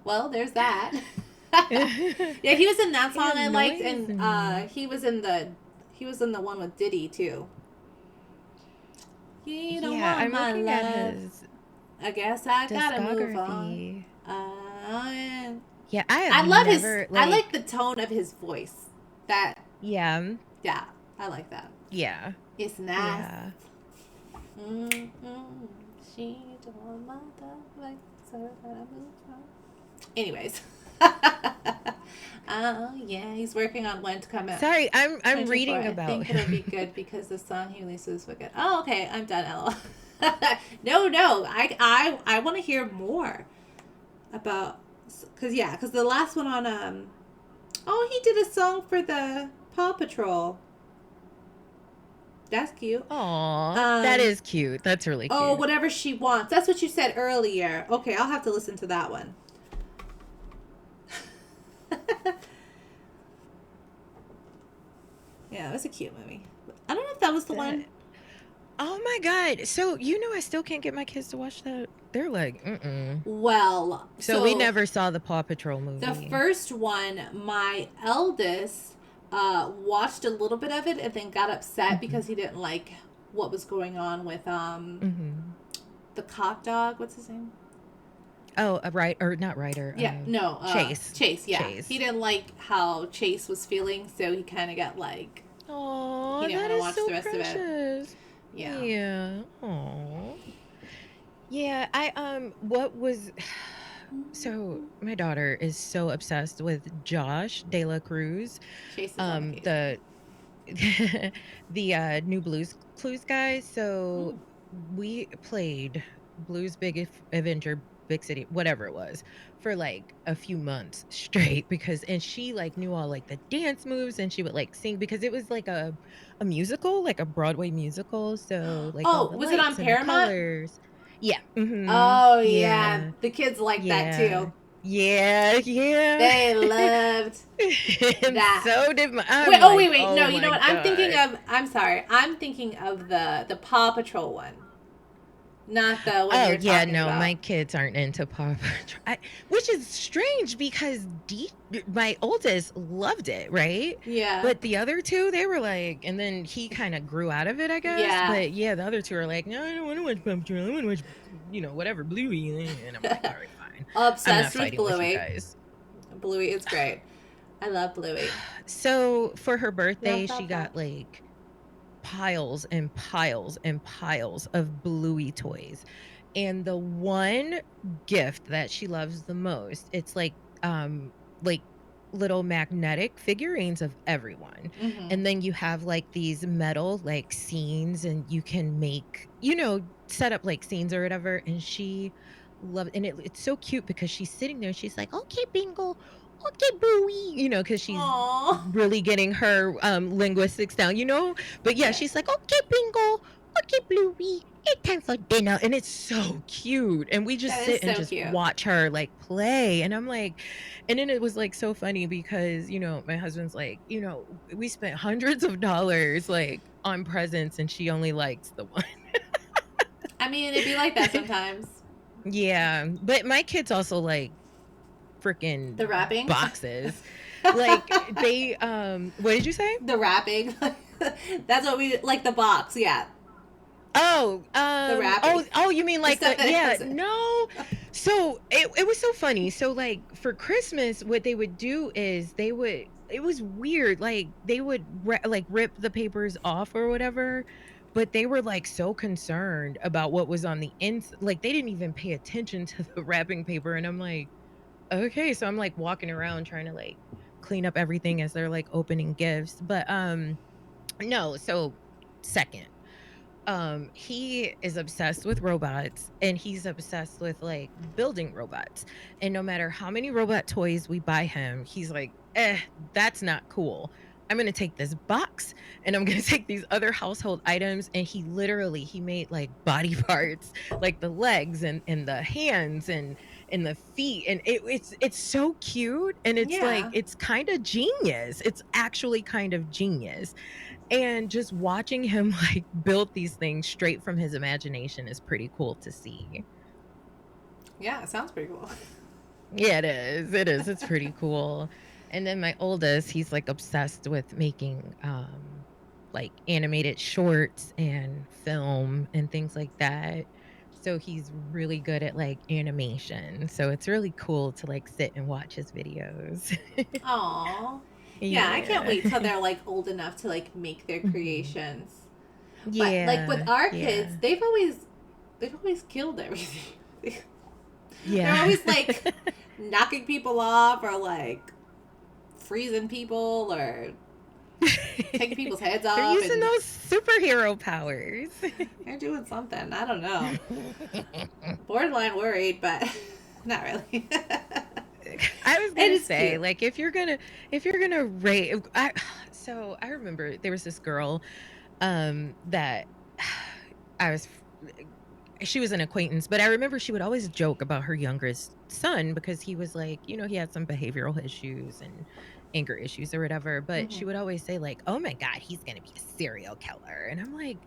well, there's that. Yeah, he was in that He song I liked, annoys and me. he was in the one with Diddy too. You don't Yeah, want I'm my looking at love. his I guess I gotta move on. discography. Uh, Yeah, I have I love his. never I like like the tone of his voice. That yeah, yeah, I like that. yeah, It's nice. yeah. Mm-hmm. She don't want my love, like so I gotta move on. Anyways. Oh yeah, he's working on when to come out. Sorry, I'm 2024. reading I about think it'll be him. good because the song he releases was good. Oh, okay, I'm done. Ella. No. I want to hear more about because the last one on oh, he did a song for the Paw Patrol. That's cute. Aw, that Um. is cute. That's really Oh, cute. whatever she wants. That's what you said earlier. Okay, I'll have to listen to that one. Yeah, it was a cute movie. I don't know if that was the one. That Oh my god. So, I still can't get my kids to watch that. They're like, "Mm-mm." Well, So we so never saw the Paw Patrol the movie. first one, my eldest watched a little bit of it and then got upset Mhm. because he didn't like what was going on with Mhm. the cop dog. What's his name? Oh, right or not Ryder, Yeah, no, Chase. Chase. Yeah, he Chase. didn't like how Chase was feeling, so he kind of got like he Oh, didn't that want to is watch so the rest of it. precious. Yeah. Yeah. Oh. Yeah, what was so my daughter is so obsessed with Josh De La Cruz, Chase is on the case. the the new Blues Clues guy. So Mm. we played Blues Adventure Big City, whatever it was, for like a few months straight and she like knew all like the dance moves and she would like sing because it was like a musical, like a Broadway musical. So like all Oh, the was it on lights and the Paramount? colors. Yeah. Mhm. Oh yeah, Yeah. the kids like that Yeah. too. Yeah. Yeah. They loved And that. so did I'm Wait, oh like, wait. No, "Oh you know my what? I'm thinking god." of. I'm sorry. I'm thinking of the Paw Patrol one, not the one Oh, you're yeah, talking no, my about. kids aren't into Paw Patrol, which is strange because my oldest loved it, right? Yeah, But the other 2, they were like and then he kinda grew out of it, I guess, yeah. but yeah, the other 2 are like, "No, I don't wanna watch Paw Patrol, I wanna watch, whatever, Bluey," and I'm like, "Alright, fine. I'm not Obsessed with fighting with you Bluey. guys." Bluey is great. I love Bluey. So, for her Yum, birthday, she yum, yum. got, like, piles and piles and piles of Bluey toys. And the one gift that she loves the most, it's like little magnetic figurines of everyone. Mm-hmm. And then you have like these metal like scenes and you can make, set up like scenes or whatever. And she loved it's so cute because she's sitting there, she's like, "Okay, Bingo, okay, Bluey," because she's Aww. really getting her linguistics down, but yeah, Yeah, she's like, "Okay, Bingo, okay, Bluey, it's time for dinner," and it's so cute, and we just that sit is and so just cute. watch her, like, play, and I'm like and then it was, like, so funny because, my husband's like, "We spent hundreds of dollars, like, on presents, and she only likes the one." I mean, it'd be like that sometimes. Yeah, but my kids also like freaking The rapping. boxes. Like, what did you say? The rapping. That's what we like. The box. Yeah, Oh, the rapping. you mean The like stuff the that it yeah, comes in. no. So it was so funny. So like for Christmas, what they would do is they would it was weird. Like they would like rip the papers off or whatever, but they were like so concerned about what was on the inside. Like they didn't even pay attention to the wrapping paper. And I'm like, okay. So I'm like walking around trying to like clean up everything as they're like opening gifts. But no, so second, he is obsessed with robots and he's obsessed with like building robots, and no matter how many robot toys we buy him, he's like, that's not cool. I'm going to take this box and I'm going to take these other household items. And he made like body parts, like the legs and the hands and the feet, and it's so cute, and it's like Yeah. it's kind of genius. It's actually kind of genius. And just watching him like build these things straight from his imagination is pretty cool to see. Yeah, it sounds pretty cool. Yeah, it is. It is. It's pretty cool. And then my oldest, he's like obsessed with making like animated shorts and film and things like that. So he's really good at like animation. So it's really cool to like sit and watch his videos. Aw. Yeah, I can't Yeah. wait till they're like old enough to like make their Mhm. creations. But like with Yeah. our kids, Yeah. they've always killed everything. They're Yeah. always like knocking people off or like freezing people or taking people's heads They're off, using and those superhero powers. they're doing something. I don't know. Borderline worried, but not really. I was It gonna is say, cute. like, if you're gonna rate, so I remember there was this girl, that I was, she was an acquaintance, but I remember she would always joke about her youngest son because he was like, he had some behavioral issues and anger issues or whatever. But Hmm. she would always say, like, oh my God, he's gonna be a serial killer. And I'm like,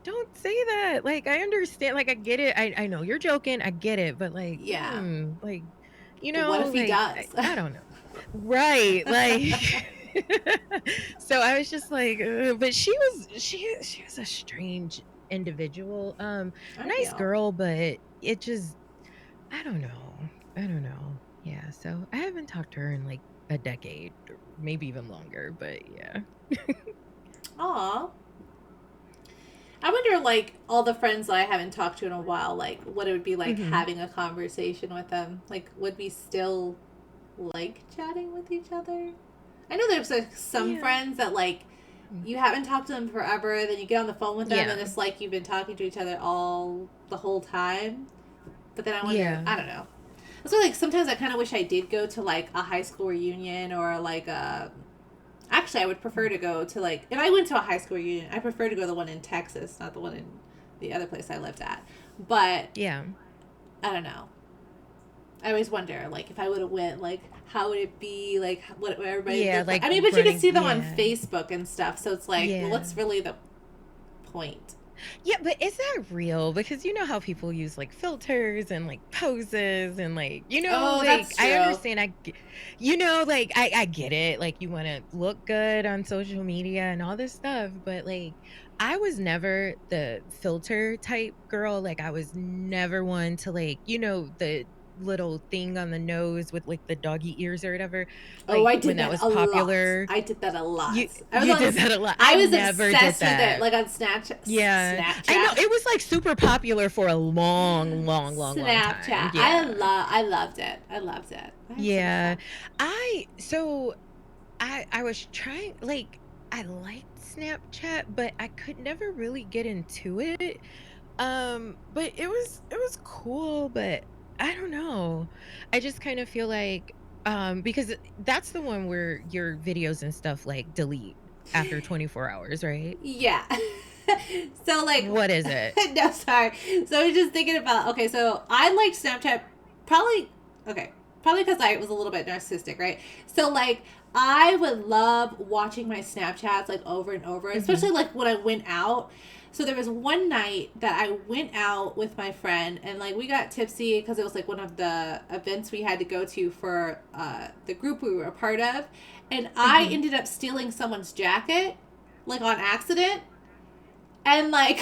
don't say that. Like, I understand, like, I get it. I know you're joking, I get it, but like, Yeah. like, But what if he like, does? I don't know. Right. Like so I was just like, but she was a strange individual. Aren't Nice you? girl, but it just, I don't know. I don't know. Yeah, so I haven't talked to her in like a decade, or maybe even longer, but yeah. Aw. I wonder, like, all the friends that I haven't talked to in a while, like, what it would be like Mhm. having a conversation with them. Like, would we still like chatting with each other? I know there's, like, some Yeah. friends that, like, Mm. you haven't talked to them forever, then you get on the phone with them, and Yeah. it's like you've been talking to each other all the whole time. But then I wonder, Yeah. I don't know. So, like, sometimes I kind of wish I did go to, like, a high school reunion or, like, a. Actually, I would prefer to go to, like, if I went to a high school reunion, I prefer to go to the one in Texas, not the one in the other place I lived at. But Yeah. I don't know. I always wonder, like, if I would have went, like, how would it be? Like, what would everybody Yeah, look like? like I mean, but you could running, see them on yeah. Facebook and stuff, so it's like, well, Yeah. what's really the point? Yeah, but is that real? Because you know how people use like filters and like poses and like, Oh, like that's I true. understand. Like I get it. Like you want to look good on social media and all this stuff, but like I was never the filter type girl. Like I was never one to like, the little thing on the nose with like the doggy ears or whatever. Oh, Like I when did that that was a lot. popular. I did that a lot. You you did that a lot. I I was never did obsessed with it, that. like on Snapchat. Yeah. I know Snapchat. it was like super popular for a long, long, long, long time. Snapchat. Yeah. I loved it. I loved it. I had so much Yeah. fun. I was trying, like, I liked Snapchat, but I could never really get into it. But it was cool, but I don't know. I just kind of feel like because that's the one where your videos and stuff like delete after 24 hours, right? Yeah. So like What is it? no, sorry. So I was just thinking about, okay, so I liked Snapchat probably, okay, probably because I was a little bit narcissistic, right? So like I would love watching my Snapchats like over and over, Mhm. especially like when I went out. So there was one night that I went out with my friend and like we got tipsy because it was like one of the events we had to go to for the group we were a part of, and I Mhm. ended up stealing someone's jacket like on accident, and like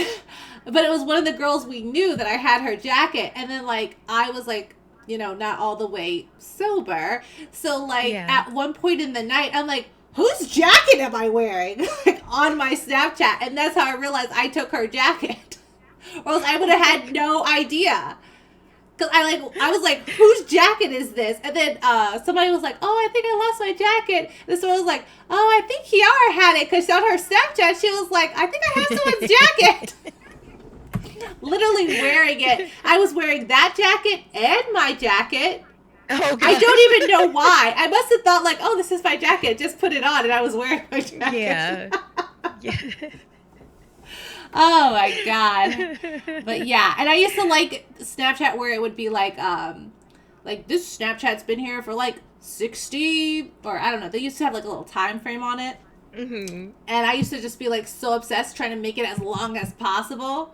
but it was one of the girls we knew that I had her jacket, and then like I was like, not all the way sober, so like Yeah. at one point in the night I'm like, whose jacket am I wearing? Like, on my Snapchat. And that's how I realized I took her jacket. Or else I would have had no idea. Because I was like, whose jacket is this? And then somebody was like, oh, I think I lost my jacket. And someone was like, oh, I think Keyaria had it. Because on her Snapchat, she was like, I think I have someone's jacket. Literally wearing it. I was wearing that jacket and my jacket. Oh, I don't even know why. I must have thought like, oh, this is my jacket. Just put it on, and I was wearing my jacket. Yeah. Yeah. Oh my god. But yeah, and I used to like Snapchat where it would be like this Snapchat's been here for like 60, or I don't know. They used to have like a little time frame on it. Mm-hmm. And I used to just be like so obsessed trying to make it as long as possible.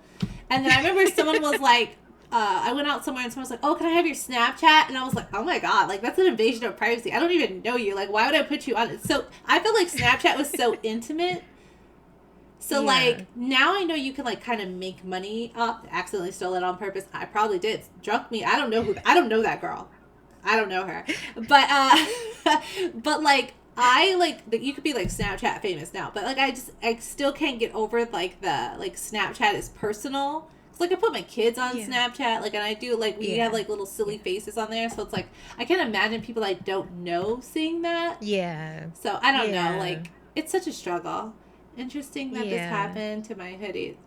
And then I remember someone was like, I went out somewhere and someone was like, oh, can I have your Snapchat? And I was like, oh my god, like that's an invasion of privacy. I don't even know you. Like, why would I put you on it? So I felt like Snapchat was so intimate. So, yeah. Like, now I know you can, like, kind of make money up. Accidentally stole it on purpose. I probably did. Drunk me. I don't know that girl. I don't know her. But, but, like, you could be, like, Snapchat famous now. But, like, I still can't get over, like, Snapchat is personal. It's like, I put my kids on Snapchat. Like, and I do, like, we have, like, little silly faces on there. So, it's like, I can't imagine people I don't know seeing that. Yeah. So, I don't know. Like, it's such a struggle. Interesting that this happened to my hoodies.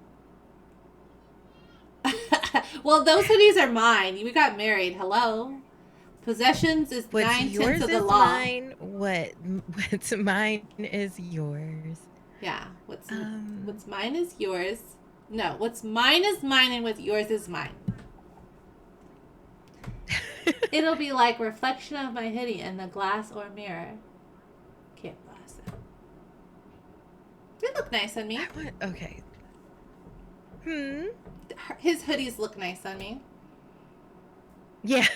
Well, those hoodies are mine. We got married. Hello. Possessions is 9/10 of the law. Mine. What's mine is yours. Yeah. What's mine is yours. No, what's mine is mine, and what's yours is mine. It'll be like reflection of my hoodie in the glass or mirror. Can't glass it. They look nice on me. Okay. His hoodies look nice on me. Yeah.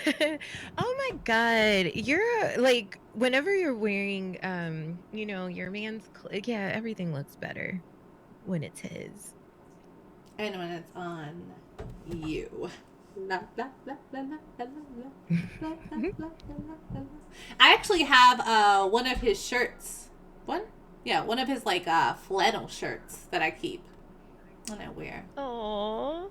Oh my god. You're like, whenever you're wearing, your man's everything looks better when it's his. And when it's on you. I actually have one of his shirts. One of his like flannel shirts that I keep and I wear. Aww.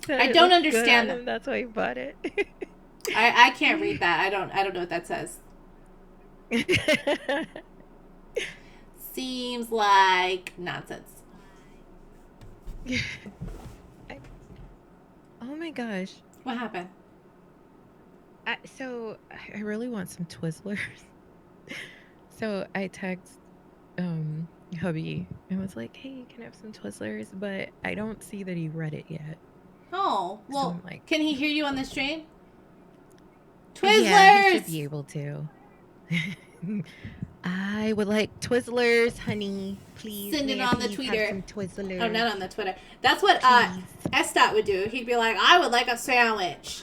I don't understand them. That's why you bought it. I can't read that. I don't know what that says. Seems like nonsense. Oh my gosh. What happened? So I really want some Twizzlers. So I text hubby and was like, hey, can I have some Twizzlers? But I don't see that he read it yet. Oh, well, so can he hear you on the stream? Twizzlers! Yeah, he should be able to. I would like Twizzlers, honey. Please. Send it on the Twitter. Some Twizzlers. Oh, not on the Twitter. That's what S. would do. He'd be like, I would like a sandwich.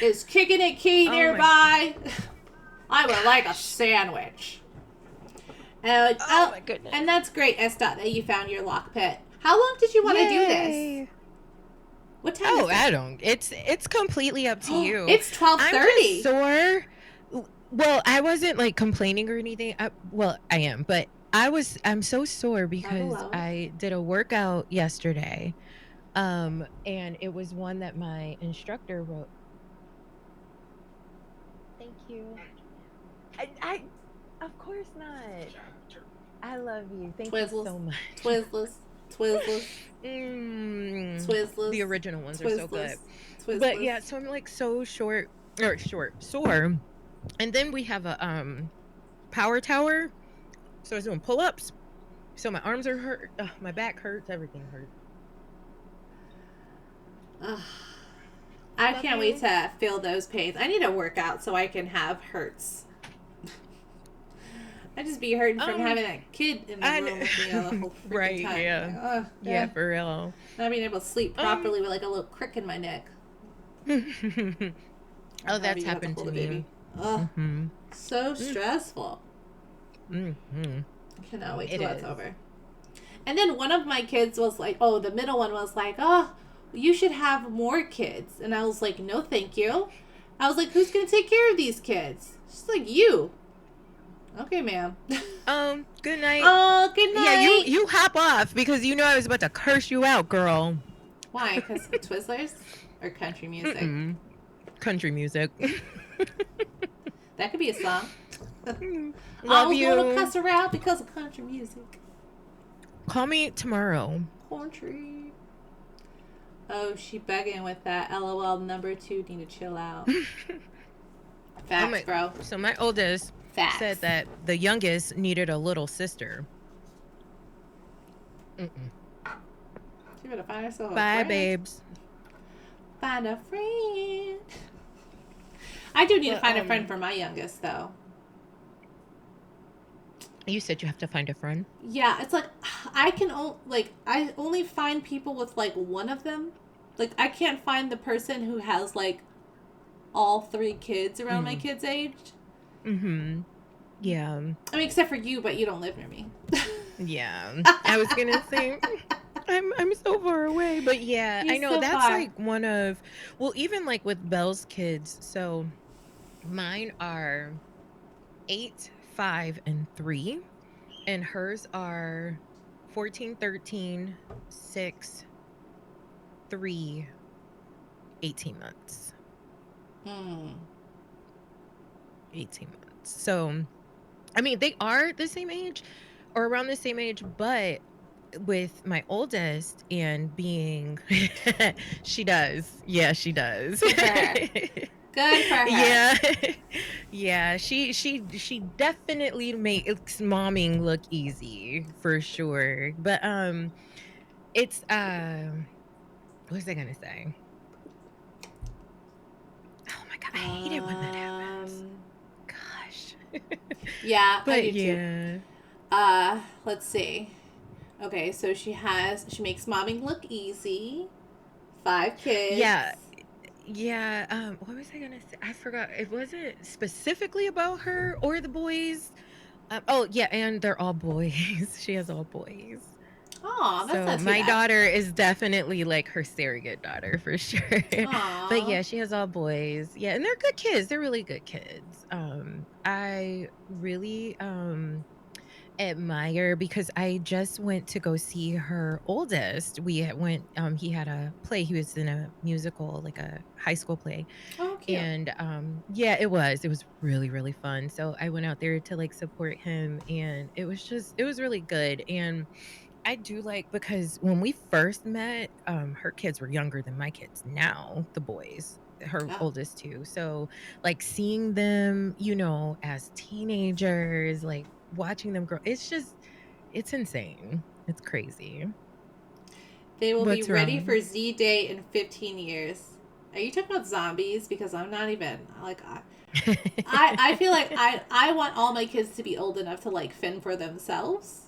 Is Kickin nearby? I would like a sandwich. Oh my goodness. And that's great, S. that you found your lock pit. How long did you want to do this? What time is it? I don't. It's completely up to you. It's 12:30. I'm sore. Well, I wasn't like complaining or anything. I am, but I'm so sore because I did a workout yesterday. And it was one that my instructor wrote. Thank you. I of course not. I love you. Thank you so much. Twizzlers. The original ones are so good. But yeah, so I'm like so sore. And then we have a power tower. So I was doing pull-ups. So my arms are hurt. My back hurts. Everything hurts. I can't wait to feel those pains. I need to work out so I can have hurts. I just be hurting from having that kid in the room with me the whole freaking time. Yeah. Like, yeah, for real. Not being able to sleep properly with like a little crick in my neck. That's happened to me. So stressful. I cannot wait till that's over. And then one of my kids was like, the middle one was like, oh, you should have more kids. And I was like, no, thank you. I was like, who's going to take care of these kids? She's like, you. Okay, ma'am. Good night. Oh, good Yeah, night. you hop off because you know I was about to curse you out, girl. Why? Because Twizzlers or country music? Mm-mm. Country music. That could be a song. Love I was going to you. cuss her out because of country music. Call me tomorrow. Country. Oh, she begging with that. LOL, number 2, need to chill out. Facts, bro. So my oldest said that the youngest needed a little sister. She better find herself a Bye, friend. babes. Find a friend. I do need to find a friend for my youngest, though. You said you have to find a friend? Yeah, it's like I only find people with like one of them. Like I can't find the person who has like all 3 kids around my kid's age. Mm-hmm. Yeah. I mean, except for you, but you don't live near me. Yeah. I was gonna say I'm so far away, but yeah, I know so that's far. Like one of, well, even like with Belle's kids. So mine are 8, 5, and 3, and hers are 14, 13, 6, 3, 18 months. 18 months. So, I mean, they are the same age or around the same age, but with my oldest and being, she does. Yeah, she does. Good for her. Good for her. Yeah. Yeah, she definitely makes momming look easy for sure. But it's what was I gonna say? Oh my god, I hate it when that happens. Gosh. Yeah, but I do yeah. too. Let's see. Okay, so she makes momming look easy. 5 kids. Yeah. Yeah, what was I gonna say? I forgot. It wasn't specifically about her or the boys. Oh yeah, and they're all boys. She has all boys. Oh, that's not too my bad. daughter is definitely like her surrogate daughter for sure. But yeah, she has all boys. Yeah, and they're good kids. They're really good kids. I really admire, because I just went to go see her oldest. We went, he had a play. He was in a musical, like a high school play. Oh, cute. And yeah, it was really, really fun. So I went out there to like support him, and it was really good. And I do like, because when we first met, her kids were younger than my kids now, the boys, her oldest too. So like seeing them, as teenagers, like watching them grow, it's insane. It's crazy. They will be ready for Z Day in 15 years. Are you talking about zombies? Because I'm not even like I feel like I want all my kids to be old enough to like fend for themselves.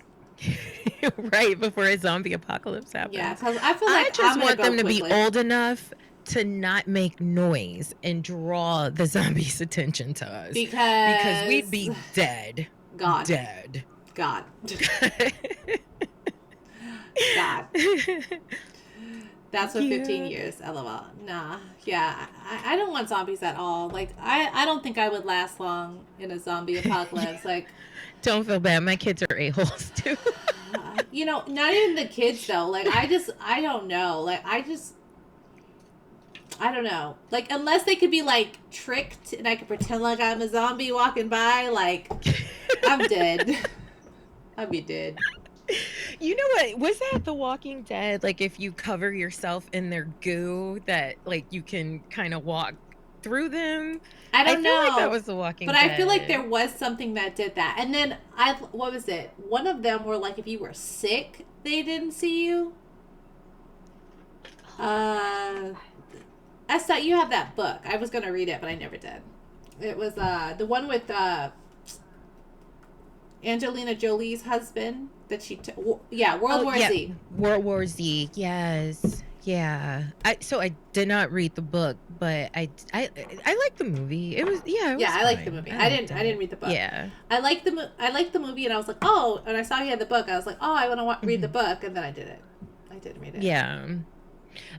Right before a zombie apocalypse happens. Yeah, because I feel like I just want them to be old enough to not make noise and draw the zombies' attention to us. Because we'd be dead. Dead. God. That's what 15 years, LOL. Nah. Yeah. I don't want zombies at all. Like, I don't think I would last long in a zombie apocalypse. Like, don't feel bad. My kids are a-holes too. Not even the kids though. Like, I don't know. Like, I don't know. Like, unless they could be like tricked and I could pretend like I'm a zombie walking by, like, I'm dead. I'd be dead. You know what? Was that The Walking Dead? Like, if you cover yourself in their goo, that like you can kind of walk through them. I don't know. Like that was The Walking Dead. But I feel like there was something that did that. And then what was it? One of them were like, if you were sick, they didn't see you. I thought you have that book. I was gonna read it, but I never did. It was the one with Angelina Jolie's husband that she World War Z. World War Z. Yes. Yeah. I did not read the book, but I like the movie. It was I liked the movie. I didn't read the book. Yeah. I liked the movie, and I was like, oh, and I saw he had the book. I was like, oh, I want to read the book, and then I did it. I didn't read it. Yeah.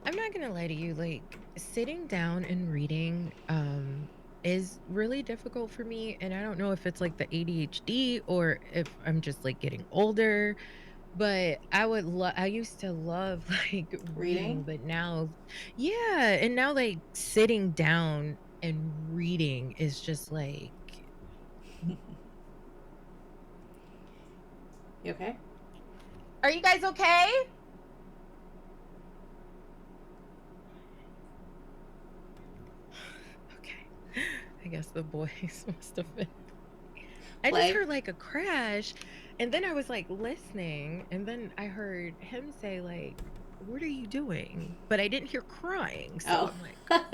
I'm not gonna lie to you, like, sitting down and reading, is really difficult for me, and I don't know if it's, like, the ADHD or if I'm just, like, getting older, but I used to love, like, reading, Reading? but now yeah, and now, like, sitting down and reading is just, like You okay? Are you guys okay? Okay. I guess the boys must have been I just Play? heard, like, a crash, and then I was, like, listening, and then I heard him say, like, "What are you doing?" But I didn't hear crying, so Oh. I'm like, Well,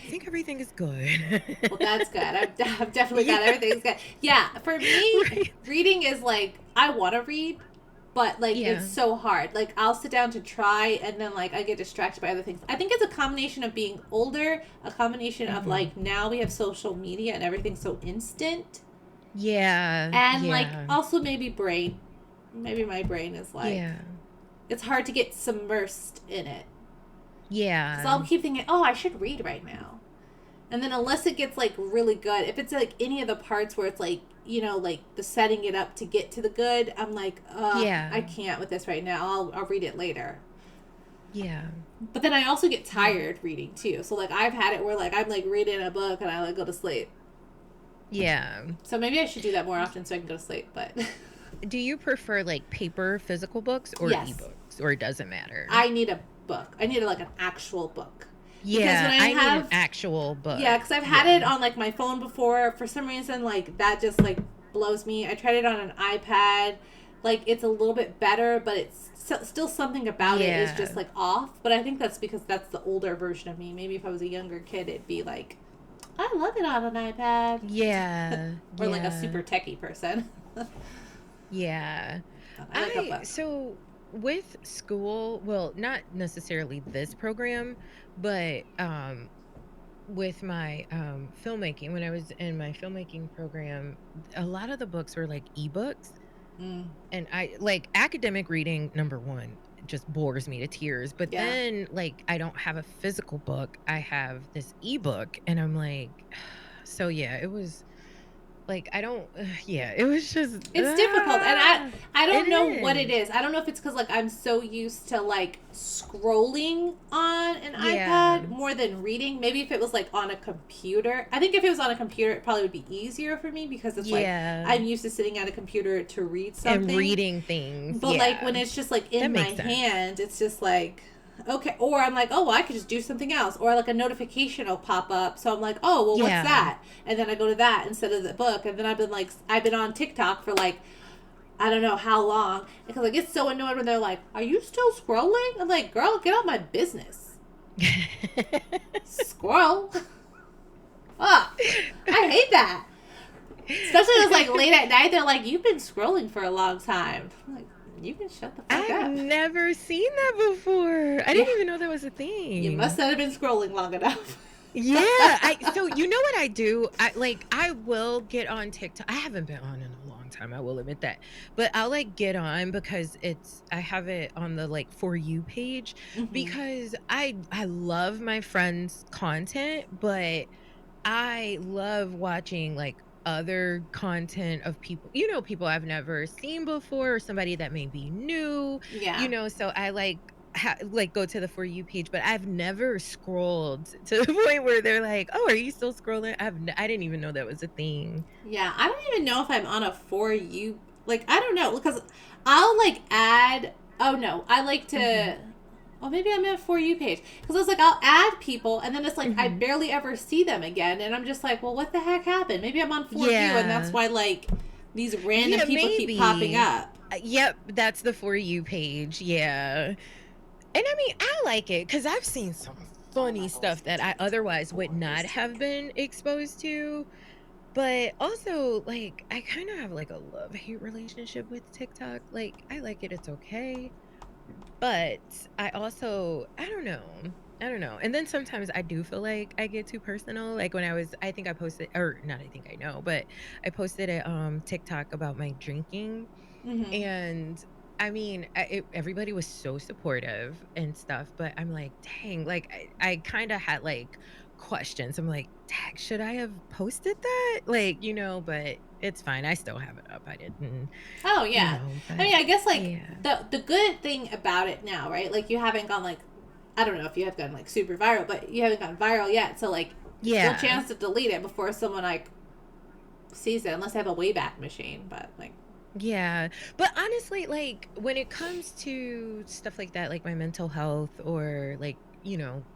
"I think everything is good." that's good. I've definitely Yeah, got everything's good. Yeah, for me, right. reading is like, I want to read, but like it's Yeah. so hard. Like I'll sit down to try and then like I get distracted by other things. I think it's a combination of being older, a combination of Mhm. like now we have social media and everything's so instant, Yeah, and like yeah, also maybe brain. Maybe my brain is like yeah, it's hard to get submersed in it. Cuz yeah, I'll keep thinking, "Oh, I should read right now." And then unless it gets like really good, if it's like any of the parts where it's like, like the setting it up to get to the good, I'm like, I yeah, can't with this right now. I'll read it later. yeah, But then I also get yeah, tired reading too. So like I've had it where like I'm like reading a book and I like go to sleep. yeah. So maybe I should do that more often so I can go to sleep. But Do you prefer, like, paper physical books or yes, ebooks, or it doesn't matter? I need a book. I need like an actual book because when Yeah, I I need an have actual yeah, book. because I've had it Yeah. on like my phone before. For some reason, like that just like blows me. I tried it on an iPad. Like it's a little bit better, but it's still something about it is just Yeah. like off. But I think that's because that's the older version of me. Maybe if I was a younger kid, it'd be like, I love it on an iPad, Yeah. or like a Yeah. super techie person. Yeah. I like a book. So with school, well, not necessarily this program, but with my filmmaking, when I was in my filmmaking program, a lot of the books were like ebooks. Mm, And I like academic reading, number 1, just bores me to tears, but yeah. then, like, I don't have a physical book, I have this ebook, and I'm like so, yeah, it was like, I don't yeah, it was just It's difficult, and I it don't know what it is. is. I don't know if it's because like I'm so used to like scrolling on an Yeah. iPad more than reading. Maybe if it was like on a computer, I think if it was on a computer, it probably would be easier for me because it's like Yeah, I'm used to sitting at a computer to read and something. reading things, But like yeah, when it's just like that in my makes sense. hand, it's just like okay. Or I'm like, oh, well, I could just do something else. Or like a notification will pop up, so I'm like, oh, well, what's Yeah. that? And then I go to that instead of the book. And then I've been on TikTok for like I don't know how long because I get so annoyed when they're like, "Are you still scrolling?" I'm like, "Girl, get out my business." Squirrel. Ah, I hate that. Especially when it's like late at night. They're like, "You've been scrolling for a long time." I'm like, "You can shut the fuck I've up." never seen that before. I Yeah, didn't even know that was a you must thing. not have been scrolling long enough. Yeah, I so you know what I do? I will get on TikTok. I haven't been on in a long time, I will admit that. But I'll like get on because I have it on the like for you page Hmm. because I love my friends' content, but I love watching like other content of people, people I've never seen before or somebody that may be new, Yeah. so I like go to the for you page, but I've never scrolled to the point where they're like, "Oh, are you still scrolling?" I didn't even know that was a thing. Yeah, I don't even know if I'm on a for you. Like, I don't know because I'll like add. Oh no, I like Mhm. to. Oh, maybe I'm in a for you page because it's like I'll add people and then it's like I Mhm. barely ever see them again, and I'm just like, well, what the heck happened? Maybe I'm on for you, and that's Yeah. why like these random Yeah, people keep popping maybe. up. Yep, that's the for you page. Yeah. And I mean, I like it because I've seen some funny stuff that I otherwise would not have been exposed to. But also, like, I kind of have like a love hate relationship with TikTok. Like, I like it, it's okay. But I don't know. I don't know. And then sometimes I do feel like I get too personal. Like when I think I posted, or not, I think I know, but I posted a TikTok about my drinking Mm-hmm. and I mean, everybody was so supportive and stuff, but I'm like, dang, like I kind of had like questions. I'm like, dang, should I have posted that? Like, but it's fine. I still have it up. I didn't, Oh yeah. I but mean, I guess like yeah. the good thing about it now, right? Like you haven't gone like, I don't know if you have gone like super viral, but you haven't gone viral yet. So like still Yeah. chance to delete it before someone like sees it unless they have a wayback machine, but like Yeah. But honestly, like when it comes to stuff like that, like my mental health or like,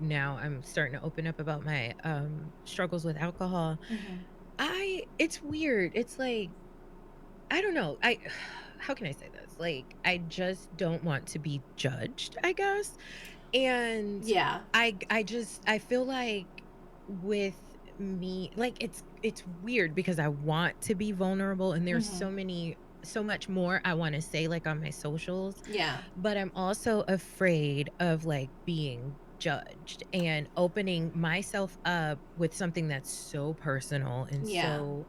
now I'm starting to open up about my struggles with alcohol. mhm. It's weird. It's like I don't know. How can I say this? Like I just don't want to be judged, I guess. And Yeah. I feel like with me, like it's weird because I want to be vulnerable and there's Mhm. so much more I want to say like on my socials, Yeah. but I'm also afraid of like being judged and opening myself up with something that's so personal and Yeah. so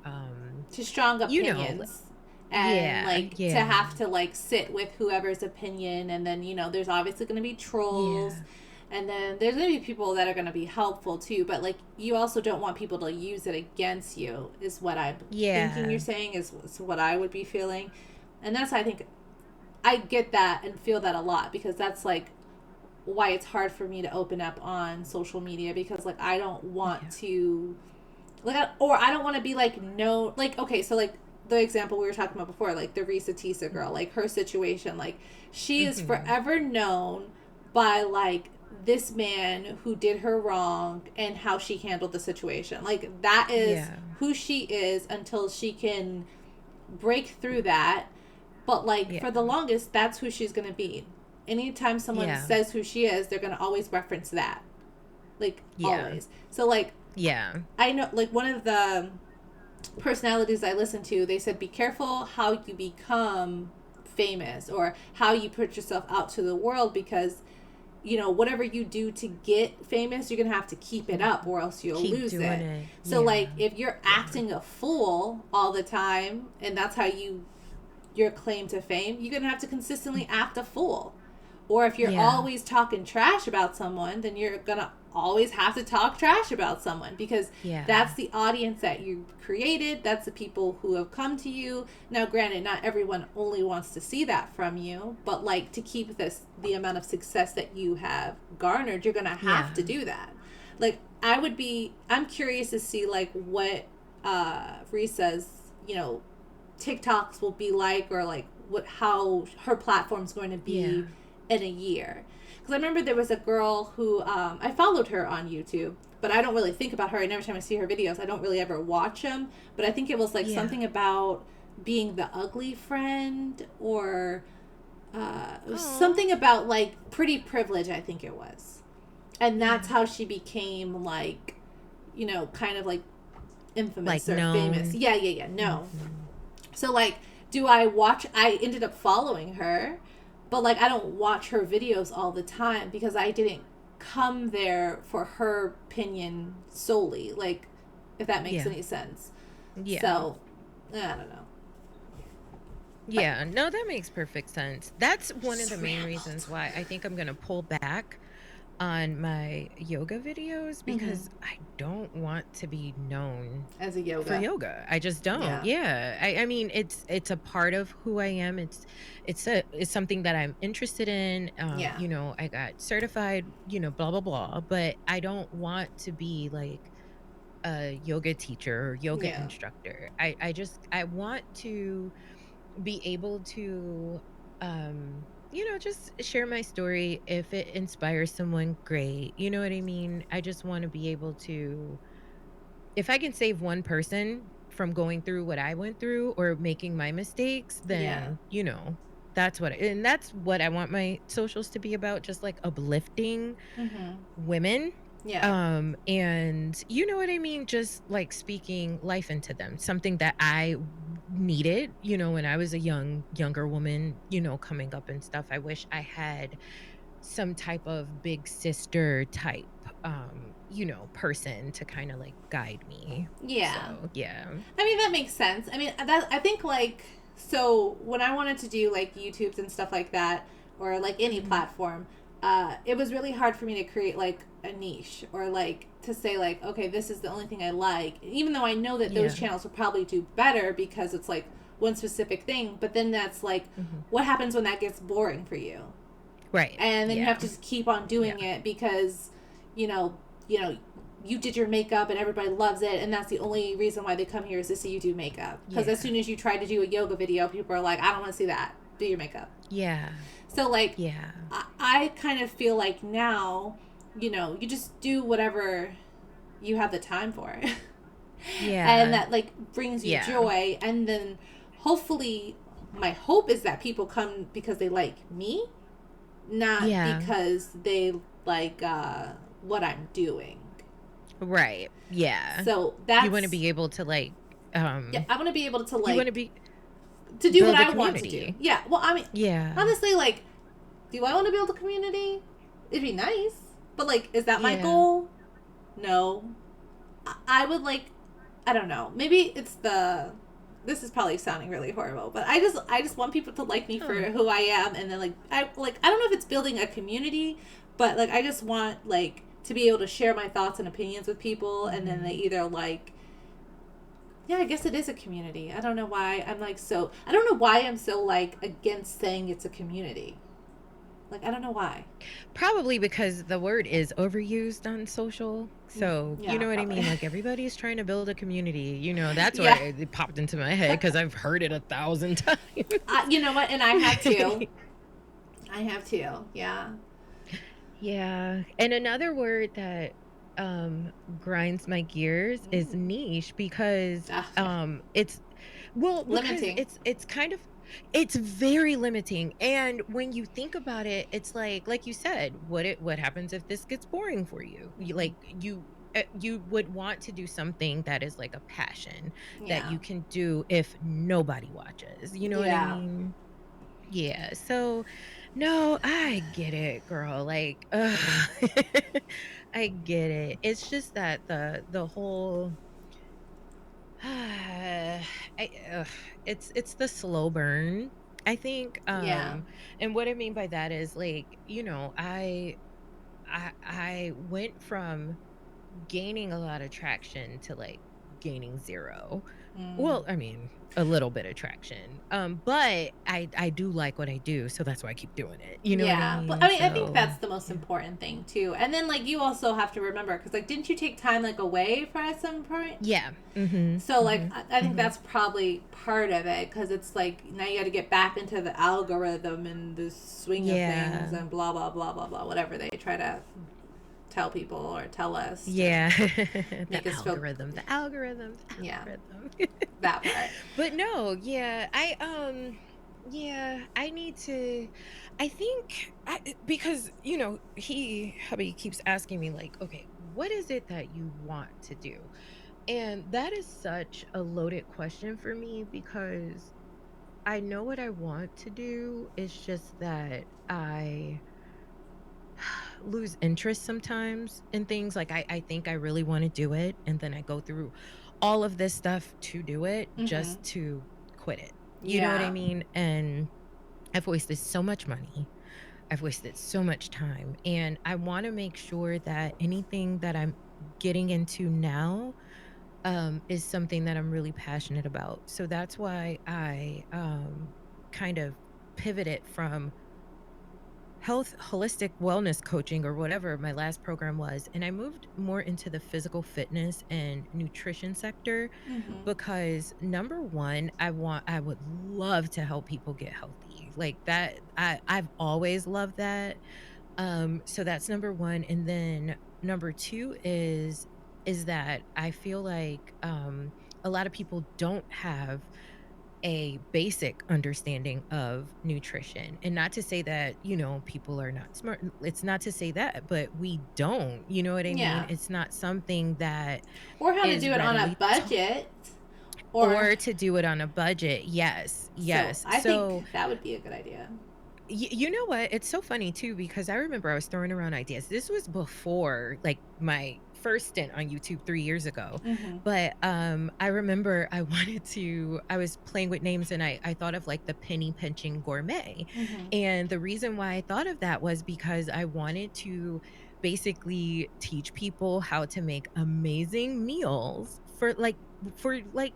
To strong you know opinions and yeah, like to yeah, have to like sit with whoever's opinion, and then there's obviously going to be trolls, yeah, and then there's going to be people that are going to be helpful too, but like you also don't want people to use it against you is what I'm thinking you're yeah, saying is what I would be feeling. And that's, I think, I get that and feel that a lot because that's like why it's hard for me to open up on social media, because like I don't want yeah, to like, or I don't want to be like no, like okay, so like the example we were talking about before, like the Risa Tisa girl, like her situation, like she is mm-hmm. forever known by like this man who did her wrong and how she handled the situation. Like that is Yeah, who she is until she can break through that. But like yeah, for the longest, that's who she's gonna be. Anytime someone yeah, says who she is, they're gonna always reference that. Like yeah, always. So like yeah, I know like one of the personalities I listened to, they said be careful how you become famous or how you put yourself out to the world, because whatever you do to get famous, you're gonna have to keep it up mhm. or else you'll Keep lose doing it. it. So Yeah, like if you're yeah, acting a fool all the time and that's how your claim to fame, you're gonna have to consistently mhm. act a fool. Or if you're Yeah, always talking trash about someone, then you're gonna always have to talk trash about someone, because yeah, that's the audience that you created. That's the people who have come to you. Now, granted, not everyone only wants to see that from you, but like to keep the amount of success that you have garnered, you're gonna have to yeah, do that. Like I'm curious to see like what Risa's, TikToks will be like, or like what how her platform's going to be yeah, in a year. Because I remember there was a girl who I followed her on YouTube, but I don't really think about her. And every time I see her videos, I don't really ever watch them. But I think it was like yeah. something about being the ugly friend, or it was Oh, something about like pretty privilege. I think it was, and that's yeah. how she became like, kind of like Like infamous or famous. known. Yeah, yeah, yeah. No, Mhm. so like, do I watch? I ended up following her, but like I don't watch her videos all the time because I didn't come there for her opinion solely. Like, if that makes Yeah, any sense. yeah, So, I don't know. But yeah. No, that makes perfect sense. That's one of just the main rambled. reasons why I think I'm gonna pull back on my yoga videos Mm-hmm. because I don't want to be known As a for yoga. yoga. I just don't. Yeah. Yeah. I mean it's a part of who I am. It's something that I'm interested in. Yeah. I got certified, blah blah blah, but I don't want to be like a yoga teacher or yoga Yeah. instructor. I want to be able to just share my story. If it inspires someone, great. You know what I mean? I just want to be able to, if I can save one person from going through what I went through or making my mistakes, Yeah. then that's what I want my socials to be about, just like uplifting Mm-hmm. women. Yeah. And you know what I mean? Just like speaking life into them, something that I needed, when I was a younger woman, coming up and stuff. I wish I had some type of big sister type, person to kind of like guide me. Yeah. So, yeah. I mean, that makes sense. I mean, that I think like So when I wanted to do like YouTubes and stuff like that, or like any Mhm. platform, it was really hard for me to create like a niche, or like to say like, okay, this is the only thing I like, even though I know that those Yeah. channels will probably do better because it's like one specific thing. But then that's like, Mhm. what happens when that gets boring for you? Right. And then you have Yeah. to just keep on Yeah. doing it because, you know, you know, you did your makeup and everybody loves it, and that's the only reason why they come here is to see you do makeup. Because as Yeah. soon as you try to do a yoga video, people are like, I don't want to see that. Do your makeup. Yeah. So like, Yeah. I kind of feel like now, you just do whatever you have the time for, and Yeah. that like brings you Yeah. joy, and then hopefully, my hope is that people come because they like me, not Yeah. because they like what I'm doing. Right. Yeah. So You want to that's, be able to like yeah, I want to be able to you want like to be to do what build a I want to do. community. Yeah. Well, I mean, Yeah. honestly, like, do I want to build a community? It'd be nice, but like, is that my Yeah. goal? No. I would like, I don't know. Maybe it's the. This is probably sounding really horrible, but I just want people to like me for Oh. who I am, and then I don't know if it's building a community, but like I just want like to be able to share my thoughts and opinions with people, and then they Mhm. either like, yeah, I guess it is a community. I don't know why I'm like so. I don't know why I'm so like against saying it's a community. Like I don't know why. Probably because the word is overused on social. So, you Yeah, know what I probably. mean? Like everybody's trying to build a community. That's why Yeah, it popped into my head because I've heard it 1,000 times. you know what? And I have to. I have to. Yeah. Yeah. And another word that grinds my gears is Ooh. niche because Yeah. it's well because Limiting. it's kind of it's very limiting, and when you think about it, it's like you said, what happens if this gets boring for you? You would want to do something that is like a passion that Yeah. you can do if nobody watches. You know what I Yeah. mean? Yeah, so no, I get it, girl. Like, ugh. I get it. It's just that the whole ugh, it's the slow burn, I think. Yeah. And what I mean by that is like, I went from gaining a lot of traction to like gaining zero. Mm. Well, I mean, a little bit of traction. But I do like what I do, so that's why I keep doing it. You know what I Yeah, but mean? I mean, I think So, that's the most yeah. important thing too. And then like you also have to remember because like didn't you take time like away for at some point? Yeah. Mhm. So like Mhm. I think Mhm. that's probably part of it because it's like now you got to get back into the algorithm and the swing of things Yeah. and blah blah blah blah blah whatever they try to tell people or tell us to Yeah. make us feel. The algorithm, the Yeah, algorithm. that part. But no, yeah, yeah, I need to I think because, hubby keeps asking me like, "Okay, what is it that you want to do?" And that is such a loaded question for me because I know what I want to do. It's just that I lose interest sometimes in things. Like I think I really want to do it. And then I go through all of this stuff to do it Mm-hmm. just to quit it. You know what I Yeah. mean? And I've wasted so much money. I've wasted so much time. And I want to make sure that anything that I'm getting into now is something that I'm really passionate about. So that's why I kind of pivoted from health holistic wellness coaching or whatever my last program was, and I moved more into the physical fitness and nutrition sector Mm-hmm. because number 1, I would love to help people get healthy. Like that I've always loved that. So that's number 1, and then number 2 is that I feel like a lot of people don't have a basic understanding of nutrition. And not to say that, people are not smart. It's not to say that, but we don't, you know what I mean? Yeah. It's not something that Or how to is do it on a readily taught budget, or or to do it on a budget. Yes, so yes. I So, think that would be a good idea. you know what? It's so funny too because I remember I was throwing around ideas. This was before like my first stint on YouTube 3 years ago. Mm-hmm. But, I remember I was playing with names and I thought of, like, the penny pinching gourmet, Mm-hmm. and the reason why I thought of that was because I wanted to basically teach people how to make amazing meals for, like,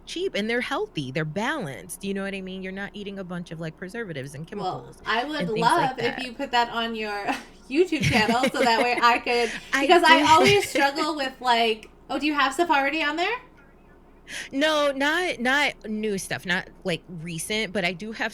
cheap, and they're healthy, they're balanced, you know what I mean? You're not eating a bunch of, like, preservatives and Well, chemicals I would and things like love if that. you put that on your YouTube channel so that way I could, I because I did. always struggle with like, oh, do you have stuff already on there? No, not new stuff, not, like, recent, but I do have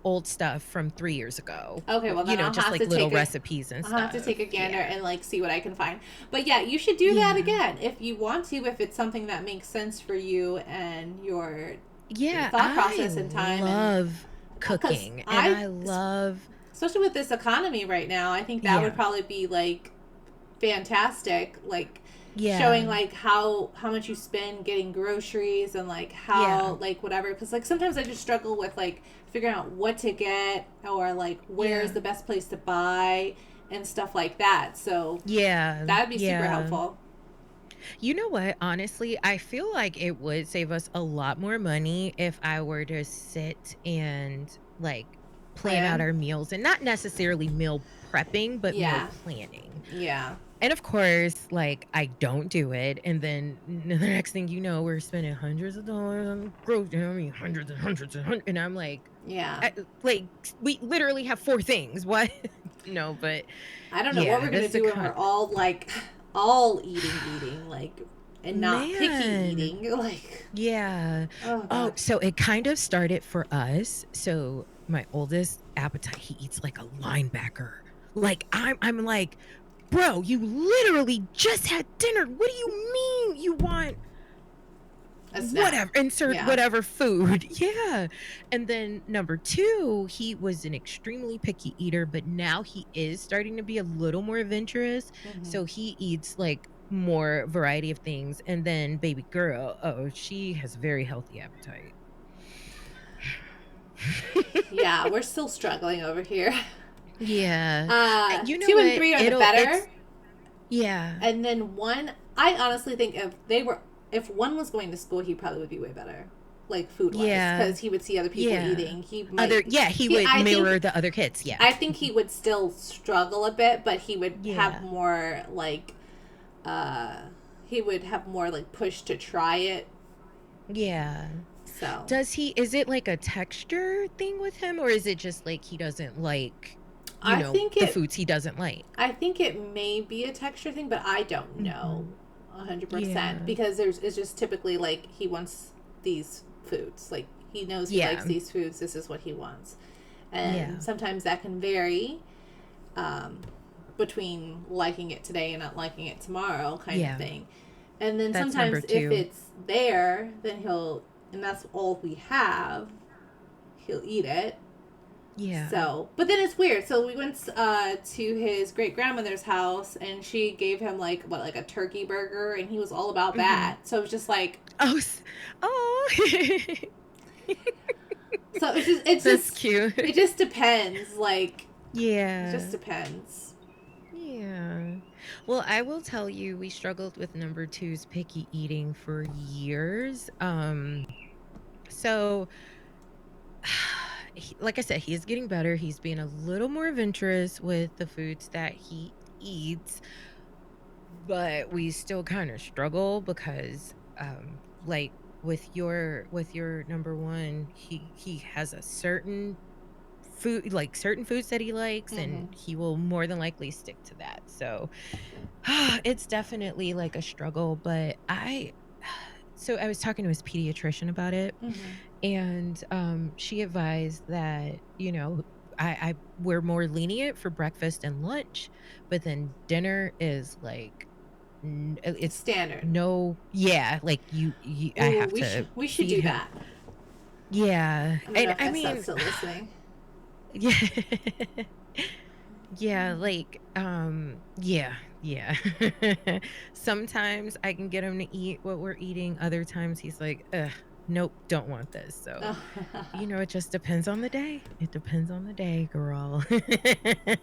old stuff from 3 years ago. Okay, well You then know, I'll just, have like, to little take a recipes and I'll have to stuff. take a gander Yeah. and like see what I can find. But yeah, you should do that Yeah. again if you want to, if it's something that makes sense for you and your Yeah, thought I process and time, and love because cooking, and I love especially with this economy right now, I think that would yeah. probably be like fantastic, like showing Yeah. like how much you spend getting groceries and like Yeah. how like whatever, because like sometimes I just struggle with like figuring out what to get or like where is Yeah. the best place to buy and stuff like that, so Yeah. that would be super Yeah. helpful. You know what? Honestly, I feel like it would save us a lot more money if I were to sit and, like, plan out Plan. our meals, and not necessarily meal prepping, but meal Yeah. planning. Yeah. And of course, like, I don't do it, and then the next thing you know, we're spending hundreds of dollars on groceries. I mean, hundreds and hundreds and hundreds, and I'm Yeah. like, we literally have 4 things. What? No, but I don't know what yeah, we're gonna that's the do when kind. we're all like all eating like, and not picky Man. eating like, Yeah. oh Oh, gosh. so it kind of started for us. So my oldest appetite, he eats like a linebacker. Like I'm like, bro, you literally just had dinner. What do you mean you want A snack. whatever, insert Yeah. whatever food? Yeah. And then number two, he was an extremely picky eater, but now he is starting to be a little more adventurous. Mm-hmm. So he eats like more variety of things. And then baby girl, oh, she has very healthy appetite. Yeah, we're still struggling over here. Yeah. You know Two and what? three are the better, Yeah. and then one. I honestly think if one was going to school, he probably would be way better, like food wise, Yeah. because he would see other people Yeah. eating. He might. He would I think. mirror the other kids. Yeah. I think he would still struggle a bit, but he would have Yeah. more like. Uh, he would have more like push to try it. Yeah. So Is it like a texture thing with him, or is it just like he doesn't like, I think the it. foods he doesn't like? I think it may be a texture thing, but I don't know Mhm. 100% Yeah. because it's just typically like he wants these foods. Like he knows he likes Yeah. these foods. This is what he wants, Yeah. and sometimes that can vary um, between liking it today and not liking it tomorrow, kind of Yeah. thing. And then That's sometimes number if 2. it's there, then and that's all we have, he'll eat it. Yeah. So, but then it's weird. So we went to his great grandmother's house, and she gave him like a turkey burger, and he was all about Mhm. that. So it was just like, Oh, oh. so That's cute. it just depends. Like it just Yeah. depends. Yeah. Well, I will tell you, we struggled with number two's picky eating for years. So like I said, he is getting better. He's being a little more adventurous with the foods that he eats, but we still kind of struggle because, like with your number one, he has a certain certain foods that he likes, and Mm-hmm. he will more than likely stick to that. So it's definitely like a struggle, but I was talking to his pediatrician about it, Mm-hmm. and she advised that, I we're more lenient for breakfast and lunch, but then dinner is like it's Standard. no, yeah, like I Ooh, have to we should feed do him. that. Yeah. I don't know And if I Estet's mean, still listening. yeah. Yeah, like, yeah, yeah. Sometimes I can get him to eat what we're eating. Other times he's like, ugh, nope, don't want this. So, it just depends on the day. It depends on the day, girl.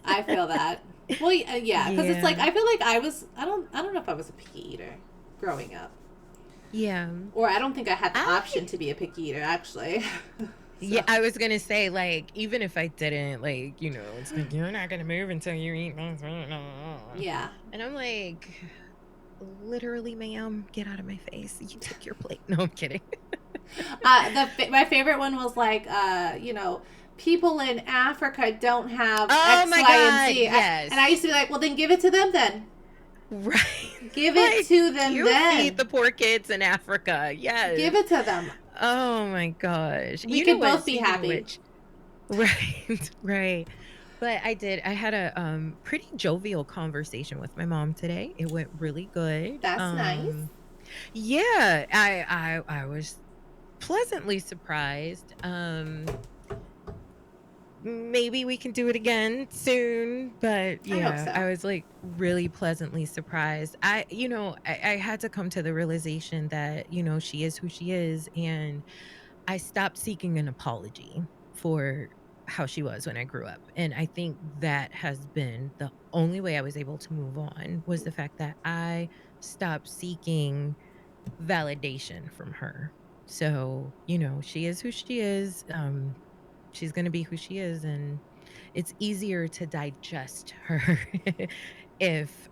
I feel that. Well, yeah, because it's like Yeah. I feel like I don't know if I was a picky eater growing up, Yeah. or I don't think I had the I option to be a picky eater actually. Yeah, So I was gonna say, like, even if I didn't, like, it's like, "You're not gonna move until you eat this." yeah, And I'm like, "Literally, ma'am, get out of my face. You take your plate." No, I'm kidding. my favorite one was like people in Africa don't have Oh X, my Y, and god, Z. And I used yes. to be like, well, then give it to them then. Right. Give it Like, to them you feed then. the poor kids in Africa, Give yes. it to them. Oh my gosh. We You know could what? both be Speaking of happy. which, right, right. But I had a, pretty jovial conversation with my mom today. It went really good. That's nice. Yeah, I was pleasantly surprised. Maybe we can do it again soon, but I hope yeah, so. I was, like, really pleasantly surprised. I had to come to the realization that, she is who she is, and I stopped seeking an apology for how she was when I grew up, and I think that has been the only way I was able to move on, was the fact that I stopped seeking validation from her. So, she is who she is, she's gonna be who she is, and it's easier to digest her if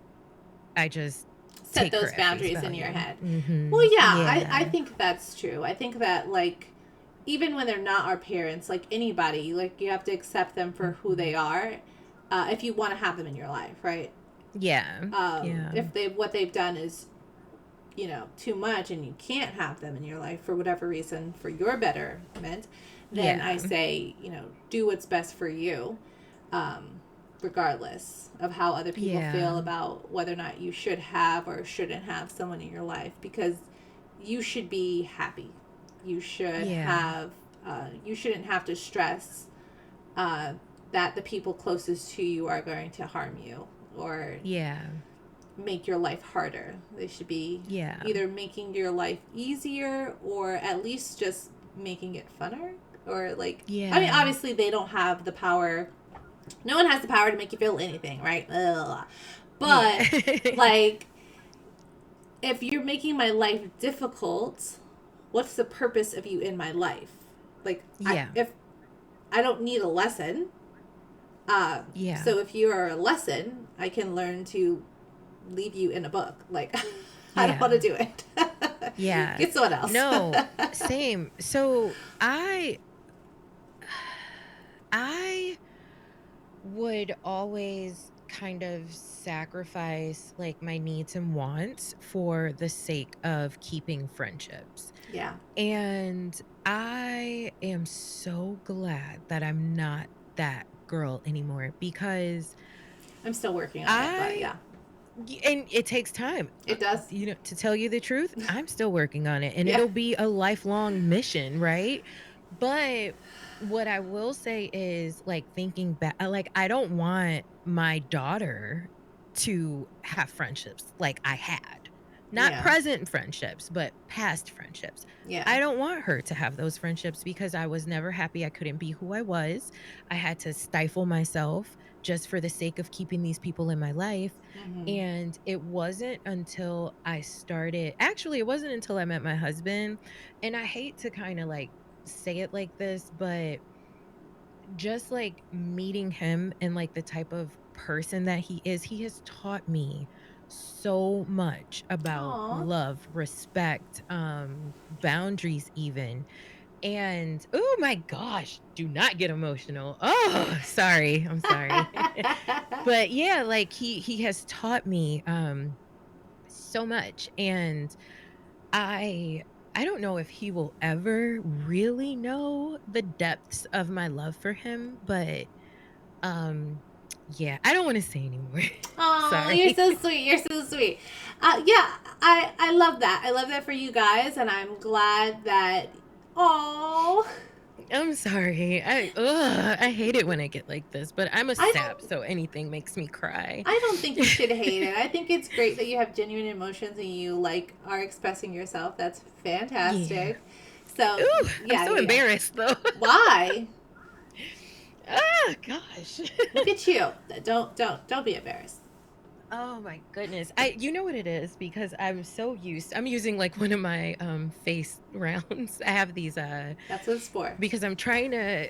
I just Set take her those at face boundaries in your value. head. Well, Mhm. yeah, I Yeah. think that's true. I think that, like, even when they're not our parents, like anybody, like, you have to accept them for who they Mhm. are if you want to have them in your life, right? Yeah. Yeah. If what they've done is, too much and you can't have them in your life for whatever reason, for your betterment, then I Yeah. say, do what's best for you. Um, Regardless of how other people feel Yeah. about whether or not you should have or shouldn't have someone in your life, because you should be happy. You should Yeah. have, you shouldn't have to stress uh, that the people closest to you are going to harm you or Yeah. make your life harder. They should be Yeah. either making your life easier or at least just making it funner. Or, like, I mean, Yeah. obviously, they don't have the power. No one has the power to make you feel anything, right? Ugh. Yeah. But, like, if you're making my life difficult, what's the purpose of you in my life? Like, Yeah. if I don't need a lesson, Yeah. so if you are a lesson, I can learn to leave you in a book. Like, I don't want to Yeah. do it. Yeah. Get someone else. No, same. So, I would always kind of sacrifice, like, my needs and wants for the sake of keeping friendships. Yeah, And I am so glad that I'm not that girl anymore, because I'm still working on it, but I yeah, and it takes time. it does. To tell you the truth, I'm still working on it, and Yeah, it'll be a lifelong mission, right? But what I will say is, like, thinking back, like, I don't want my daughter to have friendships like I had. Not yeah, present friendships, but past friendships. yeah. I don't want her to have those friendships because I was never happy I couldn't be who I was. I had to stifle myself just for the sake of keeping these people in my life. Hmm. And it wasn't until I started, actually, it wasn't until I met my husband. And I hate to kind of, like, say it like this, but just, like, meeting him and, like, the type of person that he has taught me so much about Aw. love, respect, boundaries even. And oh my gosh, do not get emotional. Oh, sorry. I'm sorry. But yeah, like, he has taught me so much, and I I don't know if he will ever really know the depths of my love for him, but um yeah, I don't want to say anymore. Oh, Sorry. you're so sweet. You're so sweet. Yeah, I love that. I love that for you guys, and I'm glad that. Oh, I'm sorry. I hate it when I get like this, but I'm a I sap, don't. so anything makes me cry. I don't think you should hate it. I think it's great that you have genuine emotions and you, like, are expressing yourself. That's Yeah. fantastic. So Ooh, I'm yeah, so yeah, yeah. embarrassed though. Why? Oh gosh. Look at you. Don't be embarrassed. Oh my goodness. You know what it is because I'm using like one of my face rounds. I have these That's what it's for. because I'm trying to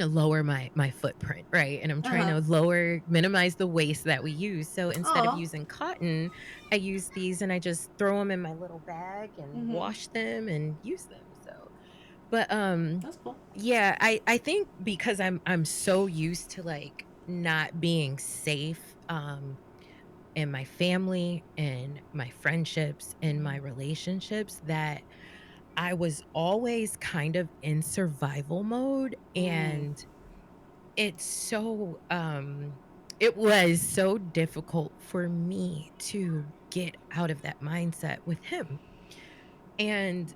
lower my footprint, right? And I'm Uh trying huh. to minimize the waste that we use. So instead of Oh. using cotton, I use these and I just throw them in my little bag and Mhm. wash them and use them. So, but That's cool. yeah, I think because I'm so used to like not being safe in my family and my friendships and my relationships that I was always kind of in survival mode Mm. and it was so difficult for me to get out of that mindset with him. And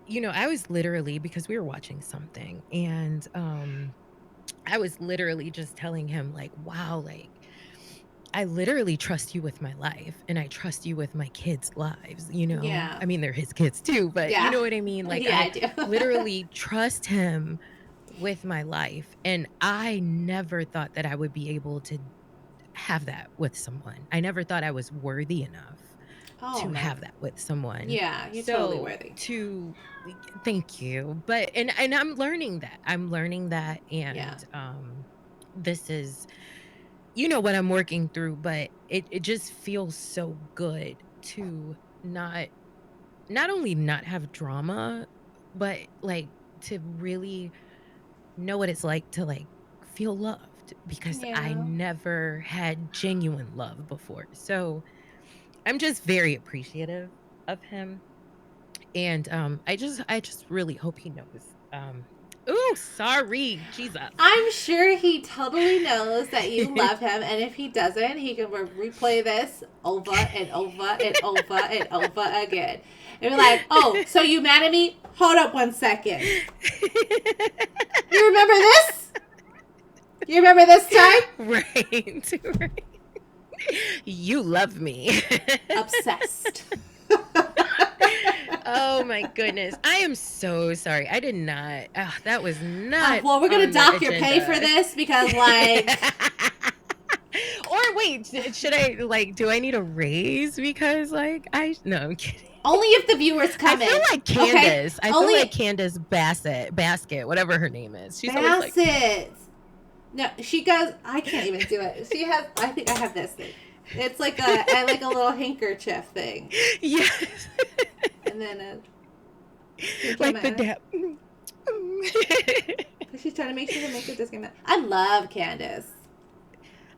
I was literally because we were watching something and I was literally just telling him like, "Wow, like I literally trust you with my life and I trust you with my kids' lives, you know? Yeah. I mean, they're his kids too, but you Yeah. know what I mean? Like Yeah, I I do. literally trust him with my life and I never thought that I would be able to have that with someone. I never thought I was worthy enough Oh to man. have that with someone. Yeah, you're totally So worthy. to thank you. But and I'm learning that. I'm learning that Yeah. and this is what I'm working through, but it just feels so good to not only not have drama, but like to really know what it's like to like feel loved because I Yeah. never had genuine love before. So I'm just very appreciative of him. And I just really hope he knows. Oh, sorry, Jesus. I'm sure he totally knows that you love him, and if he doesn't, he can replay this over and over and over and over again. And be like, oh, so you mad at me? Hold up 1 second. You remember this? You remember this time? Right. Right. You love me. Obsessed. Oh my goodness. I am so sorry. I did not. That was not Well, we're gonna on the dock your pay for agenda. this because, like, Or wait, should I like do I need a raise because like I no, I'm kidding. only if the viewers I come feel in. like Okay, Candace. I feel like only Candace Basket, whatever her name is. She's always like Bassett. No, she goes. I can't even do it. She has. I think I have this thing. It's like like a little handkerchief thing, yes. and then Like the Kickin. dap. She's trying to make sure to make it this game. I love Candace.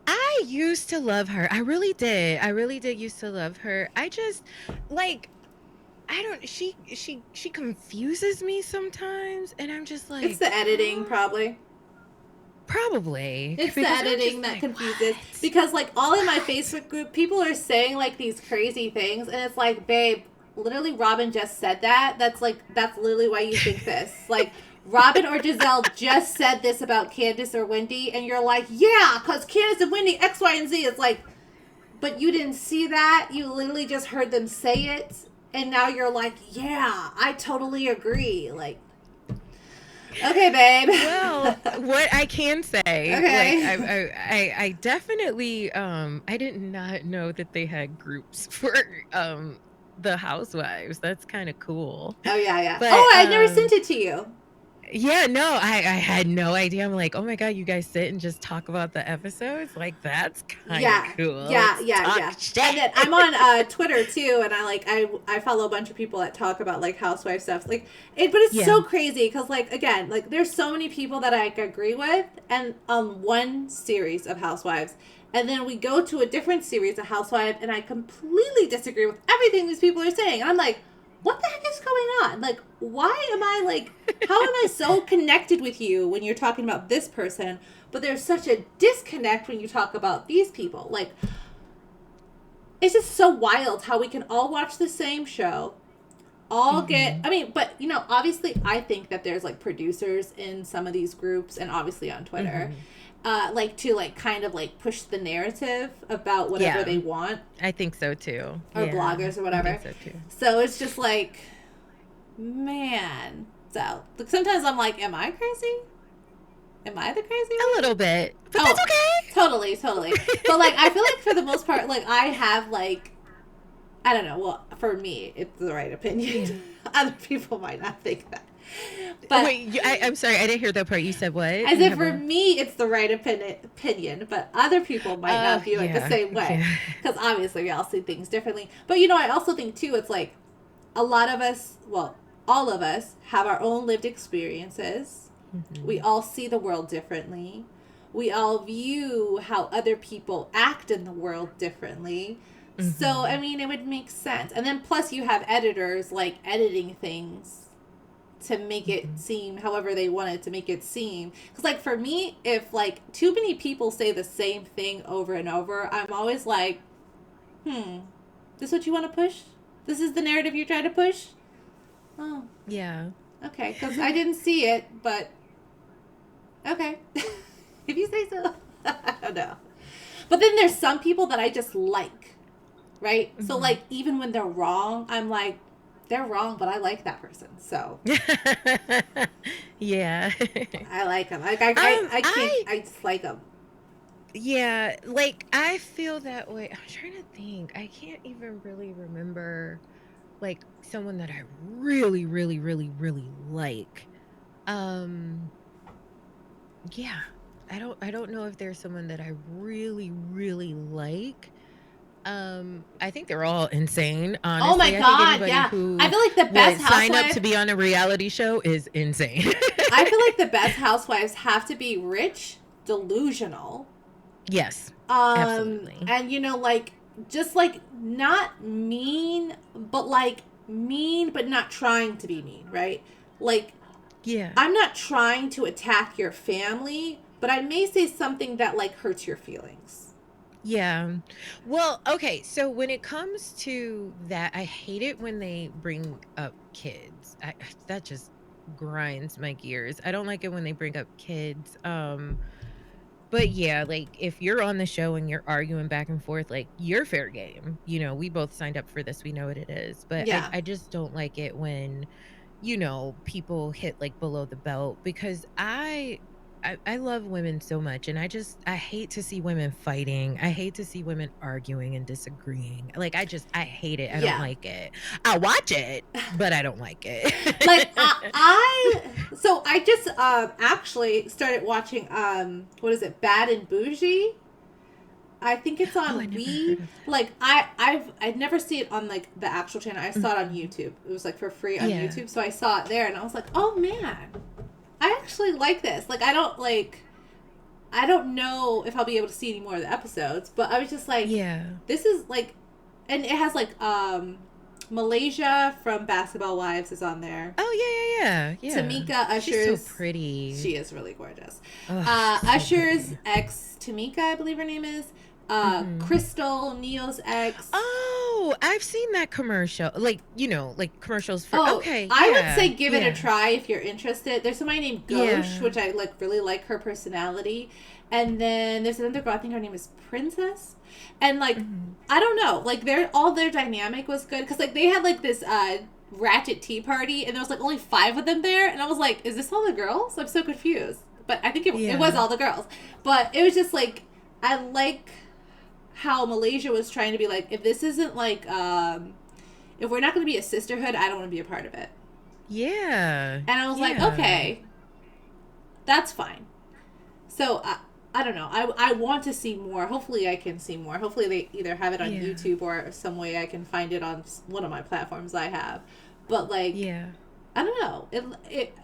I used to love her. I really did. I really did used to love her. I just like I don't she confuses me sometimes and I'm just It's like, the editing, probably. probably It's the because I'm editing just that like, confuses what? because, like, all in my What? Facebook group, people are saying like these crazy things, and it's like, babe, literally, Robin just said that. That's literally why you think this. Like, Robin or Giselle just said this about Candace or Wendy, and you're like, yeah, because Candace and Wendy X, Y, and Z. It's like, but you didn't see that. You literally just heard them say it, and now you're like, yeah, I totally agree. Like, okay, Well, babe. what I can say, like Okay. I definitely I did not know that they had groups for the housewives. That's kind of cool. Oh yeah, yeah. But Oh, I never sent it to you. yeah, no, I had no idea. I'm like, "Oh my god, you guys sit and just talk about the episodes? Like, that's kinda Yeah, cool. yeah, Let's yeah, talk yeah. shit." And then I'm on Twitter too, and I follow a bunch of people that talk about like housewife stuff. Like but it's Yeah. so crazy because, like, again, like, there's so many people that I agree with, and on one series of housewives, and then we go to a different series of housewives, and I completely disagree with everything these people are saying. And I'm like, what the heck is going on? Like, why am I like, how am I so connected with you when you're talking about this person, but there's such a disconnect when you talk about these people? Like, it's just so wild how we can all watch the same show, all get, Mhm. I mean, but obviously, I think that there's like producers in some of these groups, and obviously on Twitter, Mhm. like, to like kind of like push the narrative about whatever Yeah, they want, I think so too. or Yeah, bloggers or I whatever. think so too. So it's just like, man. So like sometimes I'm like, am I crazy? Am I the crazy A one? little bit, but that's Oh, okay. totally, totally. But like, I feel like for the most part, like I have like, I don't know. Well, for me, it's the right Yeah. opinion. Other people might not think that, but Wait, I'm sorry, I didn't hear that part. You said what? as You if have for a me, it's the right opinion, but other people might not view it the yeah, same way. yeah. Because obviously, we all see things differently. But you know, I also think too, it's like a lot of us, well, all of us have our own lived experiences. We Mhm. all see the world differently. We all view how other people act in the world differently. So, I Mhm. mean, it would make sense. And then plus, you have editors like editing things to make it Mhm. seem however they want it to make it seem. Because, like, for me, if like too many people say the same thing over and over, I'm always like, this is what you want to push? This is the narrative you're trying to push? Oh, Yeah. okay. Because I didn't see it, but okay. If you say so. I don't know. But then there's some people that I just like, right? So, Mhm. like, even when they're wrong, I'm like, they're wrong, but I like that person. So, Yeah. I like them. Like, I can't, I I just like them. yeah, like I feel that way. I'm trying to think. I can't even really remember like someone that I really, really, really, really like. Um, yeah. I don't know if there's someone that I really, really like. I think they're all insane, Oh my honestly. I think God, anybody yeah. I who feel like the best would sign up housewives, to be on a reality show is insane. I feel like the best housewives have to be rich, delusional, Yes, absolutely. and you know, like, just like not mean, but like mean, but not trying to be mean, right? Like, Yeah. I'm not trying to attack your family, but I may say something that like hurts your feelings. Yeah. Well, okay, so when it comes to that, I hate it when they bring up kids. That just grinds my gears. I don't like it when they bring up kids. But yeah, like if you're on the show and you're arguing back and forth, like you're fair game. We both signed up for this. We know what it is. But I Yeah. I just don't like it when people hit like below the belt because I love women so much and I hate to see women fighting. I hate to see women arguing and disagreeing. Like I hate it. I don't Yeah. like it. I watch it, but I don't like Like it. so I just actually started watching what is it, Bad and Bougie. I think it's Oh, I on never Wii. heard of that. Like I'd never see it on like the actual channel. I saw it on Mhm. YouTube. It was like for free on Yeah. YouTube, so I saw it there, and I was like, oh man, I actually like this. Like I don't know if I'll be able to see any more of the episodes, but I was just like, Yeah. this is like, and it has like Malaysia from Basketball Wives is on there. Oh, yeah, yeah, yeah, yeah. Tamika She's so Usher's, pretty. she is really gorgeous. Oh, she's so Usher's pretty. ex Tamika, I believe her name is. Mhm. Crystal, Neo's ex. Oh, I've seen that commercial. Like commercials for Oh, okay, I would yeah, say give it a yeah, try if you're interested. There's somebody named Ghosh, yeah. which I like really like her personality. And then there's another girl, I think her name is Princess. And like Mhm. I don't know, like their dynamic was good cuz like they had like this ratchet tea party and there was like only 5 of them there and I was like, is this all the girls? I'm so confused. But I think it was Yeah. all the girls. But it was just like I like how Malaysia was trying to be like, if this isn't like if we're not going to be a sisterhood, I don't want to be a part of it. Yeah. And I was like, Yeah. okay, that's fine. So I don't know. I want to see more. Hopefully, I can see more. Hopefully, they either have it on Yeah. YouTube or some way I can find it on one of my platforms I have. But like, Yeah. I don't know.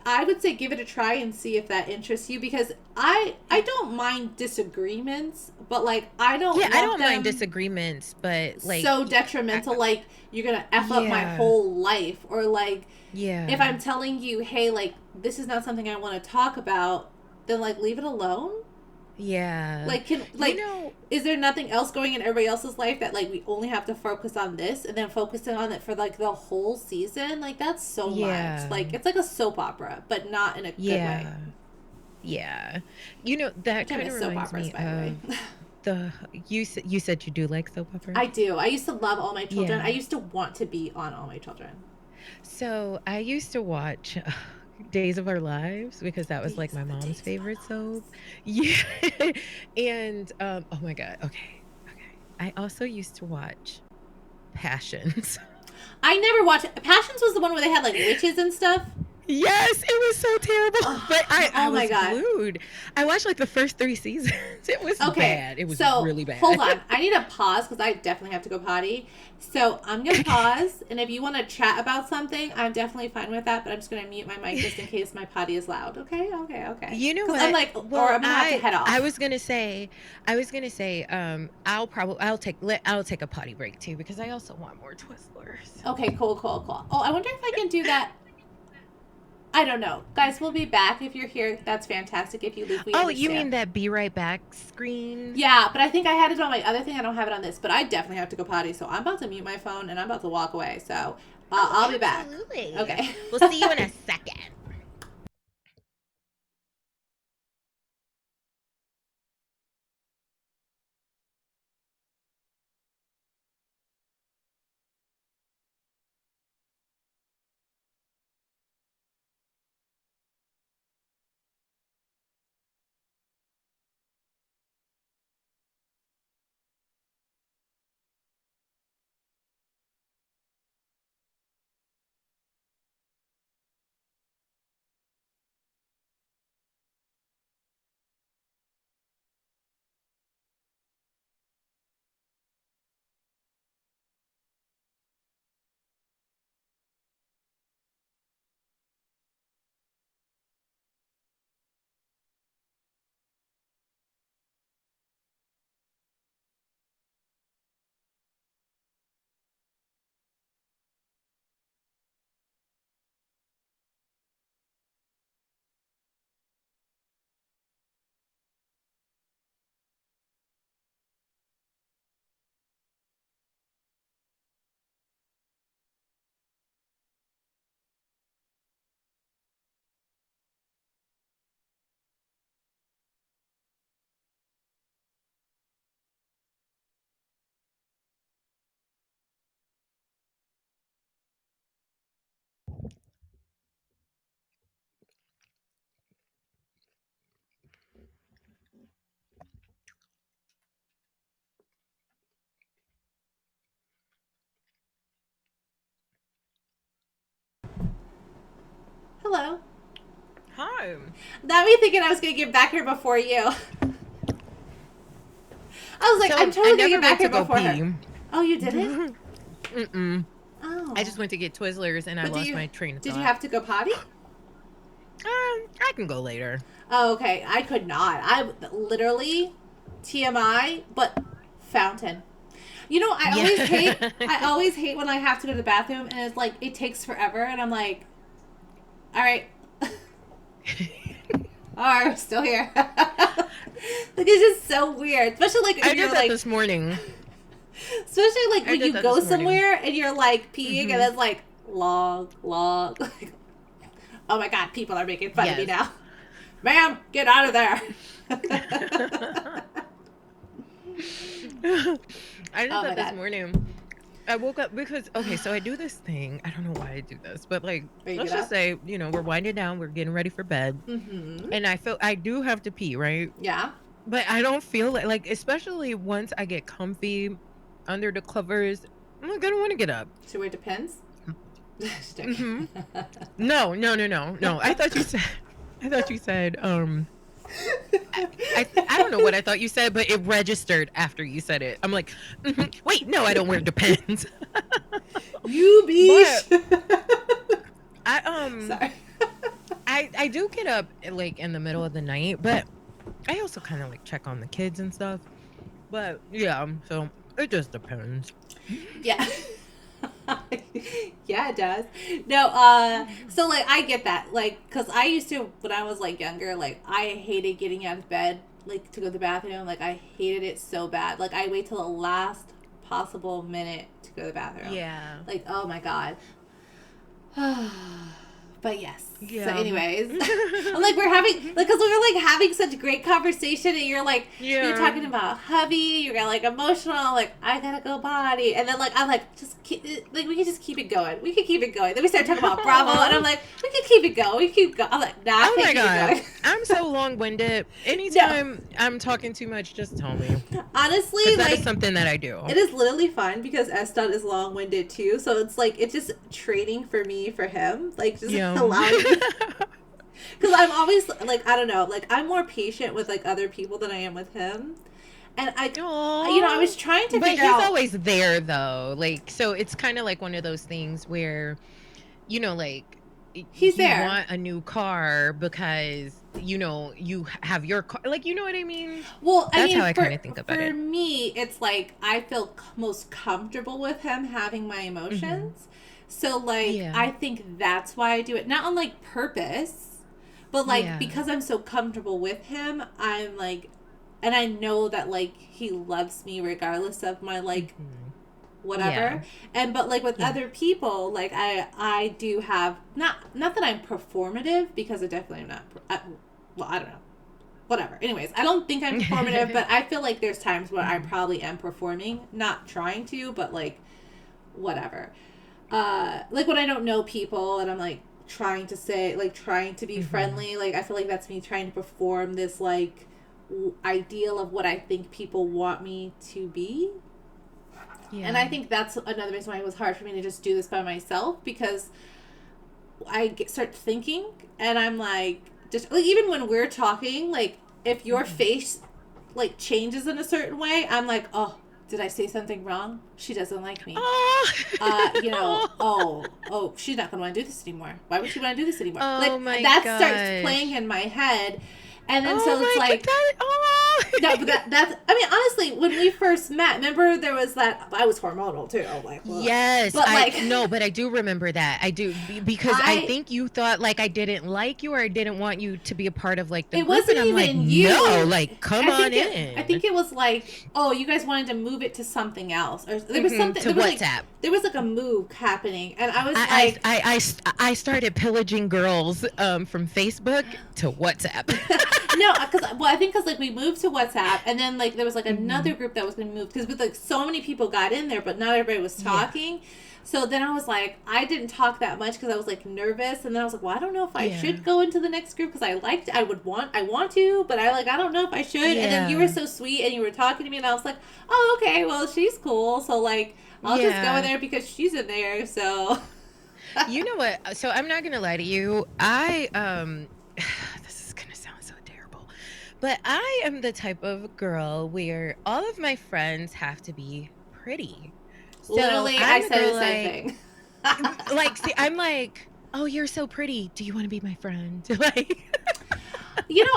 I would say give it a try and see if that interests you because I Yeah. don't mind disagreements, but like I don't Yeah, I want don't mind them disagreements, but so detrimental like you're gonna f up my yeah. whole life or like if Yeah. I'm telling you hey like this is not something I want to talk about then like leave it alone Yeah. like can You like know, is there nothing else going in everybody else's life that like we only have to focus on this and then focusing on it for like the whole season like that's so much yeah. like it's like a soap opera but not in a good way Yeah. Yeah. That which I kind of miss soap reminds operas me by the way. of you said you do like soap I operas? do. I used to love All My Children. I Yeah. used to want to be on All My Children. So I used to watch. Days of Our Lives because that was like These my are the mom's days of favorite our soap. lives. Yeah. And oh my god. Okay. Okay. I also used to watch Passions. I never watched. Passions was the one where they had like witches and stuff. Yes, it was so terrible, but I Oh my was god. glued. I watched like the first 3 seasons. It was Okay, bad. It was so really hold bad. on. I need to pause because I definitely have to go potty. So I'm gonna pause, and if you want to chat about something, I'm definitely fine with that. But I'm just gonna mute my mic just in case my potty is loud. Okay, okay, okay. You know Because I'm what? like, or Well, I'm gonna have to head I off. was gonna say, I'll take a potty break too because I also want more Twizzlers. Okay, cool, cool, cool. Oh, I wonder if I can do that. I don't know, guys. We'll be back. If you're here, that's fantastic. If you leave, we Oh, you understand. mean that be right back screen? Yeah, but I think I had it on my other thing. I don't have it on this, but I definitely have to go potty. So I'm about to mute my phone and I'm about to walk away. So Oh, I'll be back. absolutely. Okay. We'll see you in a second. Hello. Hi. Not me thinking I was going to get back here before you. I was like, I'm So I totally going to never get back went here to go before her. pee. Oh, you didn't? Mm-mm. I Oh. just went to get Twizzlers and I But lost my train of did you thought. have to go potty? I can go later. Oh, okay. I could not. I literally TMI, but fountain. You know, Yeah. I always hate when I have to go to the bathroom and it's like it takes forever and I'm like, all right. All right, we're still here. Like it's just so weird, especially like I if did you're that like, this morning. especially like I when did you that go this morning. somewhere and you're like peeing and Hmm. it's like long, long. Like, oh my god, people are making fun of me Yes. now. Ma'am, get out of there. I did Oh my that this god. morning. I woke up because okay, so I do this thing. I don't know why I do this, but like Where you let's get just up? say, we're winding down, we're getting ready for bed, Mm-hmm. and I do have to pee, right? Yeah. But I don't feel like especially once I get comfy under the covers, I'm not gonna want to get up. So where it depends? Just joking. Hmm. No, no, no, no, no. I thought you said I don't know what I thought you said, but it registered after you said it. I'm like, wait, no, I don't wear Depends. You But beach. I Sorry. I do get up like in the middle of the night, but I also kind of like check on the kids and stuff. But yeah, so it just depends. Yeah. Yeah, it does. No, so like I get that. Like, cause I used to when I was like younger, like I hated getting out of bed, like to go to the bathroom. Like I hated it so bad. Like I wait till the last possible minute to go to the bathroom. Yeah. Like, oh my god. But yes. So, Yeah. anyways, I'm like, we're having, like, because we were, like, having such great conversation, and you're, like, you're Yeah. talking about hubby, you're, like, emotional, like, I gotta go body. And then, like, I'm like, just keep, like, we can just keep it going. We can keep it going. Then we start talking about Bravo, and I'm like, we can keep it going. We can keep going. I'm like, nah, I Oh can't my keep it god. going. I'm so long-winded. No. Anytime I'm talking too much, just tell me. Honestly, Because that is like, something that I do. it is literally fun because Eston is long winded too. So it's like, it's just training for me for him. Like, just Yeah. allowing me. Because I'm always, like, I don't know. Like, I'm more patient with, like, other people than I am with him. And I Aww. was trying to But figure he's out. always there though. Like, so it's kind of like one of those things where, like He's you there. want a new car because you have your car. Like, you know what I mean? Well, I That's how mean, I kind of think about for it. me, it's like I feel most comfortable with him having my Hmm. emotions. So, like, Yeah. I think that's why I do it. Not on, like, purpose, but, like, Yeah. because I'm so comfortable with him, I'm like, and I know that, like, he loves me regardless of my, like, Hmm. Yeah. whatever. And but, like, with Yeah. other people, like, I do have, not that I'm performative, because I definitely am not. Well, I don't know, whatever. Anyways, I don't think I'm performative, but I feel like there's times where I Mhm. probably am performing, not trying to, but, like, whatever. Like, when I don't know people and I'm, like, trying to say, like, trying to be Mhm. friendly, like, I feel like that's me trying to perform this, like, ideal of what I think people want me to be. And Yeah. I think that's another reason why it was hard for me to just do this by myself, because start thinking, and I'm like, just, like, even when we're talking, like, if your Mhm. face, like, changes in a certain way, I'm like, oh, did I say something wrong? She doesn't like me. Oh. She's not gonna want to do this anymore. Why would she want to do this anymore? Oh Like, my that starts playing gosh. in my head, and then Oh so it's my god. like, Oh. no, but that's. I mean, honestly, when we first met, remember there was that. I was hormonal too. Like, ugh. Yes, But, I like, no, but I do remember that. I do because I I. think you thought like I didn't like you or I didn't want you to be a part of like the It group wasn't and I'm like, even "No, you. like come on I in." think it was like, oh, you guys wanted to move it to something else, or there was something. To WhatsApp. There was, like, a move happening, and I was I, like, I, I, I, I started pillaging girls from Facebook to WhatsApp. no, because, well, I think because, like, we moved to WhatsApp, and then, like, there was, like, another Mhm. group that was going to move, because with, like, so many people got in there, but not everybody was Yeah. talking. So then I was like, I didn't talk that much because I was, like, nervous, and then I was like, well, I don't know if I Yeah. should go into the next group, because I want to, but I don't know if I should. And then you were Yeah. so sweet, and you were talking to me, and I was like, oh, okay, well, she's cool, so, like, I'll just go in Yeah. there because she's in there. So You know what? So I'm not gonna lie to you. I this is gonna sound so terrible. But I am the type of girl where all of my friends have to be pretty. So literally, I I'm the say girl the same thing. see, I'm like, oh, you're so pretty. Do you want to be my friend? Like,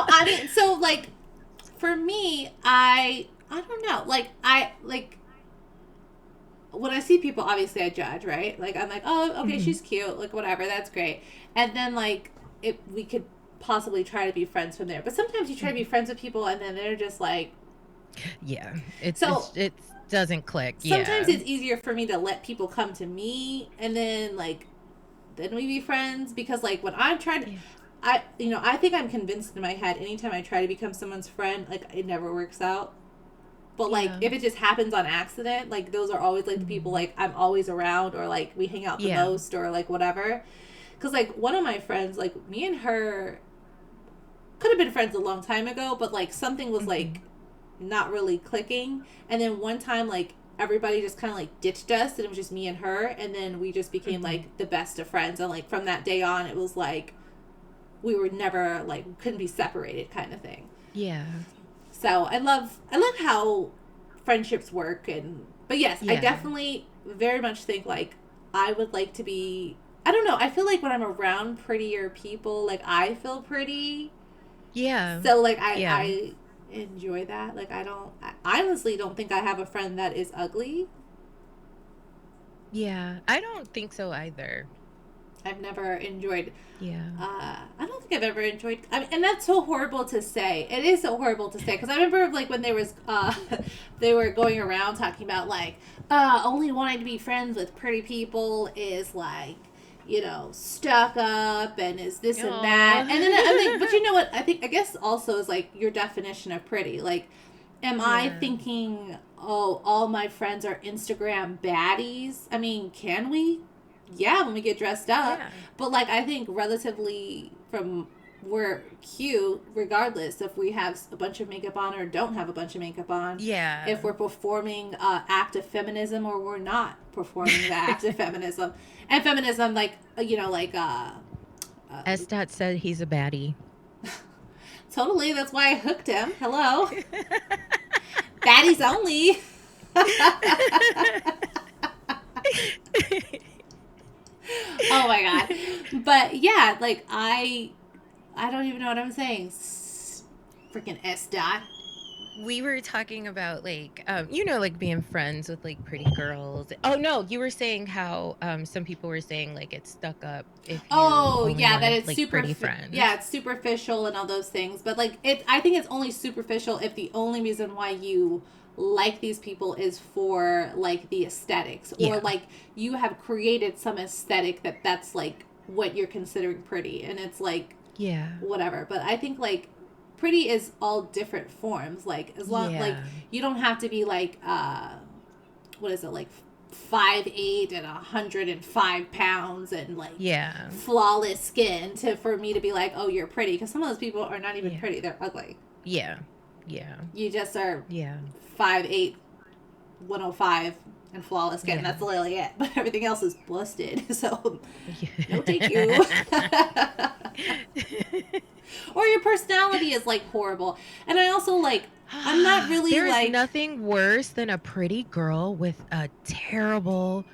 I mean, so, like, for me, I don't know. Like, I like when I see people, obviously I judge, right? Like, I'm like, oh, okay, mhm. she's cute, like, whatever, that's great. And then, like, we could possibly try to be friends from there. But sometimes you try to be Mhm. friends with people, and then they're just like, Yeah, it's so. it doesn't click. Sometimes Yeah, it's easier for me to let people come to me, and then, like, then we be friends, because, like, when I'm trying to, yeah, I think I'm convinced in my head, anytime I try to become someone's friend, like, it never works out. But, like, yeah, if it just happens on accident, like, those are always, like, the people, mhm. like, I'm always around, or, like, we hang out the Yeah, most, or, like, whatever. Because, like, one of my friends, like, me and her could have been friends a long time ago, but, like, something was, like, mhm. not really clicking. And then one time, like, everybody just kind of, like, ditched us, and it was just me and her. And then we just became, Mhm. like, the best of friends. And, like, from that day on, it was, like, we were never, like, couldn't be separated, kind of thing. Yeah, So I love how friendships work. And but yes, I yeah, definitely very much think, like, I would like to be, I don't know, I feel like when I'm around prettier people, like, I feel pretty. yeah, So, like, yeah. I enjoy that. Like, I honestly don't think I have a friend that is ugly. Yeah, I don't think so either. I've never enjoyed. Yeah. I don't think I've ever enjoyed. I mean, and that's so horrible to say. It is so horrible to say, because I remember, like, when there was, they were going around talking about, like, only wanting to be friends with pretty people is, like, stuck up and is this and that. And then I'm like, but Aw. you know what? I guess also is like your definition of pretty. Like, am I Yeah. thinking, oh, all my friends are Instagram baddies? I mean, can we? Yeah, when we get dressed up. Yeah. But like, I think relatively from we're cute regardless if we have a bunch of makeup on or don't have a bunch of makeup on, Yeah. if we're performing act of feminism or we're not performing the act of feminism. And feminism, like, uh S. Dot said he's a baddie. totally, that's why I hooked him. Hello. Baddies only. Oh my god. But yeah, like I don't even know what I'm saying. Freaking S dot. We were talking about like like being friends with like pretty girls. Oh no, you were saying how some people were saying like it's stuck up if you Oh only yeah, that wanted it's like pretty yeah, friends. it's superficial and all those things. But like I think it's only superficial if the only reason why you like these people is for like the aesthetics, or Yeah. like you have created some aesthetic that's like what you're considering pretty, and it's like Yeah. whatever. But I think like pretty is all different forms. Like as long like Yeah. you don't have to be like what is it, like 5'8" and 105 pounds and like Yeah. flawless skin to for me to be like, oh, you're pretty, because some of those people are not even Yeah. pretty, they're ugly. Yeah. Yeah. You just are Yeah. 5'8", 105 and flawless skin. Yeah. That's literally it. But everything else is busted. So no thank you. Yeah. Or your personality is like horrible. And I also like, I'm not really There is like, nothing worse than a pretty girl with a terrible,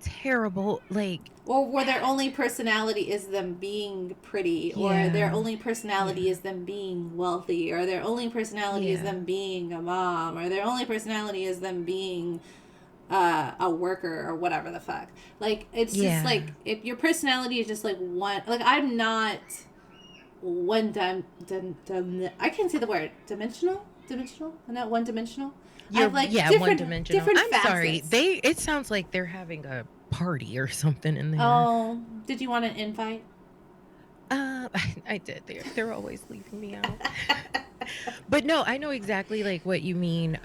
terrible, like, or where their only personality is them being pretty, or their yeah, only personality yeah, is them being wealthy, or their only personality is yeah, them being a mom, or their only personality is them being a worker or whatever the fuck. Like it's just yeah. like if your personality is just like one. Like I'm not one I can't say the word dimensional. Dimensional. I'm not one dimensional. I have like Yeah, one different dimensional. different I'm sorry. facets. It sounds like they're having a party or something in there. Oh, did you want an invite? I did. They're always leaving me out. But no, I know exactly like what you mean.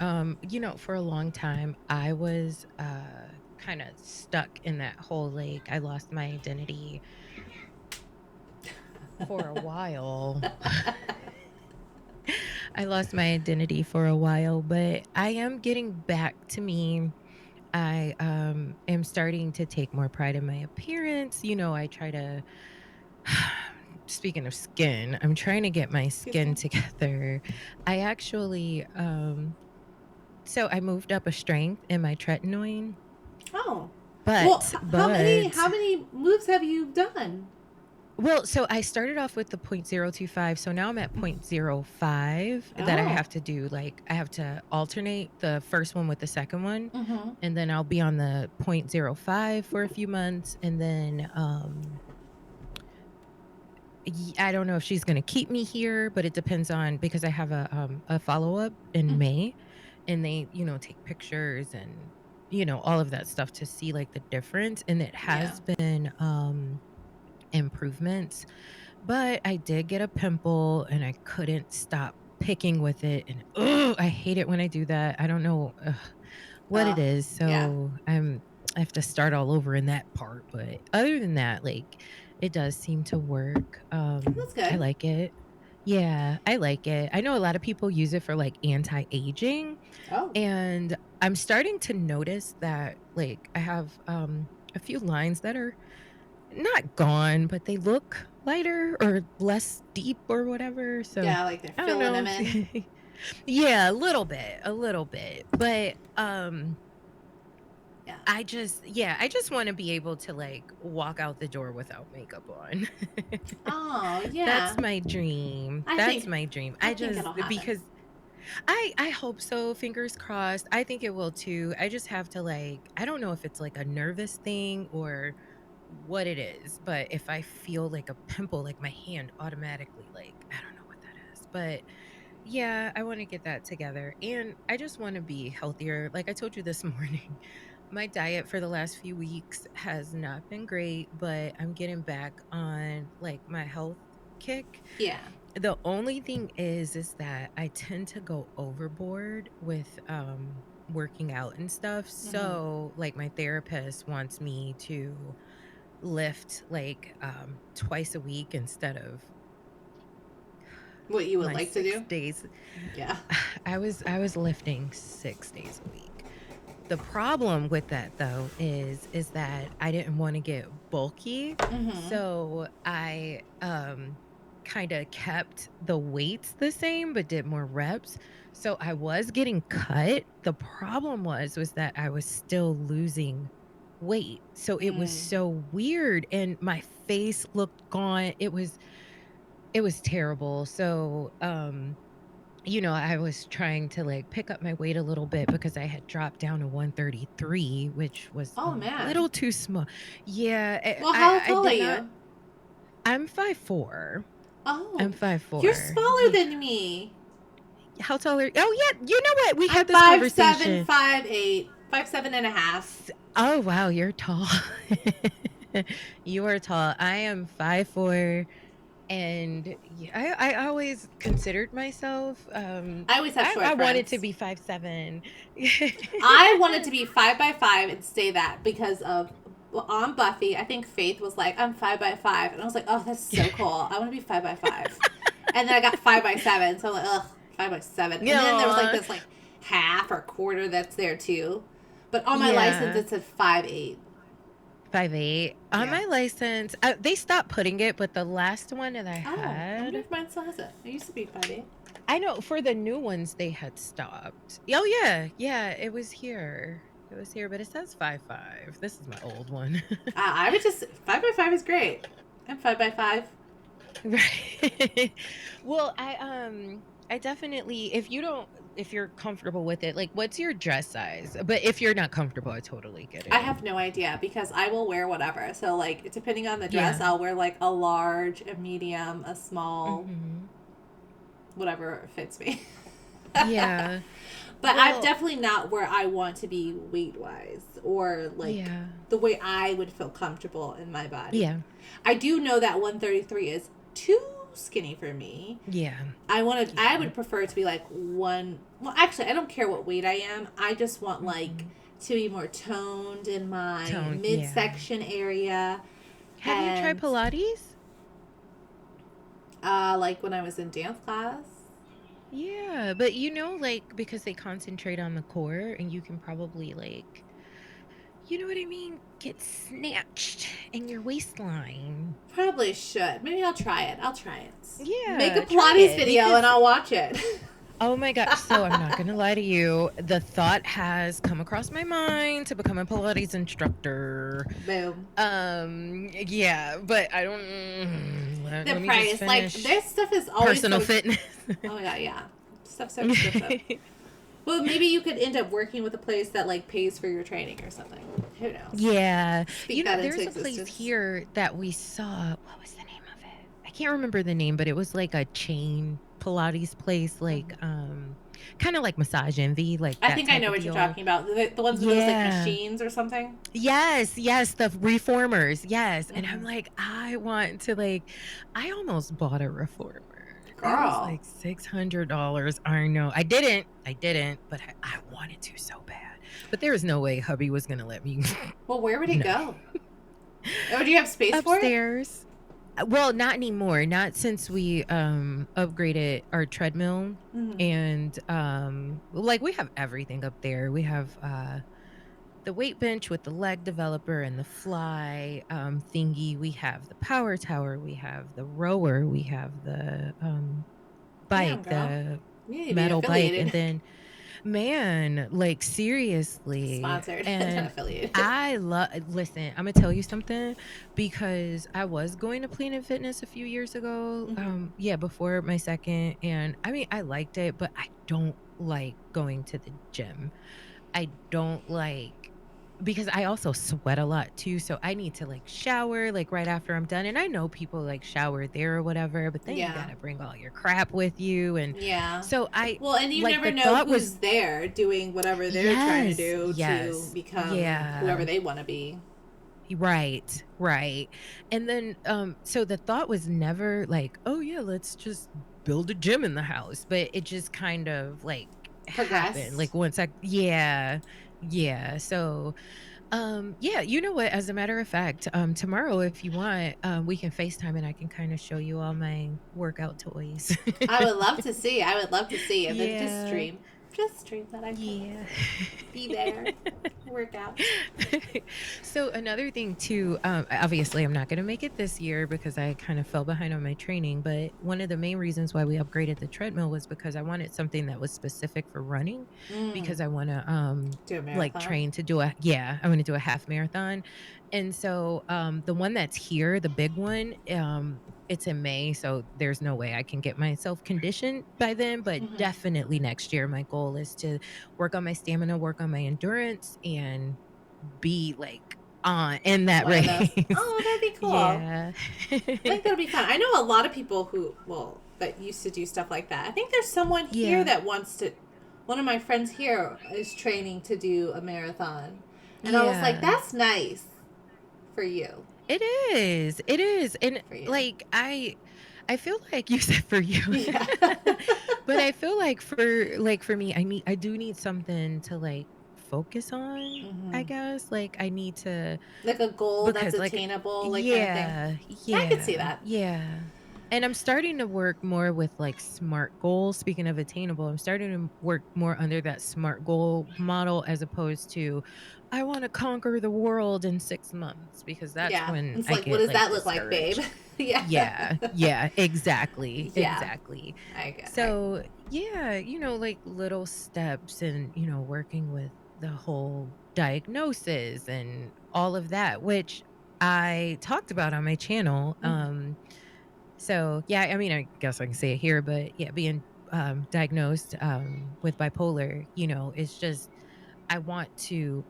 For a long time I was kind of stuck in that whole like I lost my identity for a while. I lost my identity for a while, but I am getting back to me. I am starting to take more pride in my appearance. I try to speaking of skin, I'm trying to get my Excuse skin me. together. I actually so I moved up a strength in my tretinoin, Oh, well, but how many but how many moves have you done? well, so I started off with the 0.025, so now I'm at 0.05 that I Oh, have to do, like, I have to alternate the first one with the second one, mm-hmm. and then I'll be on the 0.05 for a few months, and then, I don't know if she's gonna keep me here, but it depends on because I have a follow-up in May, and they, take pictures and, all of that stuff to see, like, the difference, and it Yeah. has been, improvements. But I did get a pimple and I couldn't stop picking with it, and I hate it when I do that. I don't know what it is. Yeah. So I have to start all over in that part. But other than that, like it does seem to work. That's I good. like it. Yeah, I like it. I know a lot of people use it for like anti-aging, Oh. and I'm starting to notice that like I have a few lines that are not gone, but they look lighter or less deep or whatever, so Yeah, like they're I don't filling them know. in. Yeah, a little bit, but, Yeah. I just wanna be able to, like, walk out the door without makeup on. Oh, yeah. That's my dream, I that's think my dream. I think it'll happen. Because I hope so, fingers crossed. I think it will too. I just have to, like I don't know if it's, like, a nervous thing or what it is, but if I feel like a pimple, like my hand automatically, like, I don't know what that is. But yeah, I want to get that together. And I just want to be healthier. Like I told you this morning, My diet for the last few weeks has not been great, but I'm getting back on like my health kick. Yeah. The only thing is that I tend to go overboard with working out and stuff. Mm-hmm. So like my therapist wants me to lift like twice a week instead of What you would my like to 6 do? days. Yeah. I was lifting 6 days a week. The problem with that though is that I didn't want to get bulky. Mm-hmm. So I kind of kept the weights the same but did more reps. So I was getting cut. The problem was that I was still losing weight. So it was Mm. so weird and my face looked gone. It was terrible. So I was trying to like pick up my weight a little bit because I had dropped down to 133, which was a Oh man. little too small. Yeah, Well, how I tall are did not. you? I'm 5'4". I'm Oh, five you're four. smaller Yeah. than me. How tall are you? Oh yeah, you know what? We I'm had this 5'7", conversation. 5'8", 5'7.5". Oh wow, you're tall. You are tall. I am 5'4". And yeah, I always considered myself. I always have I short wanted to friends. be 5'7". I wanted to be 5'5" and stay that because of on Buffy. I think Faith was like, "I'm 5'5", and I was like, "Oh, that's so cool. I want to be 5'5". And then I got 5'7", so I'm like, "Ugh, 5'7". And then there was like Yeah. this like half or quarter that's there too, but on my license Yeah. it said 5'8". 5'8". On Yeah. my license, they stopped putting it, but the last one that I Oh, I wonder had, if mine still has it. It used to be 5'8". I know for the new ones they had stopped. Oh yeah, yeah, it was here. It was here, but it says 5'5". This is my old one. I would just 5'5" is great. I'm 5'5". Right. Well, I definitely if you're comfortable with it, like what's your dress size? But if you're not comfortable, I totally get I it. have no idea because I will wear whatever. So like depending on the dress, Yeah. I'll wear like a large, a medium, a small, Mhm. whatever fits me. Yeah. But I'm Well, definitely not where I want to be weight wise or like yeah. the way I would feel comfortable in my body. Yeah. I do know that 133 is too skinny for me. Yeah. I Yeah. would prefer to be like one. Well, actually, I don't care what weight I am. I just want like Mhm. to be more toned in my Tone, yeah. midsection area, Have you tried and Pilates? like when I was in dance class. Yeah, but like because they concentrate on the core and you can probably like, you know what I mean? Get snatched in your waistline. Probably should. Maybe I'll try it. I'll try it. Make a Yeah, try Pilates it video and because I'll watch it. oh my gosh, so I'm not gonna lie to you. The thought has come across my mind to become a Pilates instructor. Boom. Yeah, but I don't The let me just price, like finish their stuff is always personal so. fitness. Oh my god, yeah, stuff's so expensive. Well, maybe you could end up working with a place that like pays for your training or something. Who knows? Yeah. Speak that into There's a place existence. here that we saw. What was the name of it? I can't remember the name, but it was like a chain Pilates place, like Mhm. kind of like Massage Envy, like I that think I type know of what you're deal. talking about. The ones with those like Yeah. machines or something. Yes, yes, the reformers. Yes. And I'm Mm-hmm. like, I want to like I almost bought a reformer. It was Girl, like $600. I know. I didn't, but I wanted to so bad. But there was no way hubby was gonna let me. well, where would it No. go? Oh, do you have space for it? Upstairs. Well, not anymore. Not since we upgraded our treadmill Mm-hmm. and like we have everything up there. We have the weight bench with the leg developer and the fly thingy. We have the power tower, we have the rower, we have the Damn, bike, girl, the you need to be metal bike, and affiliated. then man, like seriously. Sponsored, not And affiliated. I love listen, I'm gonna tell you something because I was going to Planet Fitness a few years ago. Mm-hmm. Yeah, before my second. And I mean I liked it, but I don't like going to the gym. I don't like because I also sweat a lot too, so I need to, like, shower, like, right after I'm done, and I know people, like, shower there or whatever, but then you Yeah. gotta bring all your crap with you, and Yeah. so I Well, and you like, never the know thought was who's there doing whatever they're trying to yes, do to yes, become whoever yeah. they want to be. Right, right. And then, so the thought was never like, "Oh, yeah, let's just build a gym in the house," but it just kind of, like, happened, Progress. like, once I yeah, yeah, so, yeah, you know what? As a matter of fact, tomorrow, if you want, we can FaceTime and I can kinda show you all my workout toys. I would love to see. I would love to see. And then just Yeah, stream. Just stream that I can yeah. be there. Work out. So another thing too, obviously I'm not going to make it this year because I kind of fell behind on my training, but one of the main reasons why we upgraded the treadmill was because I wanted something that was specific for running Mm. because I want to Do a like marathon. train to do a yeah, I want to do a half marathon. And so the one that's here, the big one, it's in May, so there's no way I can get myself conditioned by then, but Mm-hmm. definitely next year my goal is to work on my stamina, work on my endurance, and be like on in that One of those. race. Oh, that'd be cool. Yeah. I think that'd be fun. I know a lot of people who, well, that used to do stuff like that. I think there's someone here Yeah. that wants to. One of my friends here is training to do a marathon, and I was like, Yeah. "That's nice for you, It is. It is. And for you." like I feel like you said for you. Yeah. But I feel like for me I do need something to like focus on, I Hmm. guess. Like I need to Like a goal that's because like attainable, like kind of thing. yeah, Yeah, I could see yeah, that. yeah. And I'm starting to work more with like SMART goals. Speaking of attainable, I'm starting to work more under that SMART goal model as opposed to I want to conquer the world in 6 months because that's Yeah, when it's I like, what get does like that look like, babe? discouraged. Yeah. Yeah, yeah, exactly, Yeah. exactly. I get. I. So, yeah, like little steps and, working with the whole diagnosis and all of that, which I talked about on my channel. Mhm. So yeah, I mean, I guess I can say it here, but yeah, being diagnosed with bipolar, is just I want to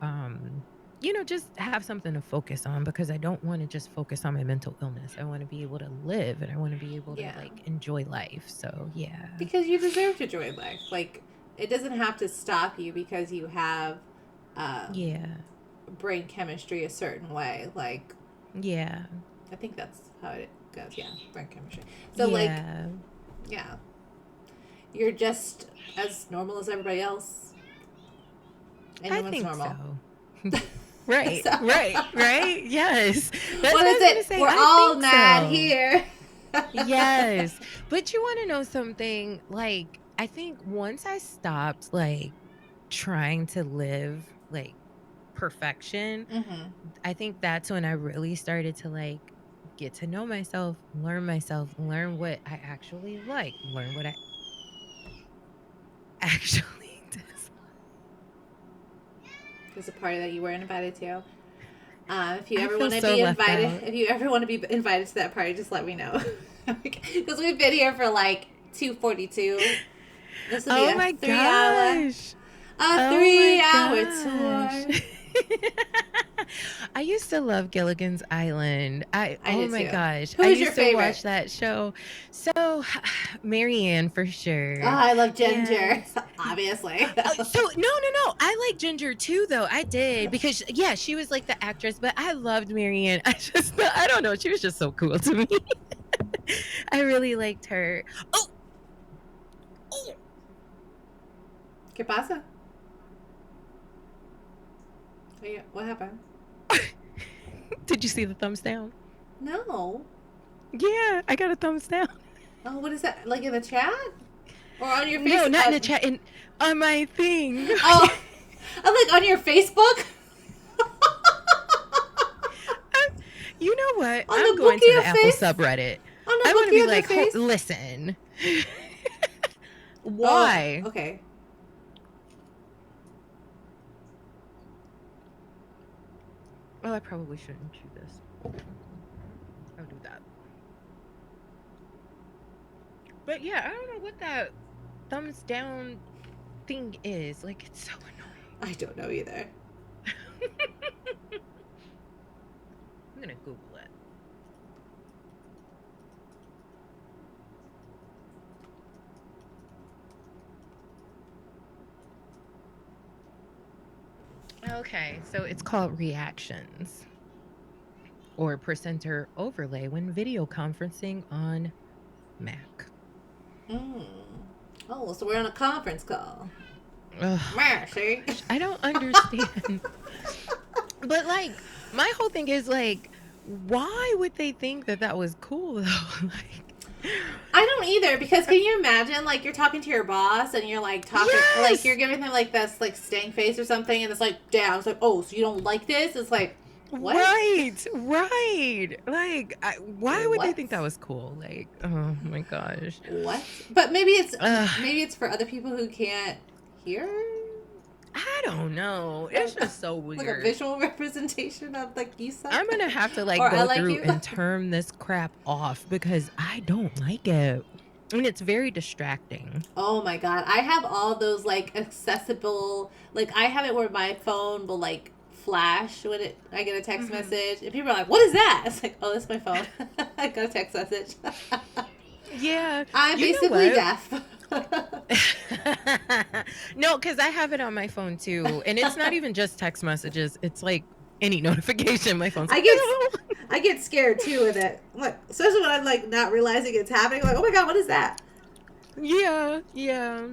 just have something to focus on because I don't want to just focus on my mental illness. I want to be able to live and I want to be able to Yeah. like enjoy life. So yeah. Because you deserve to enjoy life. Like, it doesn't have to stop you because you have um, Yeah. brain chemistry a certain way. Like, Yeah. I think that's how it goes. Yeah, brain chemistry. So, like, Yeah. yeah, you're just as normal as everybody else. I Anyone's think normal. so. Right. So, Right. Right. Yes. That's what what I is was going to it? say. We're I all think mad so. here. Yes. But you wanna know something? Like, I think once I stopped, like, trying to live, like, perfection, Hmm. I think that's when I really started to, like, get to know myself, learn what I actually like, learn what I actually dislike. There's a party that you weren't invited to. If you I ever feel want to so be left invited, out. if you ever want to be invited to that party, just let me know. Because we've been here for like 2:42. This will be Oh a my 3 hour, gosh. a Oh my 3 hour gosh. tour. I used to love Gilligan's Island. I Oh did my too. gosh. I Who's your used to favorite? watch that show. So, Marianne for Oh, sure. I love Ginger. And Obviously. so no. I like Ginger too though. I did because yeah, she was like the actress, but I loved Marianne. I don't know, she was just so cool to me. I really liked her. Oh, oh, ¿Qué pasa? What happened? did you see the thumbs down? No. Yeah, I got a thumbs down. Oh, what is that? Like in the chat? Or on your face? No, not in the chat. On my thing. Oh, I'm like on your Facebook? You know what? On I'm the going to bookie the of Apple face? subreddit. On the I want to bookie be of the like, face? listen. Oh, Why? okay. Well, I probably shouldn't do this. I'll do that. But yeah, I don't know what that thumbs down thing is. Like, it's so annoying. I don't know either. I'm gonna Google it. Okay, so it's called reactions or presenter overlay when video conferencing on Mac. Mm. Oh, so we're on a conference call. Oh my Mercy. gosh, I don't understand. But like, my whole thing is like, why would they think that that was cool though? Like, I don't either, because can you imagine, like, you're talking to your boss and you're like talking, like you're yes, giving them like this like stank face or something, and it's like, damn, it's like, oh, so you don't like this? It's like, what? right, right. Like, why would they What? think that was cool? Like, oh my gosh. What? But Ugh, maybe it's for other people who can't hear. I don't know. Uh, It's just so like a weird. visual representation of like you suck I'm gonna have to like or I go like through you. and turn this crap off because I don't like it. And it's very distracting. Oh my god, I have all those like accessible. Like I have it where my phone will like flash when I get a text Mhm. message, and people are like, "What is that?" It's like, "Oh, that's my phone. I got a text message." Yeah. I'm You know basically what? deaf. No, because I have it on my phone too. And it's not even just text messages. It's like any notification. My phone's I like, get I get scared too with it. Like especially when I'm like not realizing it's happening. I'm like, oh my god, what is that? yeah, yeah.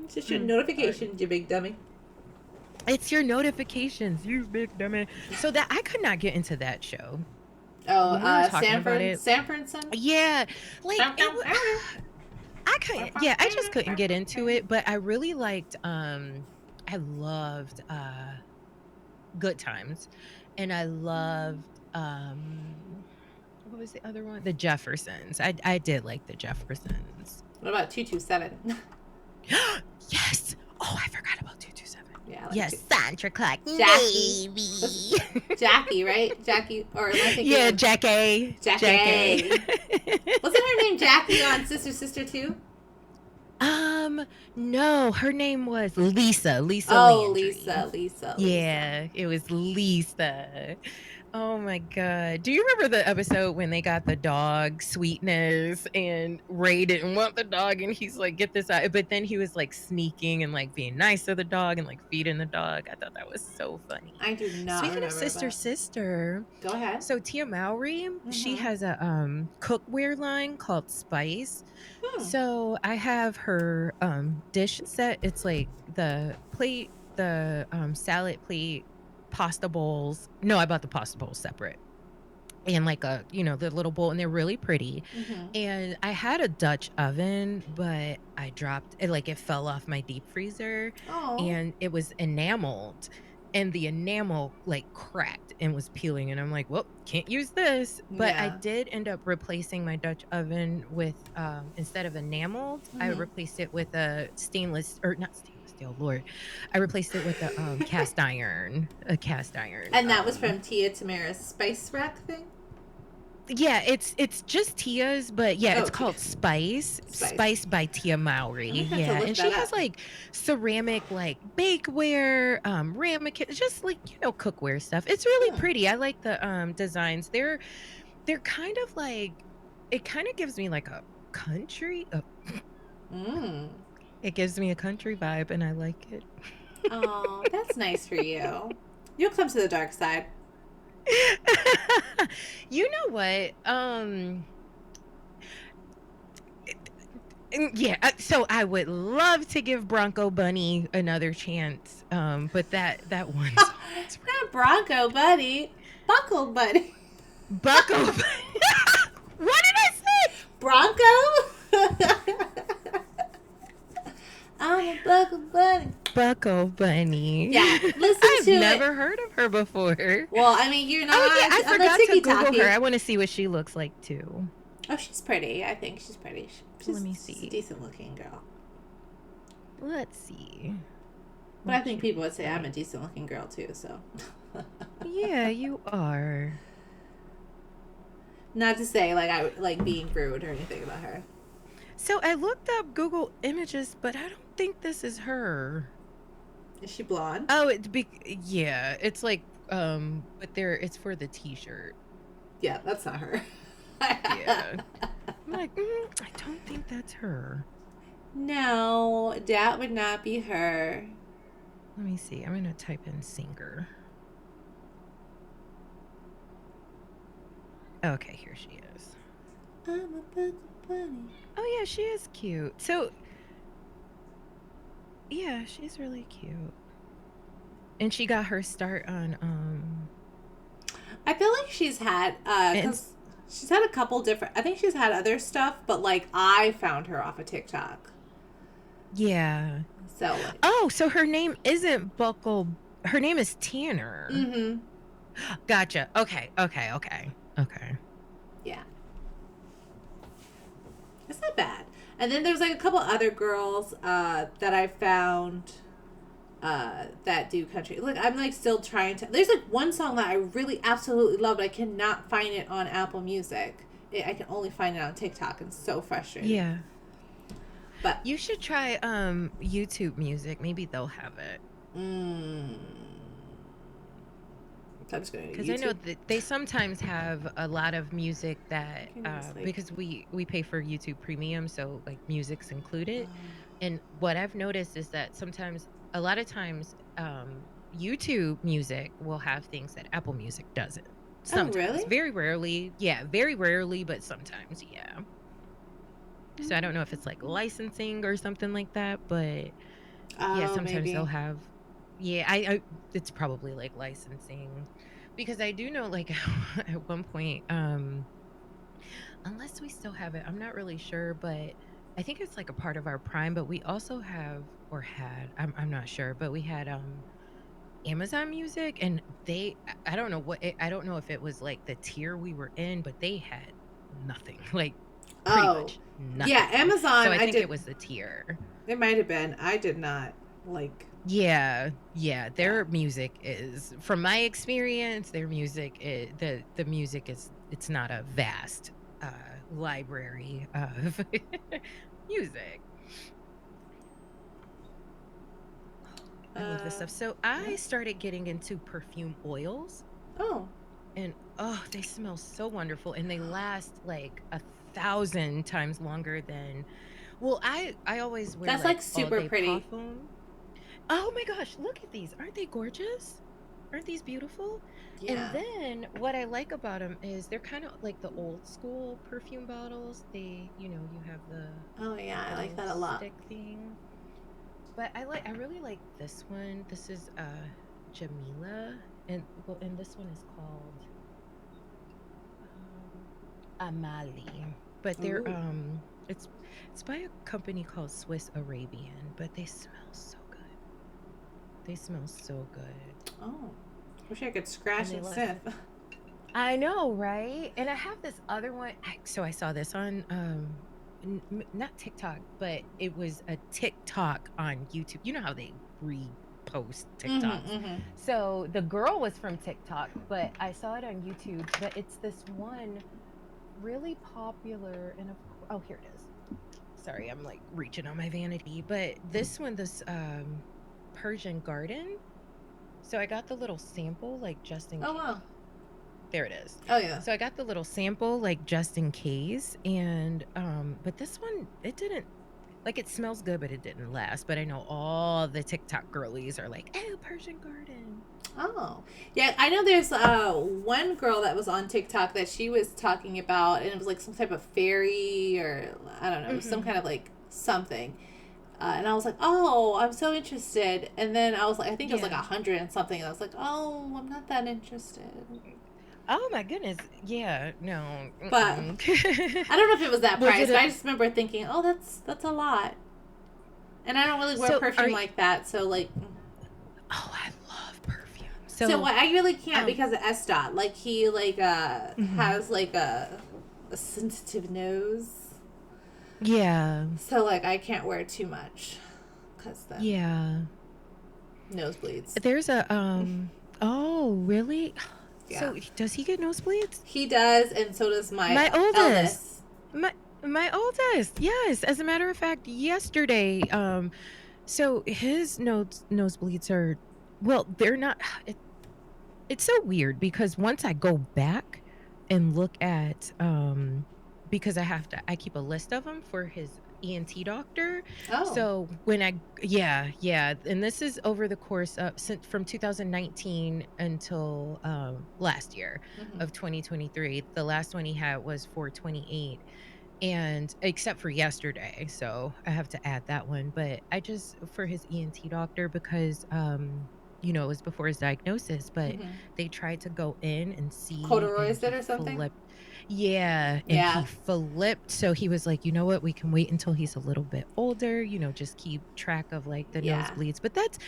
It's just your Hmm. notifications, you big dummy. It's your notifications, you big dummy. So that I could not get into that show. Oh, When we were talking about it, Sanfordson. yeah, like it was. I couldn't. Yeah, I just couldn't get into it. But I really liked. I loved Good Times, and I loved what was the other one? The Jeffersons. I did like the Jeffersons. What about 227? Yes. Oh, I forgot about 227. Yeah, I like Yes, two. Sandra Clark, Jackie. maybe. What's Jackie, right? Jackie, or am I thinking Yeah, of Jack A. Jack A. Jackie? Wasn't her name Jackie on Sister Sister 2? um, no, her name was Lisa. Lisa Oh, Landry. Lisa, Lisa, Lisa. Yeah, it was Lisa. Oh my god. Do you remember the episode when they got the dog Sweetness and Ray didn't want the dog and he's like, get this out. But then he was like sneaking and like being nice to the dog and like feeding the dog. I thought that was so funny. I do not Speaking of remember, sister but sister, go ahead. so Tia Mowry, she Mm-hmm. has a cookware line called Spice. Hmm. So I have her dish set. It's like the plate, the salad plate, pasta bowls. No, I bought the pasta bowls separate. And like a, the little bowl, and they're really pretty. Mm-hmm. And I had a Dutch oven, but I dropped it, like it fell off my deep freezer Oh. and it was enameled. And the enamel like cracked and was peeling. And I'm like, well, can't use this. But I Yeah. did end up replacing my Dutch oven with, instead of enameled, I Mm-hmm. replaced it with a stainless, or not stainless steel, Lord. I replaced it with a cast iron, a cast iron. And that was from Tia Tamara's Spice Rack thing? Yeah, it's just Tia's, but yeah, Oh, it's called Spice. Spice. Spice by Tia Mowry. I'm going to have to Yeah, look and she that has up. like ceramic like bakeware, ramekin, just like, cookware stuff. It's really Hmm. pretty. I like the designs. They're kind of like, it kind of gives me like a country, Mm. it gives me a country vibe and I like it. Oh, that's nice for you. You'll come to the dark side. You know what? Yeah, so I would love to give Bronco Bunny another chance, but that one's always Not Bronco Buddy. Buckle Buddy. Bucko Bunny. What did I say? Bronco? I'm a Buckle Buddy. Bucko Bunny. Yeah, listen I've to never it. heard of her before. Well, I mean, you're not Oh yeah, I on the forgot to Tiki Google Talkie. her. I want to see what she looks like too. Oh, she's pretty. I think she's pretty. Let me She's a see. decent looking girl. Let's see. But I What think she people would looks say I'm a like. decent looking girl too, so. Yeah, you are. Not to say like I like being rude or anything about her. So I looked up Google Images, but I don't think this is her. Is she blonde? Oh, yeah, it's like, but it's for the t-shirt. Yeah, that's not her. Yeah. I'm like, I don't think that's her. No, that would not be her. Let me see. I'm gonna type in singer. Okay, here she is. I'm a book bunny. Oh yeah, she is cute. So yeah, she's really cute. And she got her start on I feel like she's had and cuz she's had a couple different, I think she's had other stuff, but like I found her off of TikTok. yeah. So like Oh, so her name isn't Buckle. Her name is Tanner. mhm. Gotcha. Okay. Okay. Okay. Okay. Yeah. It's not bad. And then there's like a couple other girls that I found that do country. Like I'm like still trying to. There's like one song that I really absolutely love, but I cannot find it on Apple Music. I can only find it on TikTok. It's so frustrating. Yeah. But You should try YouTube Music. Maybe they'll have it. mm, so I'm just going to Because I know YouTube. that they sometimes have a lot of music that Like, because we pay for YouTube Premium, so like music's included. And what I've noticed is that sometimes, a lot of times, YouTube Music will have things that Apple Music doesn't. oh Sometimes, really? very rarely, yeah, very rarely, but sometimes, yeah. So I don't know if it's like licensing or something like that, but yeah, Oh, sometimes they'll maybe. have, yeah, I it's probably like licensing because I do know like at one point, unless we still have it, I'm not really sure, but I think it's like a part of our Prime, but we also have or had, I'm not sure, but we had Amazon Music and I don't know I don't know if it was like the tier we were in, but they had nothing. Like pretty Oh, much yeah. nothing. So Amazon. I I think did. it was the tier. It might have been. I did not like. Yeah, yeah, Yeah. their music is, from my experience, their music is, the music is, it's not a vast library of music. I love this Uh, stuff. So yeah. I started getting into perfume oils Oh. and oh, they smell so wonderful and they last like 1,000 times longer than, well, I always wear That's like like all super day pretty. parfum. Oh my gosh, look at these. Aren't they gorgeous? Aren't these beautiful? And Yeah. then what I like about them is they're kind of like the old school perfume bottles. You have the Oh yeah, I like little that a lot. stick thing. But I really like this one. This is Jamila, and this one is called Amali. But they're Ooh. it's by a company called Swiss Arabian, but they smell so good. They smell so good. Oh. Wish I could And scratch they and last sniff. like, I know, right? And I have this other one. So I saw this on not TikTok, but it was a TikTok on YouTube. You know how they repost Mm-hmm. TikToks. Mm-hmm. So the girl was from TikTok, but I saw it on YouTube. But it's this one really popular, and oh, here it is. Sorry, I'm like reaching on my vanity, but this Persian Garden. So I got the little sample like just in Oh case. wow. There it is. Oh yeah. So I got the little sample like just in case, and but this one, it didn't, like, it smells good but it didn't last. But I know all the TikTok girlies are like, "Oh, Persian Garden." Oh. Yeah, I know there's one girl that was on TikTok that she was talking about, and it was like some type of fairy, or I don't know, it was some Mhm. kind of like something. And I was like, oh, I'm so interested. And then I was like, I think it was like Yeah. 100 and something. And I was like, oh, I'm not that interested. Oh my goodness. Yeah, no. But Mm-mm. I don't know if it was that Was price, it but a I just remember thinking, oh, that's a lot. And I don't really wear so are perfume like that, so like, oh, I love perfume. so So, I really can't um because of S dot. Like he like mhm. has like a sensitive nose, Yeah. so like I can't wear too much because then Yeah. nosebleeds. There's a oh, really? Yeah, So does he get nosebleeds? he does, and so does My my oldest. eldest. My oldest. Yes. As a matter of fact, yesterday, So his nosebleeds are, well, they're not. It's so weird because once I go back and look at, because I keep a list of them for his ENT doctor. Oh. So when yeah, and this is over the course of, since from 2019 until last year Mm-hmm. of 2023. The last one he had was 428, and except for yesterday, so I have to add that one. But I just, for his ENT doctor, because it was before his diagnosis, but Mm-hmm. they tried to go in and see, and Corduroys did he or something? flipped. Yeah, and he Yeah. flipped. So he was like, you know what, we can wait until he's a little bit older, just keep track of like the Yeah. nosebleeds. But that's,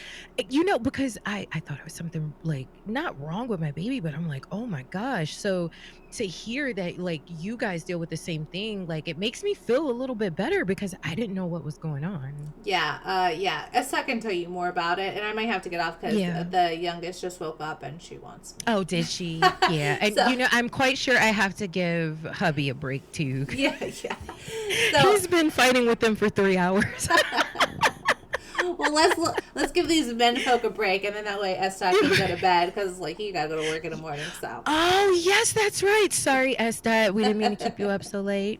because I thought it was something like not wrong with my baby, but I'm like, oh my gosh. So to hear that like you guys deal with the same thing, like it makes me feel a little bit better because I didn't know what was going on. Yeah, yeah. Esther can tell you more about it, and I might have to get off because Yeah. the youngest just woke up and she wants me. Oh, did she? Yeah. And So, I'm quite sure I have to give hubby a break too. yeah, yeah. So, He's been fighting with them for 3 hours. well, let's give these men folk a break, and then that way Esther can go to bed because like you gotta go to work in the morning. So, Oh, yes, that's right. Sorry, Esther. We didn't mean to keep you up so late.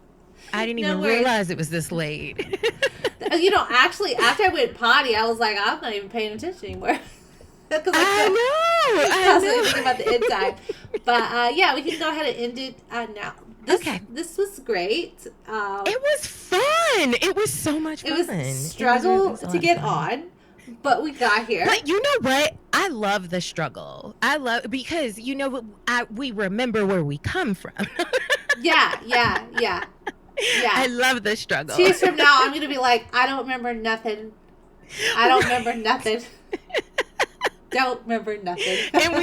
I didn't no even worries. realize it was this late. Actually, after I went potty, I was like, I'm not even paying attention anymore because I know. I I constantly thinking about know. the inside. But yeah, we can go ahead and end it now. This Okay. this was great. It was fun. It was so much It fun. was a It struggle was a to lot of get fun. on, but we got here. But you know what? I love the struggle. I love, because we remember where we come from. Yeah, yeah, yeah, I yeah. love the 2 struggle. years from now, I'm gonna be like, I don't remember nothing. I don't remember Right. nothing. Don't remember nothing. And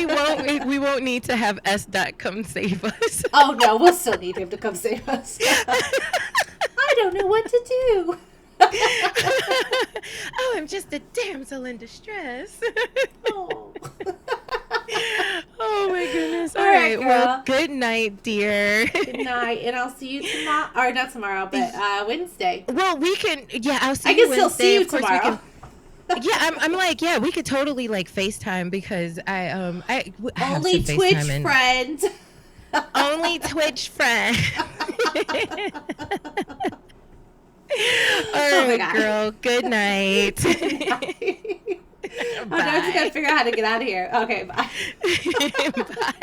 we won't need to have S. Dot come save us. Oh no, we'll still need him to come save us. I don't know what to do. Oh, I'm just a damsel in distress. Oh. Oh my goodness. All All right, right. Well, girl. good night, dear. Good night, and I'll see you tomorrow. Or not tomorrow, but Wednesday. Well, we can, yeah, I'll I see you can still see Wednesday. you Of course we tomorrow. can. Yeah, I'm like, yeah, we could totally like FaceTime, because I have Only some Twitch FaceTime and friends. only Twitch friend. All Oh my right, god. girl. Good night. Good night. Oh, now I just gotta Bye. figure out how to get out of here. Okay, bye. Bye.